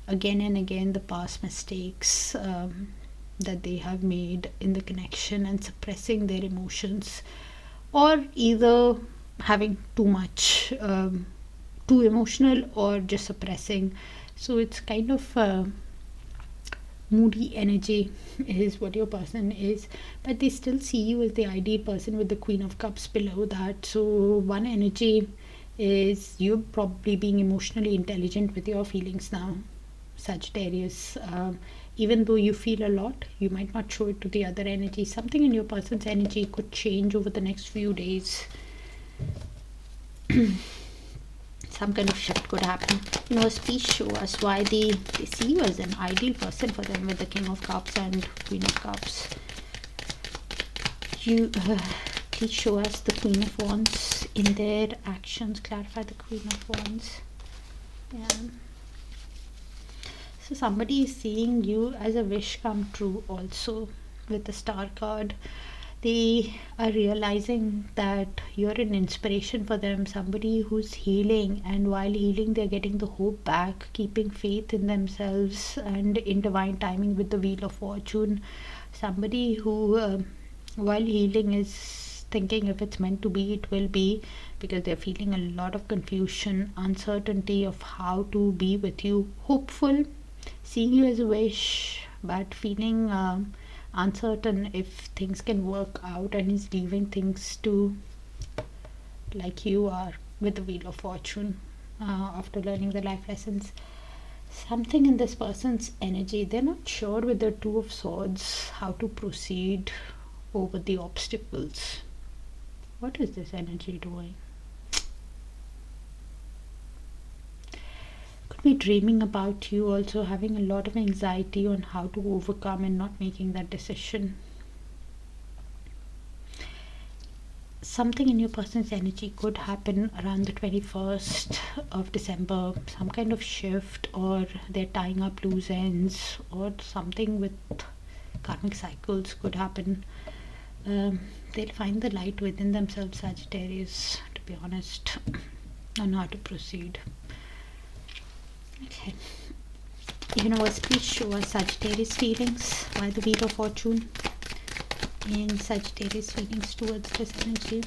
again and again the past mistakes that they have made in the connection, and suppressing their emotions, or either having too much, too emotional, or just suppressing. So it's kind of moody energy is what your person is, but they still see you as the ideal person with the Queen of Cups below that. So one energy is you probably being emotionally intelligent with your feelings now, Sagittarius. Even though you feel a lot, you might not show it to the other energy. Something in your person's energy could change over the next few days. Some kind of shift could happen. Universe, please show us why they see you as an ideal person for them with the King of Cups and Queen of Cups. Please show us the Queen of Wands in their actions. Clarify the Queen of Wands. Yeah. So somebody is seeing you as a wish come true also with the Star card. They are realizing that you're an inspiration for them, somebody who's healing, and while healing they're getting the hope back, keeping faith in themselves and in divine timing with the Wheel of Fortune. Somebody who while healing is thinking if it's meant to be, it will be, because they're feeling a lot of confusion, uncertainty of how to be with you, hopeful, seeing you as a wish, but feeling uncertain if things can work out, and is leaving things to like you are with the Wheel of Fortune after learning the life lessons. Something in this person's energy, they're not sure with the Two of Swords how to proceed over the obstacles. What is this energy doing? Could be dreaming about you, also having a lot of anxiety on how to overcome and not making that decision. Something in your person's energy could happen around the 21st of December, some kind of shift, or they're tying up loose ends, or something with karmic cycles could happen. They'll find the light within themselves, Sagittarius, to be honest, on how to proceed. Okay. Universe, please show us Sagittarius feelings. Why the Wheel of Fortune in Sagittarius feelings towards this energy.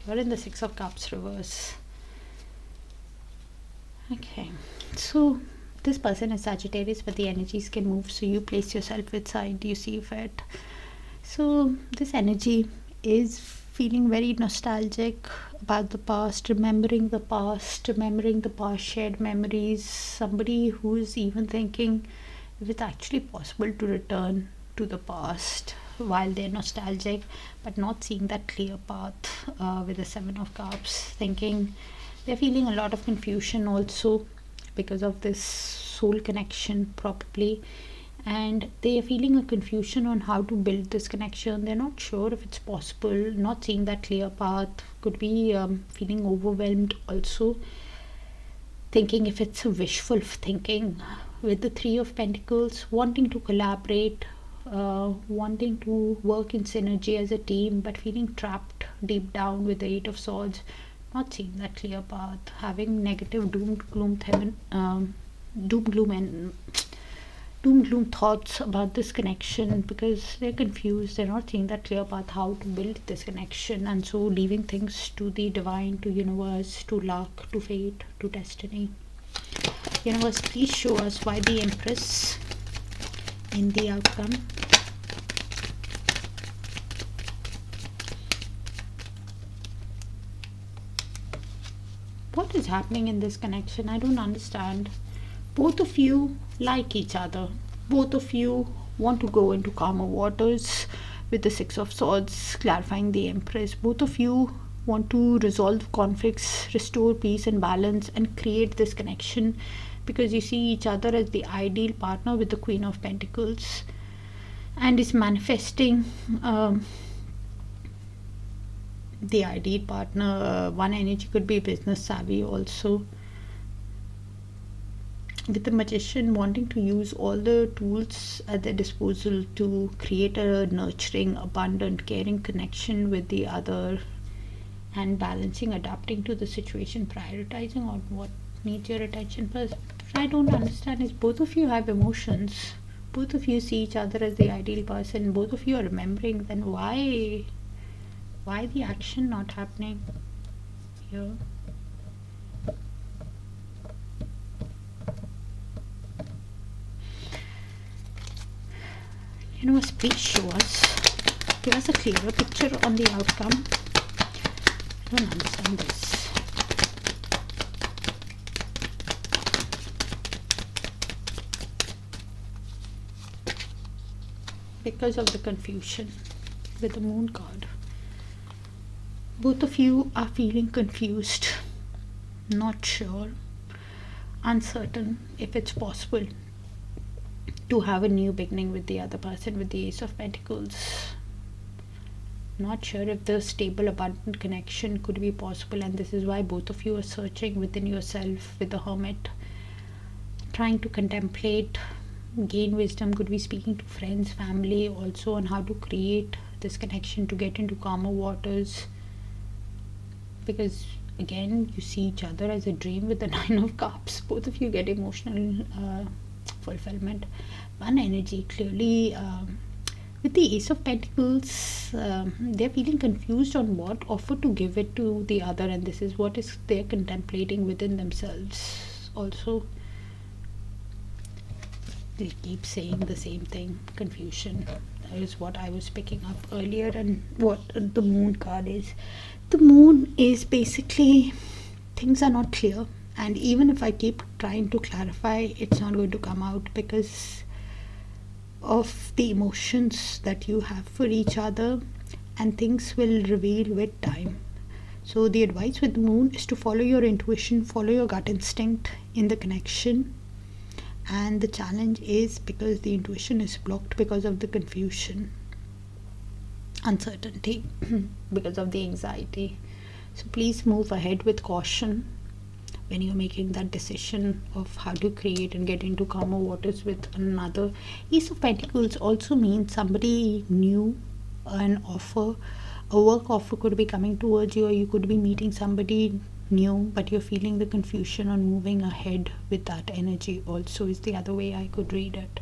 You're in the Six of Cups reverse. Okay, so this person is Sagittarius, but the energies can move, so you place yourself which side you see fit. So this energy is feeling very nostalgic about the past, remembering the past, shared memories. Somebody who's even thinking if it's actually possible to return to the past while they're nostalgic, but not seeing that clear path with the Seven of Cups. Thinking they're feeling a lot of confusion also because of this soul connection probably, and they are feeling a confusion on how to build this connection. They're not sure if it's possible, not seeing that clear path. Could be feeling overwhelmed also, thinking if it's a wishful thinking with the Three of Pentacles, wanting to collaborate, wanting to work in synergy as a team, but feeling trapped deep down with the Eight of Swords, not seeing that clear path, having negative doom gloom thoughts about this connection because they're confused. They're not seeing that clear path how to build this connection, and so leaving things to the divine, to universe, to luck, to fate, to destiny. Universe, please show us why the Empress in the outcome. What is happening in this connection? I don't understand. Both of you like each other. Both of you want to go into calmer waters with the Six of Swords, clarifying the Empress. Both of you want to resolve conflicts, restore peace and balance, and create this connection because you see each other as the ideal partner with the Queen of Pentacles, and is manifesting the ideal partner. One energy could be business savvy also, with the Magician wanting to use all the tools at their disposal to create a nurturing, abundant, caring connection with the other, and balancing, adapting to the situation, prioritizing on what needs your attention first. What I don't understand is both of you have emotions. Both of you see each other as the ideal person. Both of you are remembering. Then why the action not happening here? Universe, please show us, give us a clearer picture on the outcome. I don't understand this. Because of the confusion with the Moon card. Both of you are feeling confused, not sure, uncertain if it's possible to have a new beginning with the other person, with the Ace of Pentacles. Not sure if the stable, abundant connection could be possible, and this is why both of you are searching within yourself with the Hermit, trying to contemplate, gain wisdom, could be speaking to friends, family also on how to create this connection to get into calmer waters. Because again, you see each other as a dream with the Nine of Cups. Both of you get emotional fulfillment. One energy clearly with the Ace of Pentacles, they're feeling confused on what offer to give it to the other, and this is what is they're contemplating within themselves also. They keep saying the same thing, confusion. That is what I was picking up earlier, and what the Moon card is. The Moon is basically, things are not clear, and even if I keep trying to clarify, it's not going to come out because of the emotions that you have for each other, and things will reveal with time. So the advice with the Moon is to follow your intuition, follow your gut instinct in the connection. And the challenge is because the intuition is blocked because of the confusion, uncertainty, because of the anxiety. So please move ahead with caution when you're making that decision of how to create and get into calmer waters with another. Ace of Pentacles also means somebody new, an offer, a work offer could be coming towards you, or you could be meeting somebody new, but you're feeling the confusion on moving ahead with that energy also, is the other way I could read it,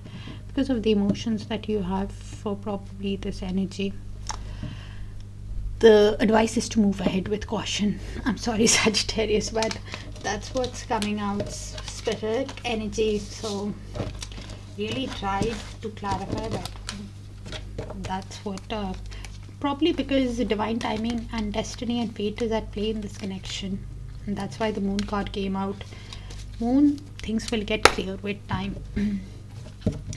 because of the emotions that you have for probably this energy. The advice is to move ahead with caution. I'm sorry, Sagittarius, but that's what's coming out, spirit energy. So really try to clarify that. That's what probably because the divine timing and destiny and fate is at play in this connection, and that's why the Moon card came out. Moon, things will get clear with time.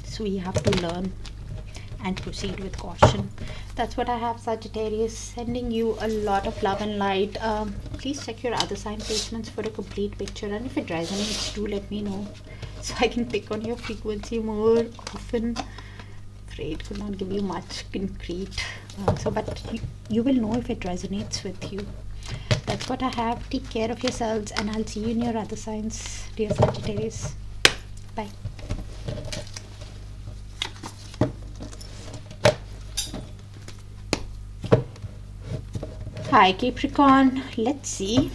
So we have to learn and proceed with caution. That's what I have, Sagittarius. Sending you a lot of love and light. Please check your other sign placements for a complete picture, and if it resonates, do let me know so I can pick on your frequency more often. Afraid could not give you much concrete, but you will know if it resonates with you. That's what I have. Take care of yourselves, and I'll see you in your other signs, dear Sagittarius. Bye. Hi Capricorn, let's see.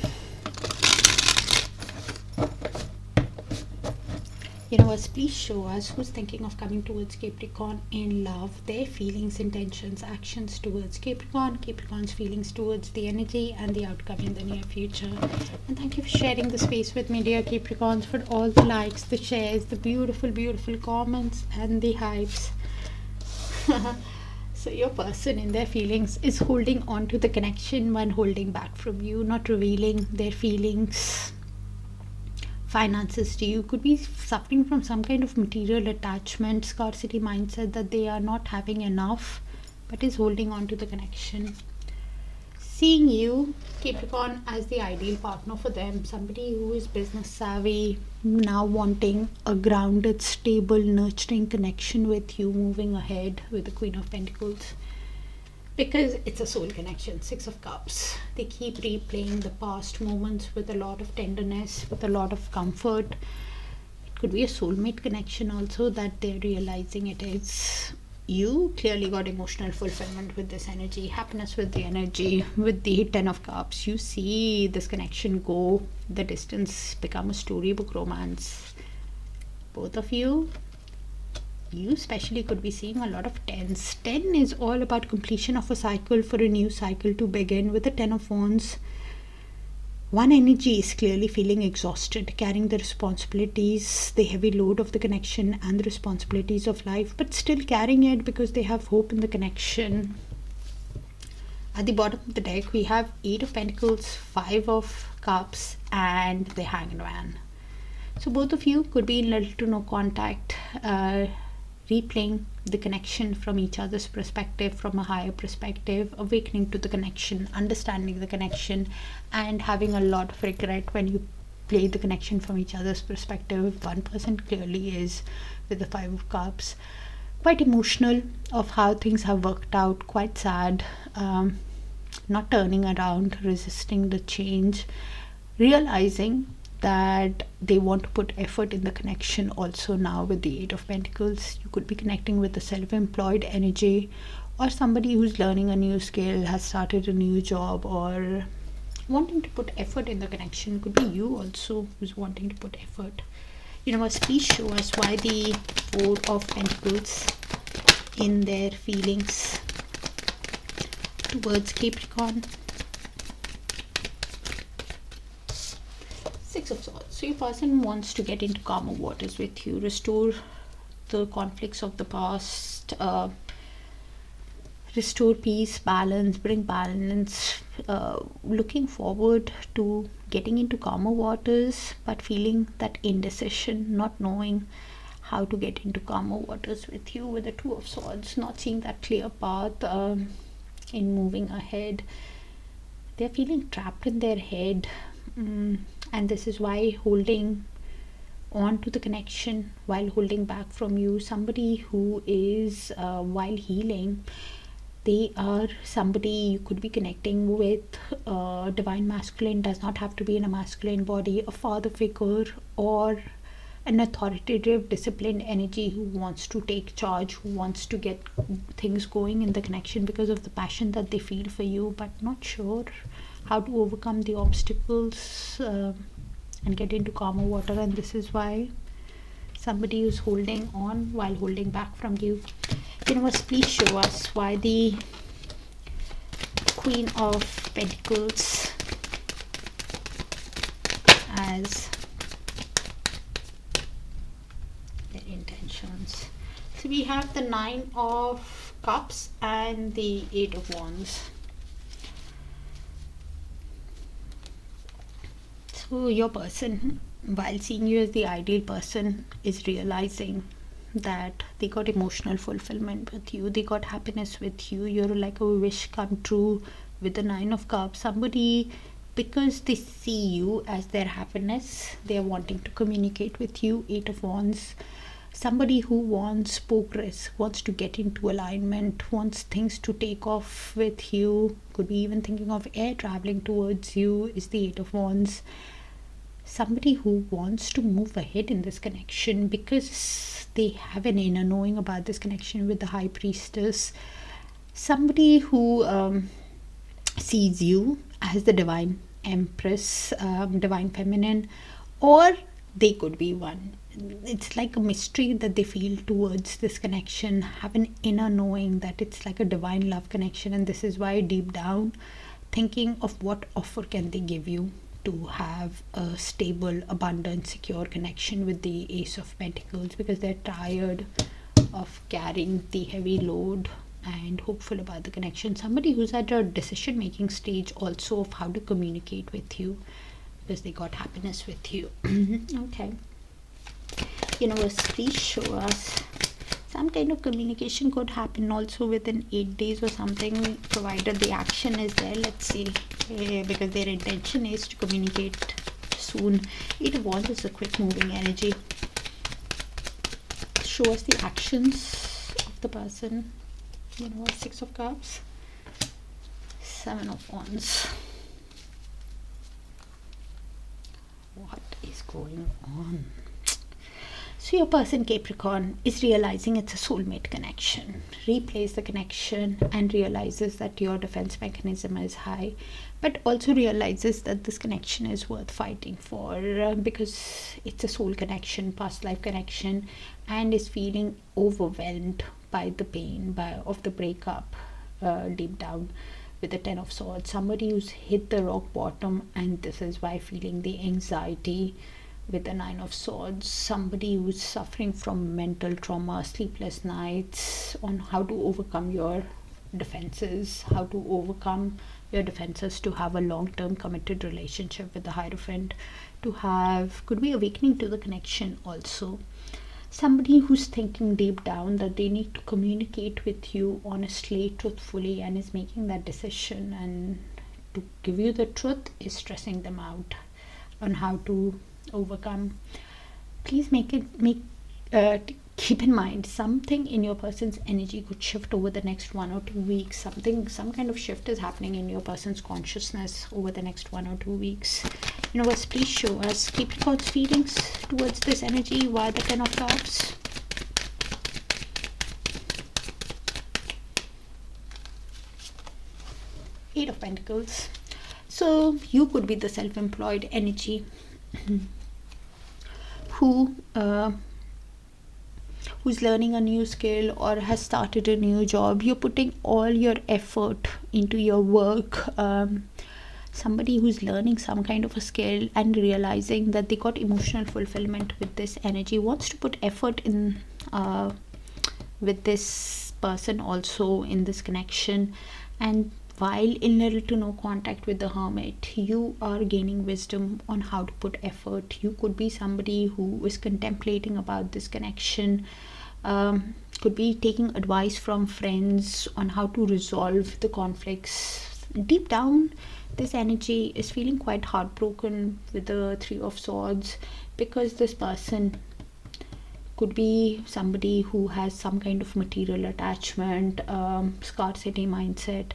Universe, please show us who's thinking of coming towards Capricorn in love, their feelings, intentions, actions towards Capricorn, Capricorn's feelings towards the energy, and the outcome in the near future. And thank you for sharing the space with me, dear Capricorns, for all the likes, the shares, the beautiful, beautiful comments, and the hypes. So your person in their feelings is holding on to the connection when holding back from you, not revealing their feelings, finances to you. Could be suffering from some kind of material attachment, scarcity mindset, that they are not having enough, but is holding on to the connection. Seeing you, Capricorn, as the ideal partner for them, somebody who is business savvy, now wanting a grounded, stable, nurturing connection with you, moving ahead with the Queen of Pentacles, because it's a soul connection. Six of Cups. They keep replaying the past moments with a lot of tenderness, with a lot of comfort. It Could be a soulmate connection also that they're realizing it is. You clearly got emotional fulfillment with this energy, happiness with the energy, with the 10 of cups. You see this connection go the distance, become a storybook romance. Both of you especially could be seeing a lot of tens. 10 is all about completion of a cycle, for a new cycle to begin. With the 10 of wands, one energy is clearly feeling exhausted, carrying the responsibilities, the heavy load of the connection and the responsibilities of life, but still carrying it because they have hope in the connection. At the bottom of the deck, we have 8 of Pentacles, 5 of Cups, and the Hanged Man. So both of you could be in little to no contact, replaying the connection from each other's perspective, from a higher perspective, awakening to the connection, understanding the connection, and having a lot of regret when you play the connection from each other's perspective. One person clearly is, with the 5 of Cups, quite emotional of how things have worked out, quite sad, not turning around, resisting the change, realizing that they want to put effort in the connection also now. With the 8 of Pentacles, you could be connecting with a self-employed energy, or somebody who's learning a new skill, has started a new job, or wanting to put effort in the connection. Could be you also who's wanting to put effort. Universe, please show us why the 4 of Pentacles in their feelings towards Capricorn. 6 of Swords. So your person wants to get into calmer waters with you, restore the conflicts of the past, restore peace, balance, bring balance, looking forward to getting into calmer waters, but feeling that indecision, not knowing how to get into calmer waters with you. With the 2 of Swords, not seeing that clear path in moving ahead. They're feeling trapped in their head, and this is why holding on to the connection while holding back from you. Somebody who is while healing, they are somebody you could be connecting with. Divine masculine does not have to be in a masculine body, a father figure, or an authoritative, disciplined energy who wants to take charge, who wants to get things going in the connection because of the passion that they feel for you, but not sure how to overcome the obstacles and get into calmer water. And this is why somebody who's holding on while holding back from you. Universe, please show us why the Queen of Pentacles as their intentions. So we have the 9 of Cups and the 8 of Wands. So your person, while seeing you as the ideal person, is realizing that they got emotional fulfillment with you, they got happiness with you. You're like a wish come true with the 9 of Cups. Somebody, because they see you as their happiness, they are wanting to communicate with you. 8 of Wands, somebody who wants progress, wants to get into alignment, wants things to take off with you, could be even thinking of air traveling towards you, is the 8 of Wands. Somebody who wants to move ahead in this connection because they have an inner knowing about this connection with the High Priestess. Somebody who sees you as the Divine Empress, Divine Feminine, or they could be one. It's like a mystery that they feel towards this connection, have an inner knowing that it's like a divine love connection, and this is why deep down thinking of what offer can they give you to have a stable, abundant, secure connection with the Ace of Pentacles, because they're tired of carrying the heavy load and hopeful about the connection. Somebody who's at a decision making stage also of how to communicate with you because they got happiness with you. Okay, universe, please show us some kind of communication could happen also within 8 days or something, provided the action is there. Let's see, because their intention is to communicate soon. 8 of Wands is a quick moving energy. Show us the actions of the person. 6 of Cups, 7 of Wands. What is going on? So your person Capricorn is realizing it's a soulmate connection, replays the connection and realizes that your defense mechanism is high, but also realizes that this connection is worth fighting for, because it's a soul connection, past life connection, and is feeling overwhelmed by the pain of the breakup deep down with the Ten of Swords. Somebody who's hit the rock bottom, and this is why feeling the anxiety with the Nine of Swords. Somebody who's suffering from mental trauma, sleepless nights, on how to overcome your defenses, how to overcome your defenses to have a long-term committed relationship with the Hierophant, to have, could be awakening to the connection also. Somebody who's thinking deep down that they need to communicate with you honestly, truthfully, and is making that decision, and to give you the truth is stressing them out on how to overcome. Please keep in mind, something in your person's energy could shift over the next 1 or 2 weeks. Some kind of shift is happening in your person's consciousness over the next 1 or 2 weeks. Universe, please show us Capricorn's feelings towards this energy. Why the Ten of Cups? Eight of Pentacles. So you could be the self-employed energy who's learning a new skill or has started a new job. You're putting all your effort into your work. Somebody who's learning some kind of a skill and realizing that they got emotional fulfillment with this energy, wants to put effort in with this person also in this connection. And while in little to no contact with the Hermit, you are gaining wisdom on how to put effort. You could be somebody who is contemplating about this connection, could be taking advice from friends on how to resolve the conflicts. Deep down, this energy is feeling quite heartbroken with the Three of Swords, because this person could be somebody who has some kind of material attachment, scarcity mindset,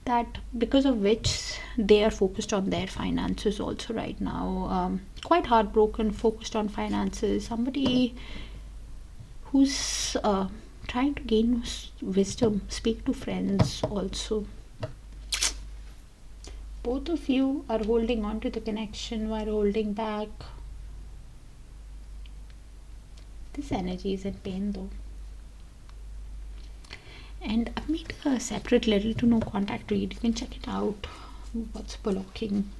that because of which they are focused on their finances also right now. Quite heartbroken, focused on finances. Somebody who's trying to gain wisdom, speak to friends also. Both of you are holding on to the connection while holding back. This energy is in pain though. And I've made a separate little to no contact read. You can check it out. What's blocking?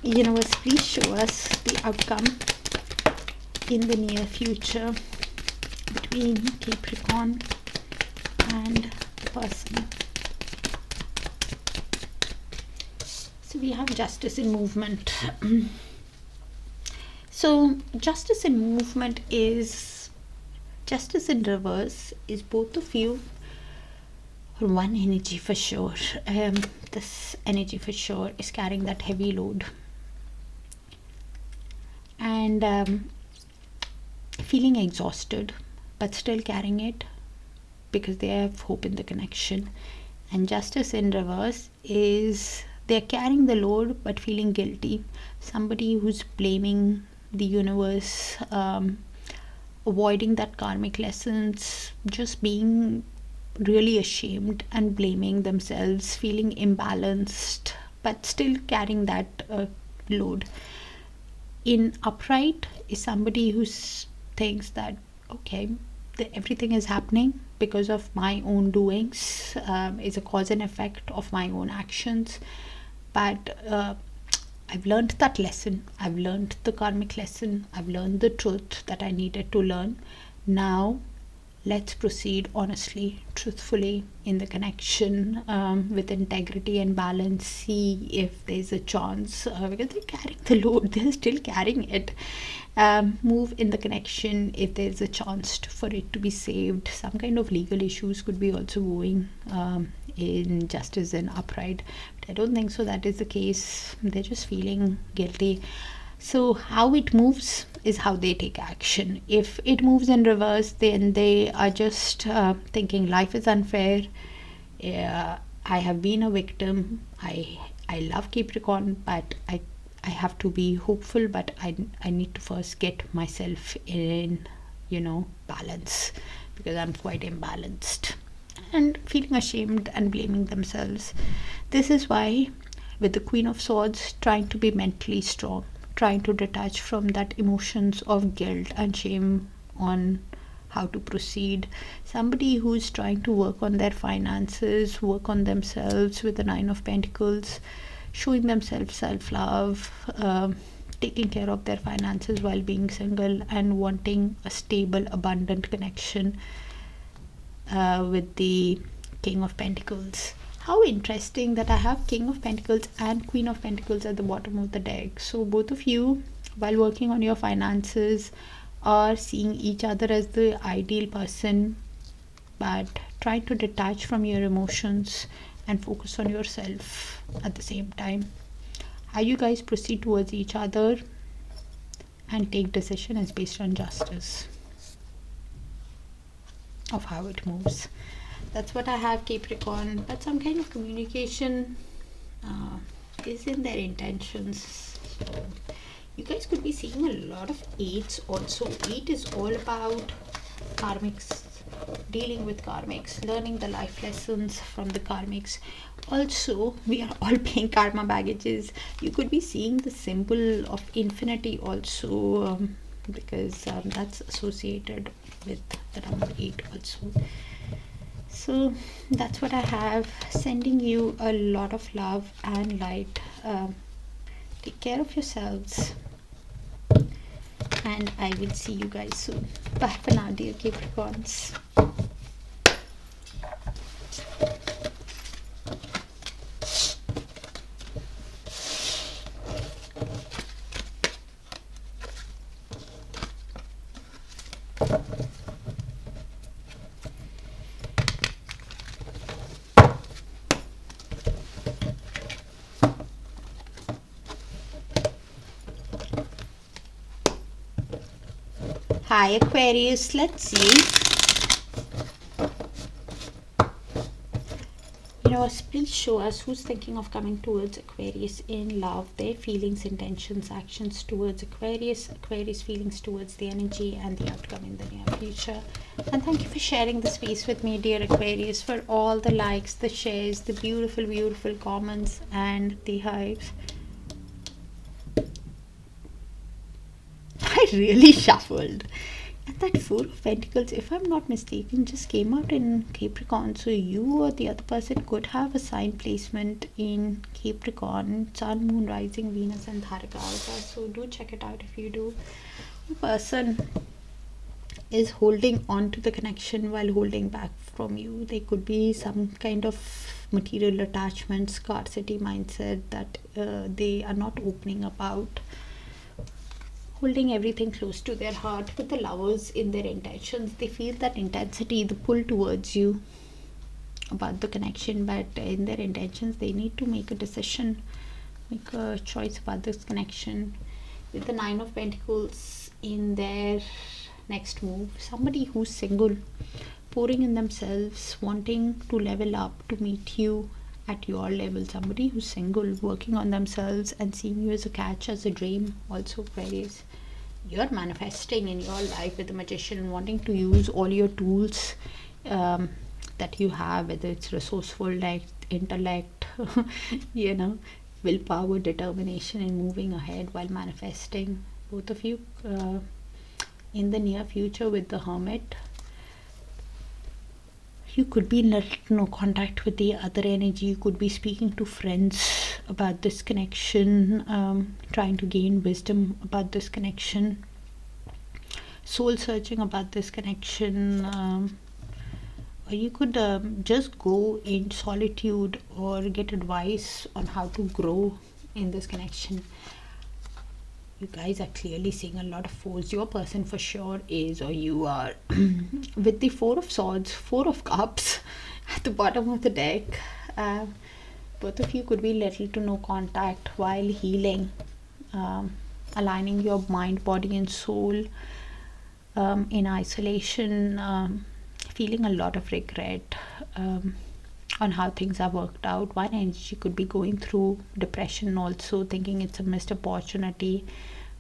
Universe, please show us the outcome in the near future between Capricorn and the person. So we have Justice in movement. So Justice in movement is Justice in reverse is both of you, or one energy for sure. This energy for sure is carrying that heavy load and feeling exhausted, but still carrying it because they have hope in the connection. And Justice in reverse is they're carrying the load but feeling guilty. Somebody who's blaming the universe, avoiding that karmic lessons, just being really ashamed and blaming themselves, feeling imbalanced, but still carrying that load. In upright is somebody who thinks that, okay, everything is happening because of my own doings, is a cause and effect of my own actions, but I've learned that lesson. I've learned the karmic lesson. I've learned the truth that I needed to learn. Now, let's proceed honestly, truthfully in the connection, with integrity and balance. See if there's a chance, because they're carrying the load. They're still carrying it. Move in the connection if there's a chance for it to be saved. Some kind of legal issues could be also going in Justice and upright, but I don't think so that is the case. They're just feeling guilty. So how it moves is how they take action. If it moves in reverse, then they are just thinking life is unfair. I have been a victim. I love Capricorn, but I have to be hopeful, but I need to first get myself in, balance, because I'm quite imbalanced and feeling ashamed and blaming themselves. This is why, with the Queen of Swords, trying to be mentally strong, trying to detach from that emotions of guilt and shame on how to proceed. Somebody who's trying to work on their finances, work on themselves with the Nine of Pentacles, showing themselves self-love, taking care of their finances while being single, and wanting a stable, abundant connection with the King of Pentacles. How interesting that I have King of Pentacles and Queen of Pentacles at the bottom of the deck. So both of you, while working on your finances, are seeing each other as the ideal person, but trying to detach from your emotions and focus on yourself at the same time. How you guys proceed towards each other and take decision is based on justice of how it moves. That's what I have, Capricorn. But some kind of communication is in their intentions. So you guys could be seeing a lot of 8s also. 8 is all about karmics, dealing with karmics, learning the life lessons from the karmics. Also, we are all paying karma baggages. You could be seeing the symbol of infinity also, because that's associated with the number 8 also. So that's what I have. Sending you a lot of love and light. Take care of yourselves, and I will see you guys soon. Bye for now, dear Capricorns. Hi Aquarius, let's see. Please show us who's thinking of coming towards Aquarius in love, their feelings, intentions, actions towards Aquarius, Aquarius feelings towards the energy and the outcome in the near future. And thank you for sharing the space with me, dear Aquarius, for all the likes, the shares, the beautiful, beautiful comments, and the hives. I really shuffled. And that Four of Pentacles, if I'm not mistaken, just came out in Capricorn. So you or the other person could have a sign placement in Capricorn, Sun, Moon, Rising, Venus, and Darakaraka. So do check it out if you do. The person is holding on to the connection while holding back from you. There could be some kind of material attachment, scarcity mindset that they are not opening about, holding everything close to their heart. With the Lovers, in their intentions, they feel that intensity, the pull towards you about the connection, but in their intentions they need to make a decision, make a choice about this connection. With the Nine of Pentacles in their next move, somebody who's single, pouring in themselves, wanting to level up to meet you at your level. Somebody who's single, working on themselves and seeing you as a catch, as a dream. Also Aquarius, you're manifesting in your life with the Magician, wanting to use all your tools that you have, whether it's resourceful, like intellect, willpower, determination, and moving ahead while manifesting. Both of you in the near future with the Hermit, you could be in no contact with the other energy. You could be speaking to friends about this connection, trying to gain wisdom about this connection, soul searching about this connection, or you could just go in solitude or get advice on how to grow in this connection. You guys are clearly seeing a lot of fours. Your person for sure is, or you are. With the Four of Swords, Four of Cups at the bottom of the deck, both of you could be little to no contact while healing, aligning your mind, body, and soul, in isolation, feeling a lot of regret, on how things are worked out. One energy could be going through depression also, thinking it's a missed opportunity,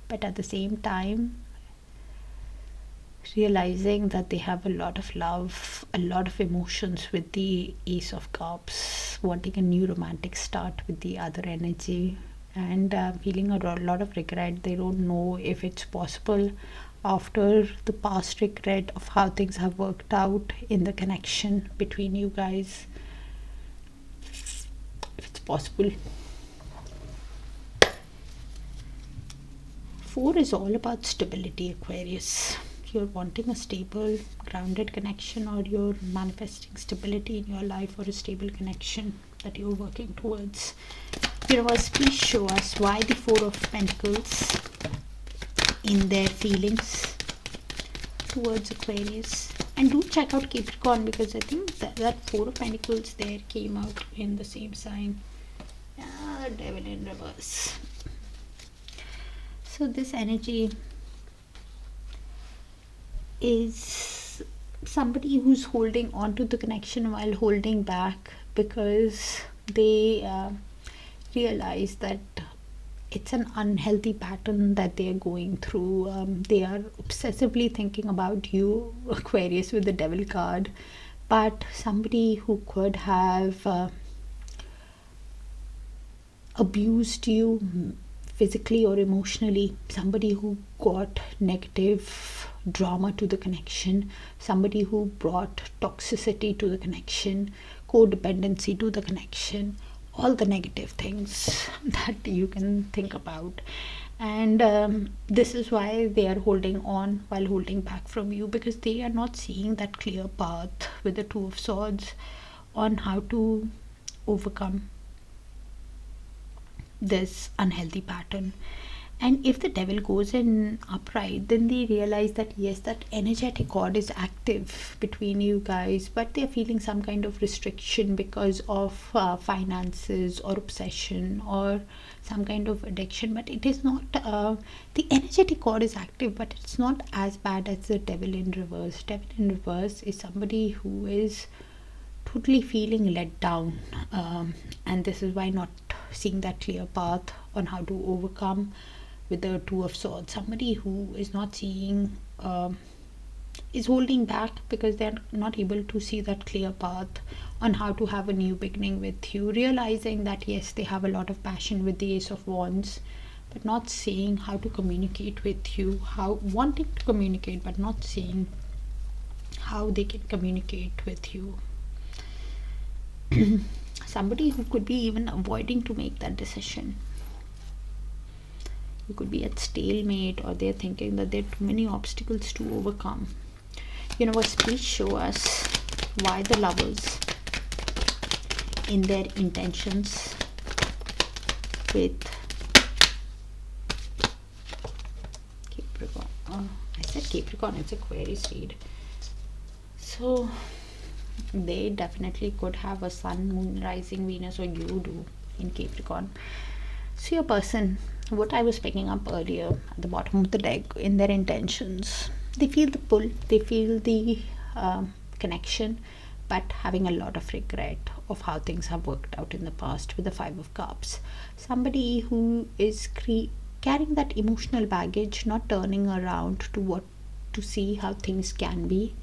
but at the same time realizing that they have a lot of love, a lot of emotions with the Ace of Cups, wanting a new romantic start with the other energy, and feeling a lot of regret. They don't know if it's possible after the past regret of how things have worked out in the connection between you guys, if it's possible. 4 is all about stability, Aquarius. You're wanting a stable, grounded connection, or you're manifesting stability in your life, or a stable connection that you're working towards. Universe, please show us why the 4 of Pentacles in their feelings towards Aquarius. And do check out Capricorn, because I think that 4 of Pentacles there came out in the same sign. Devil in reverse. So this energy is somebody who's holding on to the connection while holding back, because they realize that it's an unhealthy pattern that they are going through. They are obsessively thinking about you, Aquarius, with the Devil card, but somebody who could have abused you physically or emotionally, somebody who got negative drama to the connection, somebody who brought toxicity to the connection, codependency to the connection, all the negative things that you can think about. And this is why they are holding on while holding back from you, because they are not seeing that clear path with the 2 of Swords on how to overcome this unhealthy pattern. And if the Devil goes in upright, then they realize that yes, that energetic cord is active between you guys, but they're feeling some kind of restriction because of finances or obsession or some kind of addiction. But it is not, the energetic cord is active, but it's not as bad as the Devil in reverse. Devil in reverse is somebody who is totally feeling let down, and this is why not seeing that clear path on how to overcome with the 2 of Swords. Somebody who is not seeing, is holding back because they're not able to see that clear path on how to have a new beginning with you, realizing that yes, they have a lot of passion with the Ace of Wands, but not seeing how to communicate with you, how wanting to communicate but not seeing how they can communicate with you. Somebody who could be even avoiding to make that decision. You could be at stalemate, or they're thinking that there are too many obstacles to overcome. Universe, please show us why the Lovers in their intentions with Capricorn. I said Capricorn, it's Aquarius read. So they definitely could have a Sun, Moon, Rising, Venus, or you do in Capricorn. So your person, what I was picking up earlier at the bottom of the deck, in their intentions, they feel the pull, they feel the connection, but having a lot of regret of how things have worked out in the past with the 5 of Cups. Somebody who is carrying that emotional baggage, not turning around to see how things can be,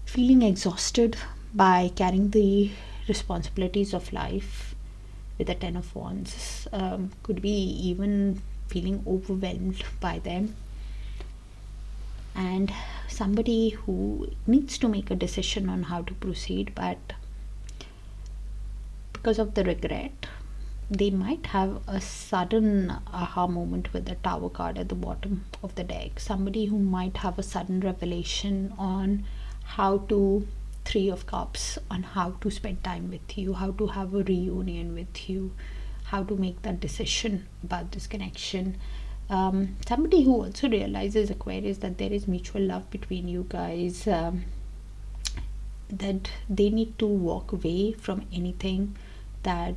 feeling exhausted by carrying the responsibilities of life with the 10 of Wands, could be even feeling overwhelmed by them, and somebody who needs to make a decision on how to proceed, but because of the regret, they might have a sudden aha moment with the Tower card at the bottom of the deck. Somebody who might have a sudden revelation on how to, 3 of Cups, on how to spend time with you, how to have a reunion with you, how to make that decision about this connection. Somebody who also realizes, Aquarius, that there is mutual love between you guys, that they need to walk away from anything that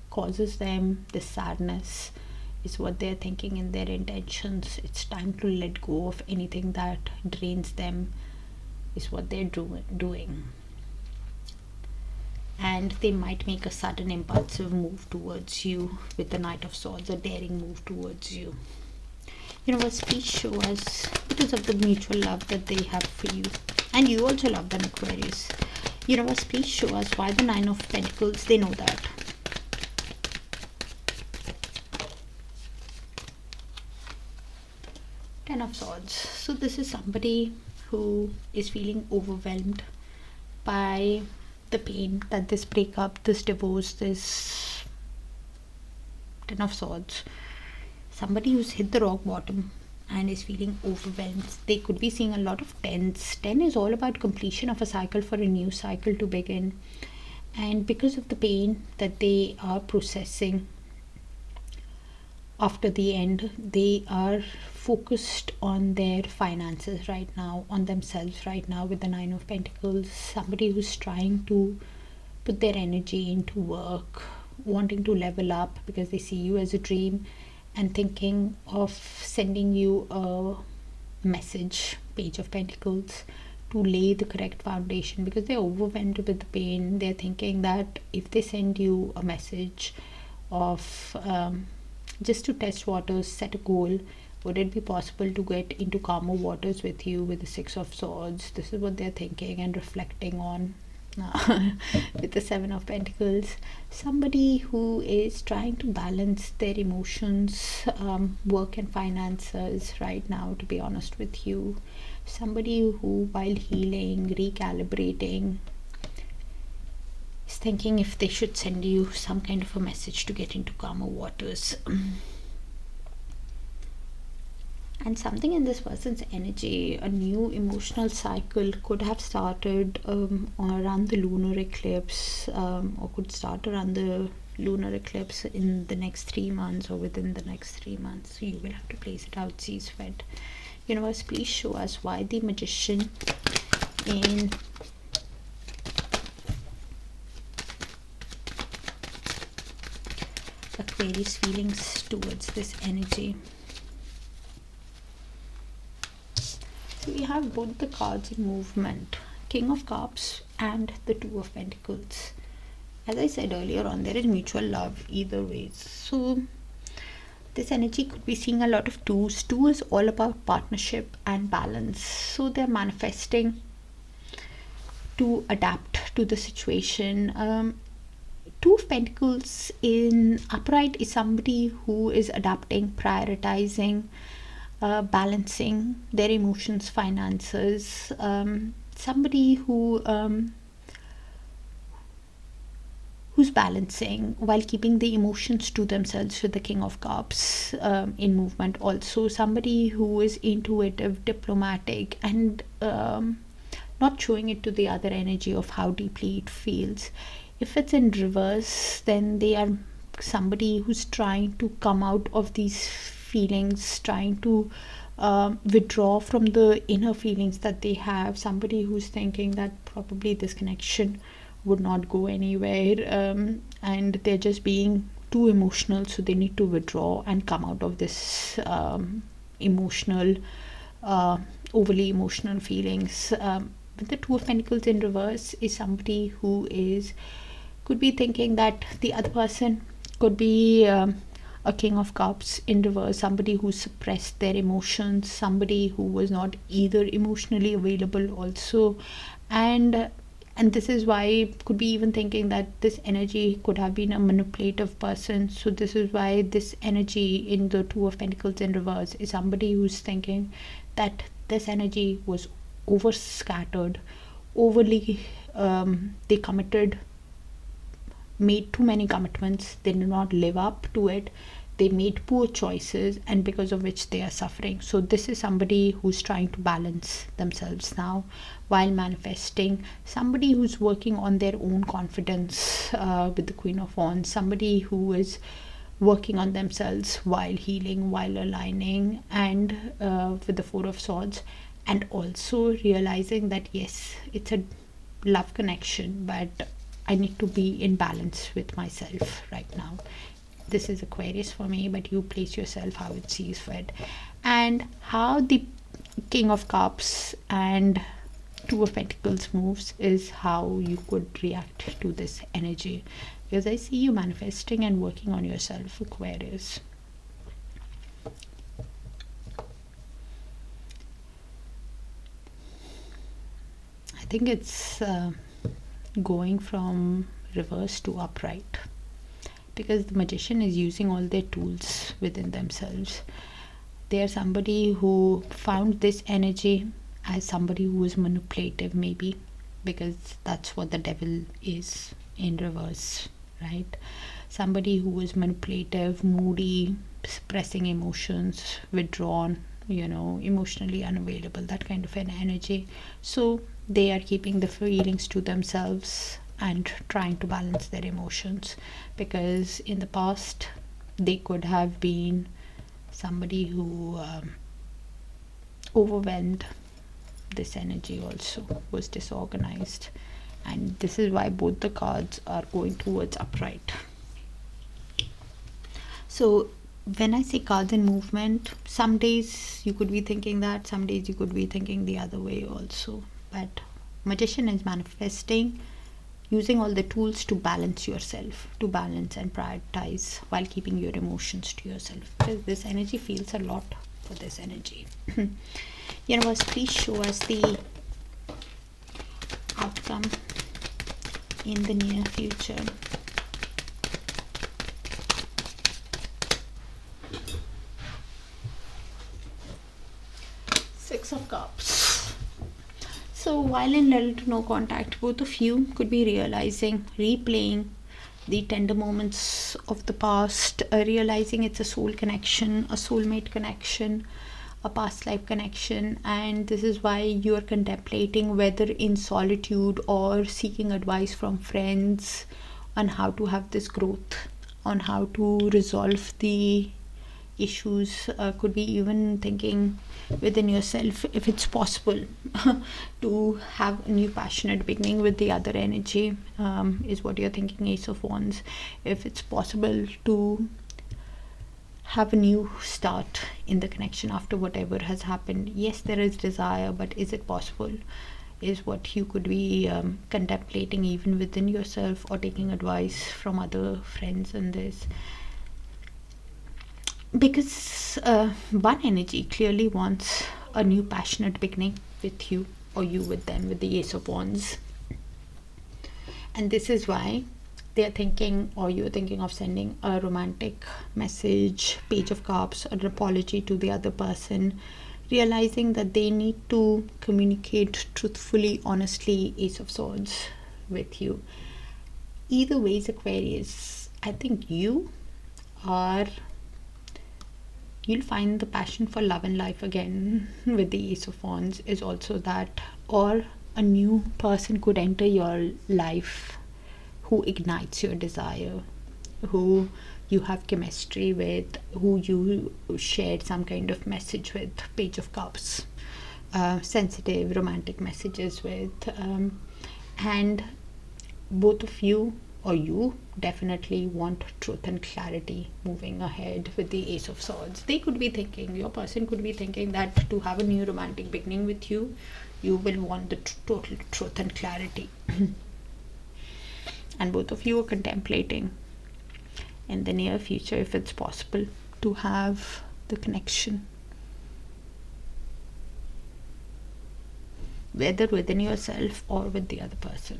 causes them this sadness, is what they're thinking in their intentions. It's time to let go of anything that drains them, is what they're doing. and they might make a sudden impulsive move towards you with the Knight of Swords, a daring move towards you. Universe, please show us, because of the mutual love that they have for you, and you also love them, Aquarius. Universe, please show us why the Nine of Pentacles, they know that. Ten of Swords. So this is somebody who is feeling overwhelmed by the pain that this breakup, this divorce, this Ten of Swords. Somebody who's hit the rock bottom and is feeling overwhelmed. They could be seeing a lot of tens. 10 is all about completion of a cycle, for a new cycle to begin. And because of the pain that they are processing after the end, they are focused on their finances right now, on themselves right now with the Nine of Pentacles. Somebody who's trying to put their energy into work, wanting to level up because they see you as a dream, and thinking of sending you a message, Page of Pentacles, to lay the correct foundation, because they're overwhelmed with the pain. They're thinking that if they send you a message of just to test waters, set a goal, would it be possible to get into calmer waters with you with the Six of Swords? This is what they're thinking and reflecting on with the Seven of Pentacles. Somebody who is trying to balance their emotions, work and finances right now, to be honest with you. Somebody who, while healing, recalibrating, is thinking if they should send you some kind of a message to get into calmer waters. And something in this person's energy, a new emotional cycle, could have started around the lunar eclipse, or could start around the lunar eclipse in the next 3 months or within the next 3 months. So you will have to place it out, seas fed. Universe, please show us why the Magician in Aquarius feelings towards this energy. So we have both the cards in movement, King of Cups and the Two of Pentacles. As I said earlier on, there is mutual love either ways. So this energy could be seeing a lot of twos. Two is all about partnership and balance. So they're manifesting to adapt to the situation. Two of Pentacles in upright is somebody who is adapting, prioritizing, balancing their emotions, finances. Somebody who who's balancing while keeping the emotions to themselves with the King of Cups in movement. Also somebody who is intuitive, diplomatic, and not showing it to the other energy of how deeply it feels. If it's in reverse, then they are somebody who's trying to come out of these feelings, trying to withdraw from the inner feelings that they have. Somebody who's thinking that probably this connection would not go anywhere, and they're just being too emotional, so they need to withdraw and come out of this emotional, overly emotional feelings. The Two of Pentacles in reverse is somebody who could be thinking that the other person could be a King of Cups in reverse, somebody who suppressed their emotions, somebody who was not either emotionally available also, and this is why could be even thinking that this energy could have been a manipulative person. So this is why this energy in the Two of Pentacles in reverse is somebody who's thinking that this energy was over scattered, overly they committed, made too many commitments, they did not live up to it, they made poor choices, and because of which they are suffering. So this is somebody who's trying to balance themselves now while manifesting, somebody who's working on their own confidence with the Queen of Wands, somebody who is working on themselves while healing, while aligning, and with the Four of Swords, and also realizing that yes, it's a love connection, but I need to be in balance with myself right now. This is Aquarius for me, but you place yourself how it sees fit. And how the King of Cups and Two of Pentacles moves is how you could react to this energy, because I see you manifesting and working on yourself, Aquarius. I think it's going from reverse to upright, because the Magician is using all their tools within themselves. They are somebody who found this energy as somebody who is manipulative, maybe, because that's what the devil is in reverse, right? Somebody who is manipulative, moody, suppressing emotions, withdrawn, emotionally unavailable, that kind of an energy. So they are keeping the feelings to themselves and trying to balance their emotions, because in the past they could have been somebody who overwhelmed this energy, also was disorganized, and this is why both the cards are going towards upright. So when I say cards in movement, some days you could be thinking that, some days you could be thinking the other way also, but Magician is manifesting using all the tools to balance yourself, to balance and prioritize while keeping your emotions to yourself, because this energy feels a lot for this energy. Universe, please show us the outcome in the near future. Six of Cups. So while in little to no contact, both of you could be realizing, replaying the tender moments of the past, realizing it's a soul connection, a soulmate connection, a past life connection, and this is why you are contemplating, whether in solitude or seeking advice from friends, on how to have this growth, on how to resolve the issues. Could be even thinking within yourself if it's possible to have a new passionate beginning with the other energy, is what you're thinking, Ace of Wands. If it's possible to have a new start in the connection after whatever has happened. Yes, there is desire, but is it possible, is what you could be contemplating even within yourself, or taking advice from other friends in this. Because one energy clearly wants a new passionate beginning with you, or you with them, with the Ace of Wands, and this is why they are thinking, or you're thinking of sending a romantic message, Page of Cups, or an apology to the other person, realizing that they need to communicate truthfully, honestly, Ace of Swords, with you. Either ways, Aquarius, I think you'll find the passion for love and life again with the Ace of Wands, is also that, or a new person could enter your life who ignites your desire, who you have chemistry with, who you shared some kind of message with, Page of Cups, sensitive romantic messages with, and both of you, or you definitely want truth and clarity moving ahead with the Ace of Swords. They could be thinking, your person could be thinking that to have a new romantic beginning with you, you will want the total truth and clarity. And both of you are contemplating in the near future, if it's possible, to have the connection, whether within yourself or with the other person.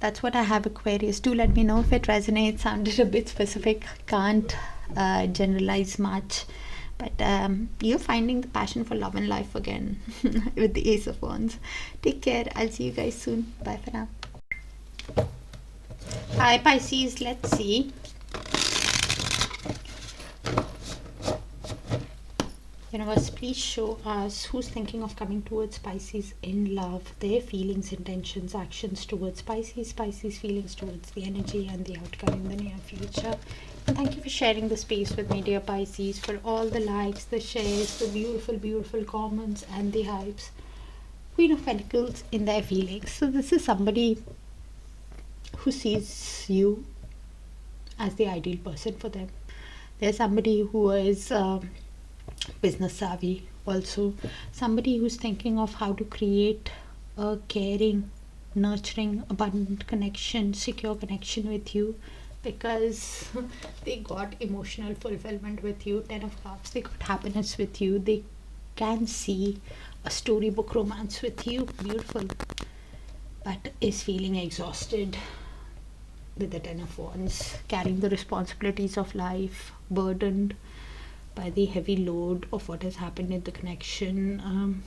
That's what I have, Aquarius. Do let me know if it resonates. Sounded a bit specific, can't generalize much, but you're finding the passion for love and life again with the Ace of Wands. Take care. I'll see you guys soon. Bye for now. Hi Pisces, let's see. Universe, please show us who's thinking of coming towards Pisces in love, their feelings, intentions, actions towards Pisces, Pisces feelings towards the energy, and the outcome in the near future. And thank you for sharing the space with me, dear Pisces, for all the likes, the shares, the beautiful comments, and the hypes. Queen of Pentacles in their feelings. So this is somebody who sees you as the ideal person for them. There's somebody who is business savvy, Also, somebody who's thinking of how to create a caring, nurturing, abundant connection, secure connection with you, because they got emotional fulfillment with you. 10 of Cups, they got happiness with you. They can see a storybook romance with you. Beautiful. But is feeling exhausted with the 10 of Wands, carrying the responsibilities of life, burdened by the heavy load of what has happened in the connection,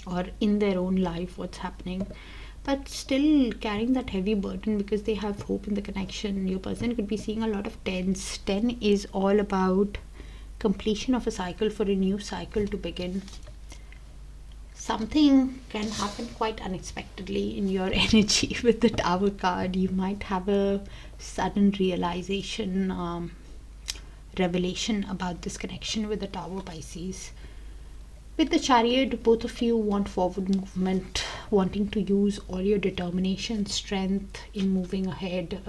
or in their own life, what's happening, but still carrying that heavy burden because they have hope in the connection. Your person could be seeing a lot of tens. 10 is all about completion of a cycle, for a new cycle to begin. Something can happen quite unexpectedly in your energy with the Tower card. You might have a sudden realization, revelation about this connection with the Tower, Pisces. With the Chariot, both of you want forward movement, wanting to use all your determination, strength in moving ahead.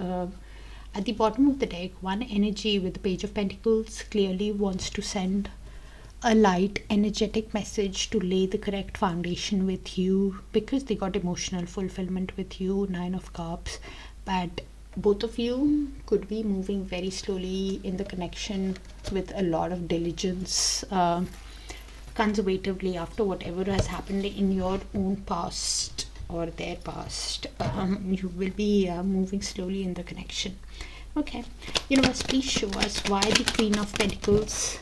At the bottom of the deck, one energy with the Page of Pentacles clearly wants to send a light, energetic message to lay the correct foundation with you, because they got emotional fulfillment with you. 9 of Cups. But both of you could be moving very slowly in the connection with a lot of diligence, conservatively, after whatever has happened in your own past or their past. You will be moving slowly in the connection. Okay, universe, please show us why the Queen of Pentacles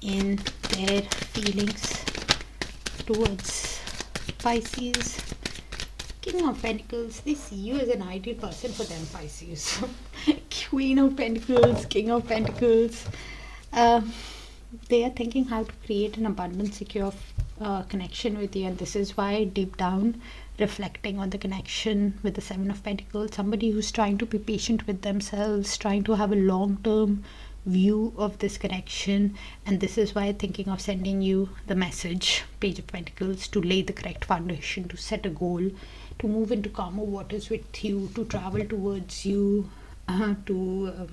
in their feelings towards Pisces. King of Pentacles, they see you as an ideal person for them, Pisces. Queen of Pentacles, King of Pentacles. They are thinking how to create an abundant, secure connection with you, and this is why deep down, reflecting on the connection with the 7 of Pentacles, somebody who's trying to be patient with themselves, trying to have a long-term view of this connection, and this is why thinking of sending you the message, Page of Pentacles, to lay the correct foundation, to set a goal, to move into calmer waters with you, to travel towards you, to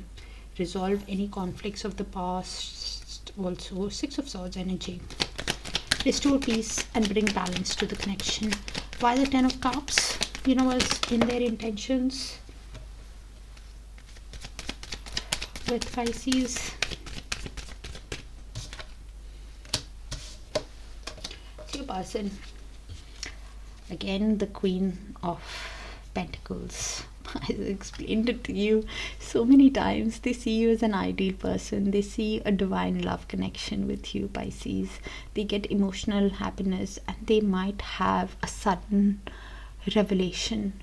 resolve any conflicts of the past. Also, 6 of Swords energy, restore peace and bring balance to the connection. Why the 10 of Cups? Universe, in their intentions with Pisces. So your person, again, the Queen of Pentacles. I explained it to you so many times. They see you as an ideal person. They see a divine love connection with you, Pisces. They get emotional happiness, and they might have a sudden revelation.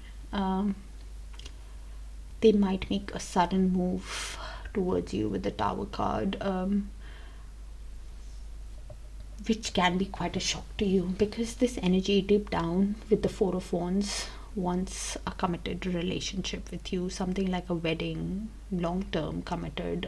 They might make a sudden move towards you with the Tower card, which can be quite a shock to you, because this energy deep down with the 4 of Wands wants a committed relationship with you, something like a wedding, long-term committed.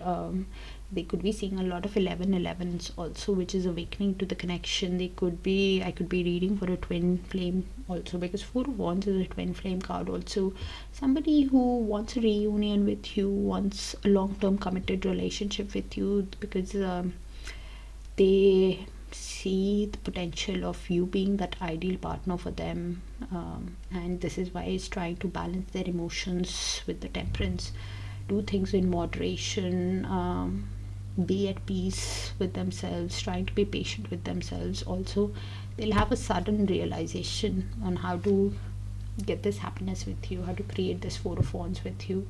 They could be seeing a lot of 11-11s also, which is awakening to the connection. I could be reading for a twin flame also, because 4 of Wands is a twin flame card also. Somebody who wants a reunion with you, wants a long-term committed relationship with you, because they see the potential of you being that ideal partner for them, and this is why it's trying to balance their emotions with the Temperance, do things in moderation, be at peace with themselves, trying to be patient with themselves. Also, they'll have a sudden realization on how to get this happiness with you, how to create this 4 of Wands with you,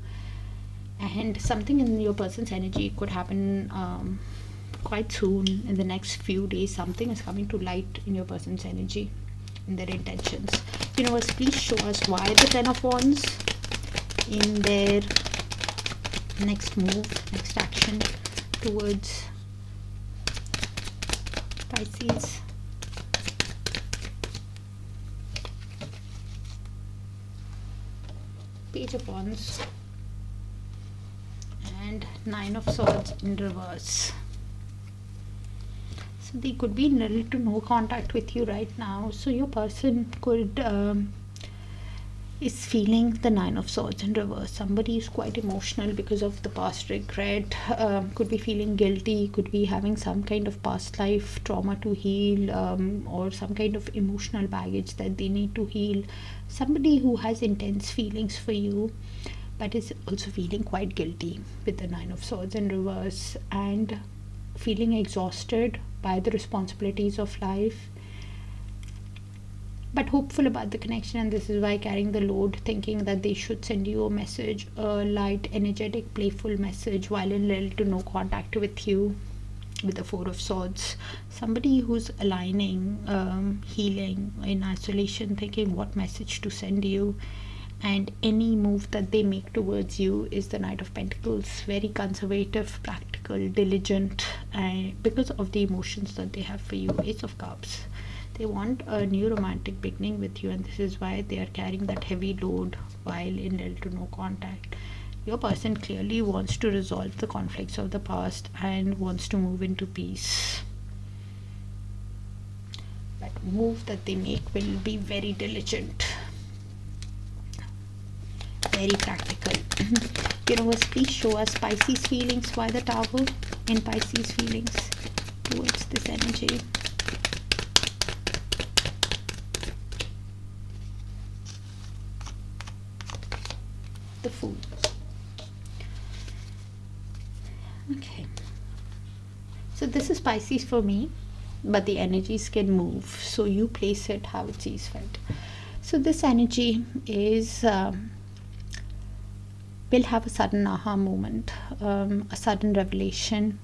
and something in your person's energy could happen quite soon. In the next few days, something is coming to light in your person's energy, in their intentions. Universe, please show us why the 10 of Wands in their next move, next action towards Pisces. Page of Wands and 9 of Swords in reverse. So they could be in little to no contact with you right now. So your person could is feeling the Nine of Swords in reverse. Somebody is quite emotional because of the past regret, could be feeling guilty, could be having some kind of past life trauma to heal, or some kind of emotional baggage that they need to heal. Somebody who has intense feelings for you but is also feeling quite guilty with the Nine of Swords in reverse, and feeling exhausted by the responsibilities of life, but hopeful about the connection. And this is why carrying the load, thinking that they should send you a message, a light, energetic, playful message, while in little to no contact with you with the Four of Swords. Somebody who's aligning, healing in isolation, thinking what message to send you, and any move that they make towards you is the Knight of Pentacles. Very conservative, practical, diligent, and because of the emotions that they have for you. Ace of Cups. They want a new romantic beginning with you, and this is why they are carrying that heavy load while in little to no contact. Your person clearly wants to resolve the conflicts of the past and wants to move into peace. But move that they make will be very diligent, very practical. Universe, please show us Pisces feelings. Why the Tower in Pisces feelings towards this energy? The Fool. Okay, so this is Pisces for me, but the energies can move, so you place it how it sees fit. So this energy is will have a sudden aha moment, a sudden revelation.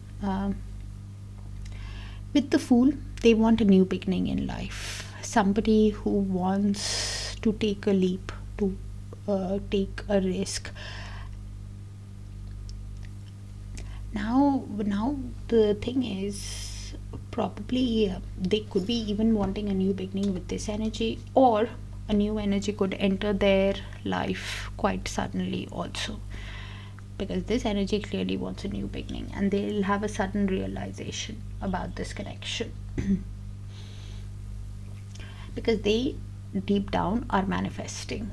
With the Fool, they want a new beginning in life. Somebody who wants to take a leap, to take a risk. Now the thing is, probably they could be even wanting a new beginning with this energy, or a new energy could enter their life quite suddenly also, because this energy clearly wants a new beginning, and they'll have a sudden realization about this connection. Because they deep down are manifesting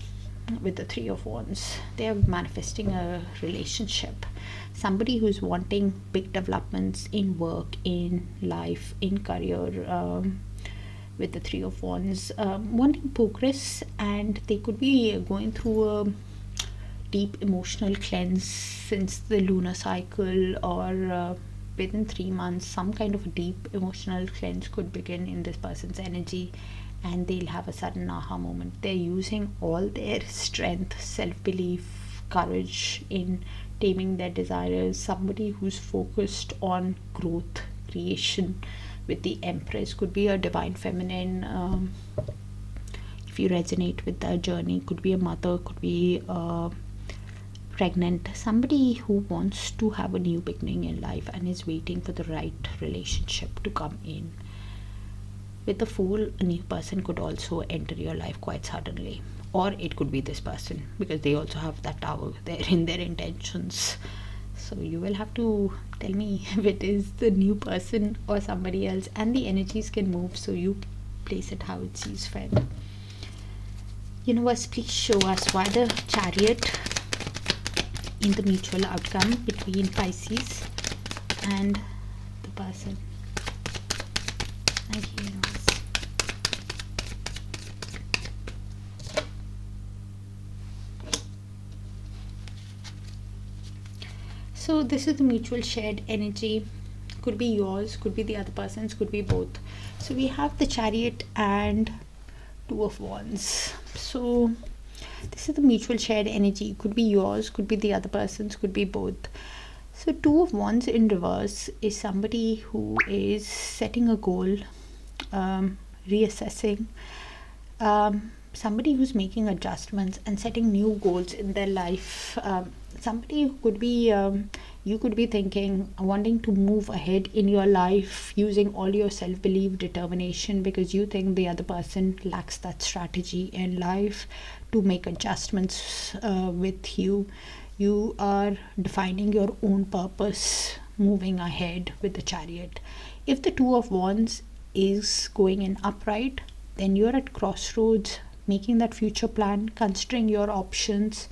with the Three of Wands. They are manifesting a relationship. Somebody who's wanting big developments in work, in life, in career, with the Three of Wands, wanting progress, and they could be going through a deep emotional cleanse since the lunar cycle, or within 3 months some kind of a deep emotional cleanse could begin in this person's energy, and they'll have a sudden aha moment. They're using all their strength, self-belief, courage in taming their desires. Somebody who's focused on growth, creation. With the Empress, could be a divine feminine, if you resonate with that journey. Could be a mother, could be pregnant. Somebody who wants to have a new beginning in life and is waiting for the right relationship to come in. With the Fool, a new person could also enter your life quite suddenly, or it could be this person, because they also have that Tower there in their intentions. So you will have to tell me if it is the new person or somebody else, and the energies can move, so you place it how it sees fit. Universe, please show us why the Chariot in the mutual outcome between Pisces and the person. Thank you, universe. So this is the mutual shared energy. Could be yours, could be the other person's, could be both. So we have the Chariot and Two of Wands. So this is the mutual shared energy. Could be yours, could be the other person's, could be both. So Two of Wands in reverse is somebody who is setting a goal, reassessing, somebody who's making adjustments and setting new goals in their life. Somebody who could be, you could be thinking, wanting to move ahead in your life using all your self-belief, determination, because you think the other person lacks that strategy in life to make adjustments with you. You are defining your own purpose, moving ahead with the Chariot. If the Two of Wands is going in upright, then you're at crossroads making that future plan, considering your options,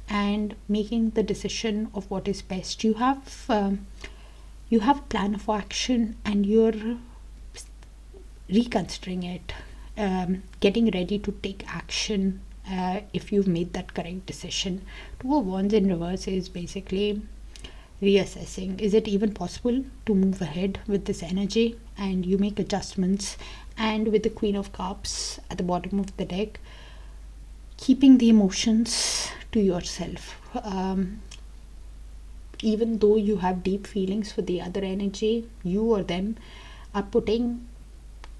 and making the decision of what is best. You have a plan of action, and you're reconsidering it, getting ready to take action if you've made that correct decision. Two of Wands in reverse is basically reassessing. Is it even possible to move ahead with this energy? And you make adjustments. And with the Queen of Cups at the bottom of the deck, keeping the emotions to yourself. Even though you have deep feelings for the other energy, you or them are putting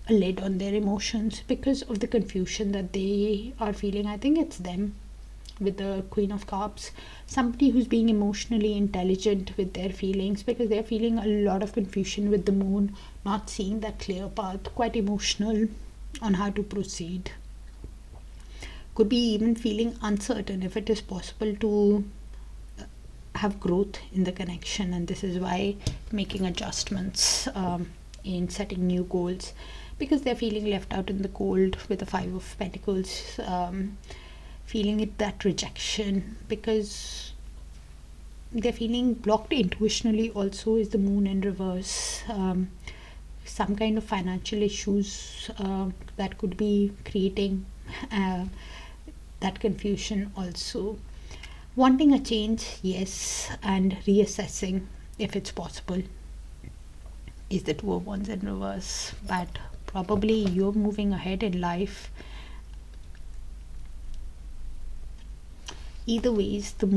a lid on their emotions because of the confusion that they are feeling. I think it's them with the Queen of Cups, somebody who's being emotionally intelligent with their feelings, because they're feeling a lot of confusion with the moon, not seeing that clear path, quite emotional on how to proceed. Could be even feeling uncertain if it is possible to have growth in the connection, and this is why making adjustments in setting new goals, because they're feeling left out in the cold with the Five of Pentacles, feeling it, that rejection, because they're feeling blocked intuitionally. Also is the moon in reverse, some kind of financial issues that could be creating that confusion. Also wanting a change, yes, and reassessing if it's possible is the Two of Wands in reverse. But probably you're moving ahead in life. Either ways, the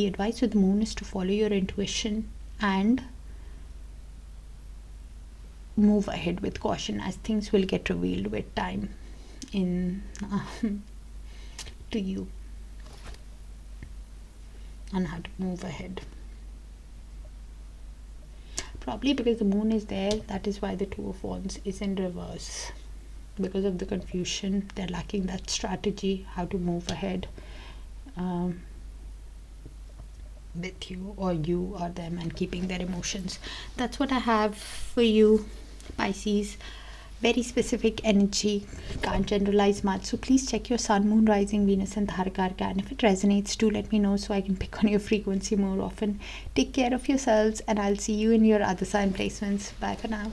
advice with the moon is to follow your intuition and move ahead with caution, as things will get revealed with time in to you on how to move ahead. Probably because the moon is there, that is why the Two of Wands is in reverse. Because of the confusion, they're lacking that strategy how to move ahead with you, or you or them, and keeping their emotions. That's what I have for you, Pisces. Very specific energy, can't generalize much, so please check your sun, moon, rising, Venus and Darakaraka, and if it resonates, do let me know so I can pick on your frequency more often. Take care of yourselves, and I'll see you in your other sign placements. Bye for now.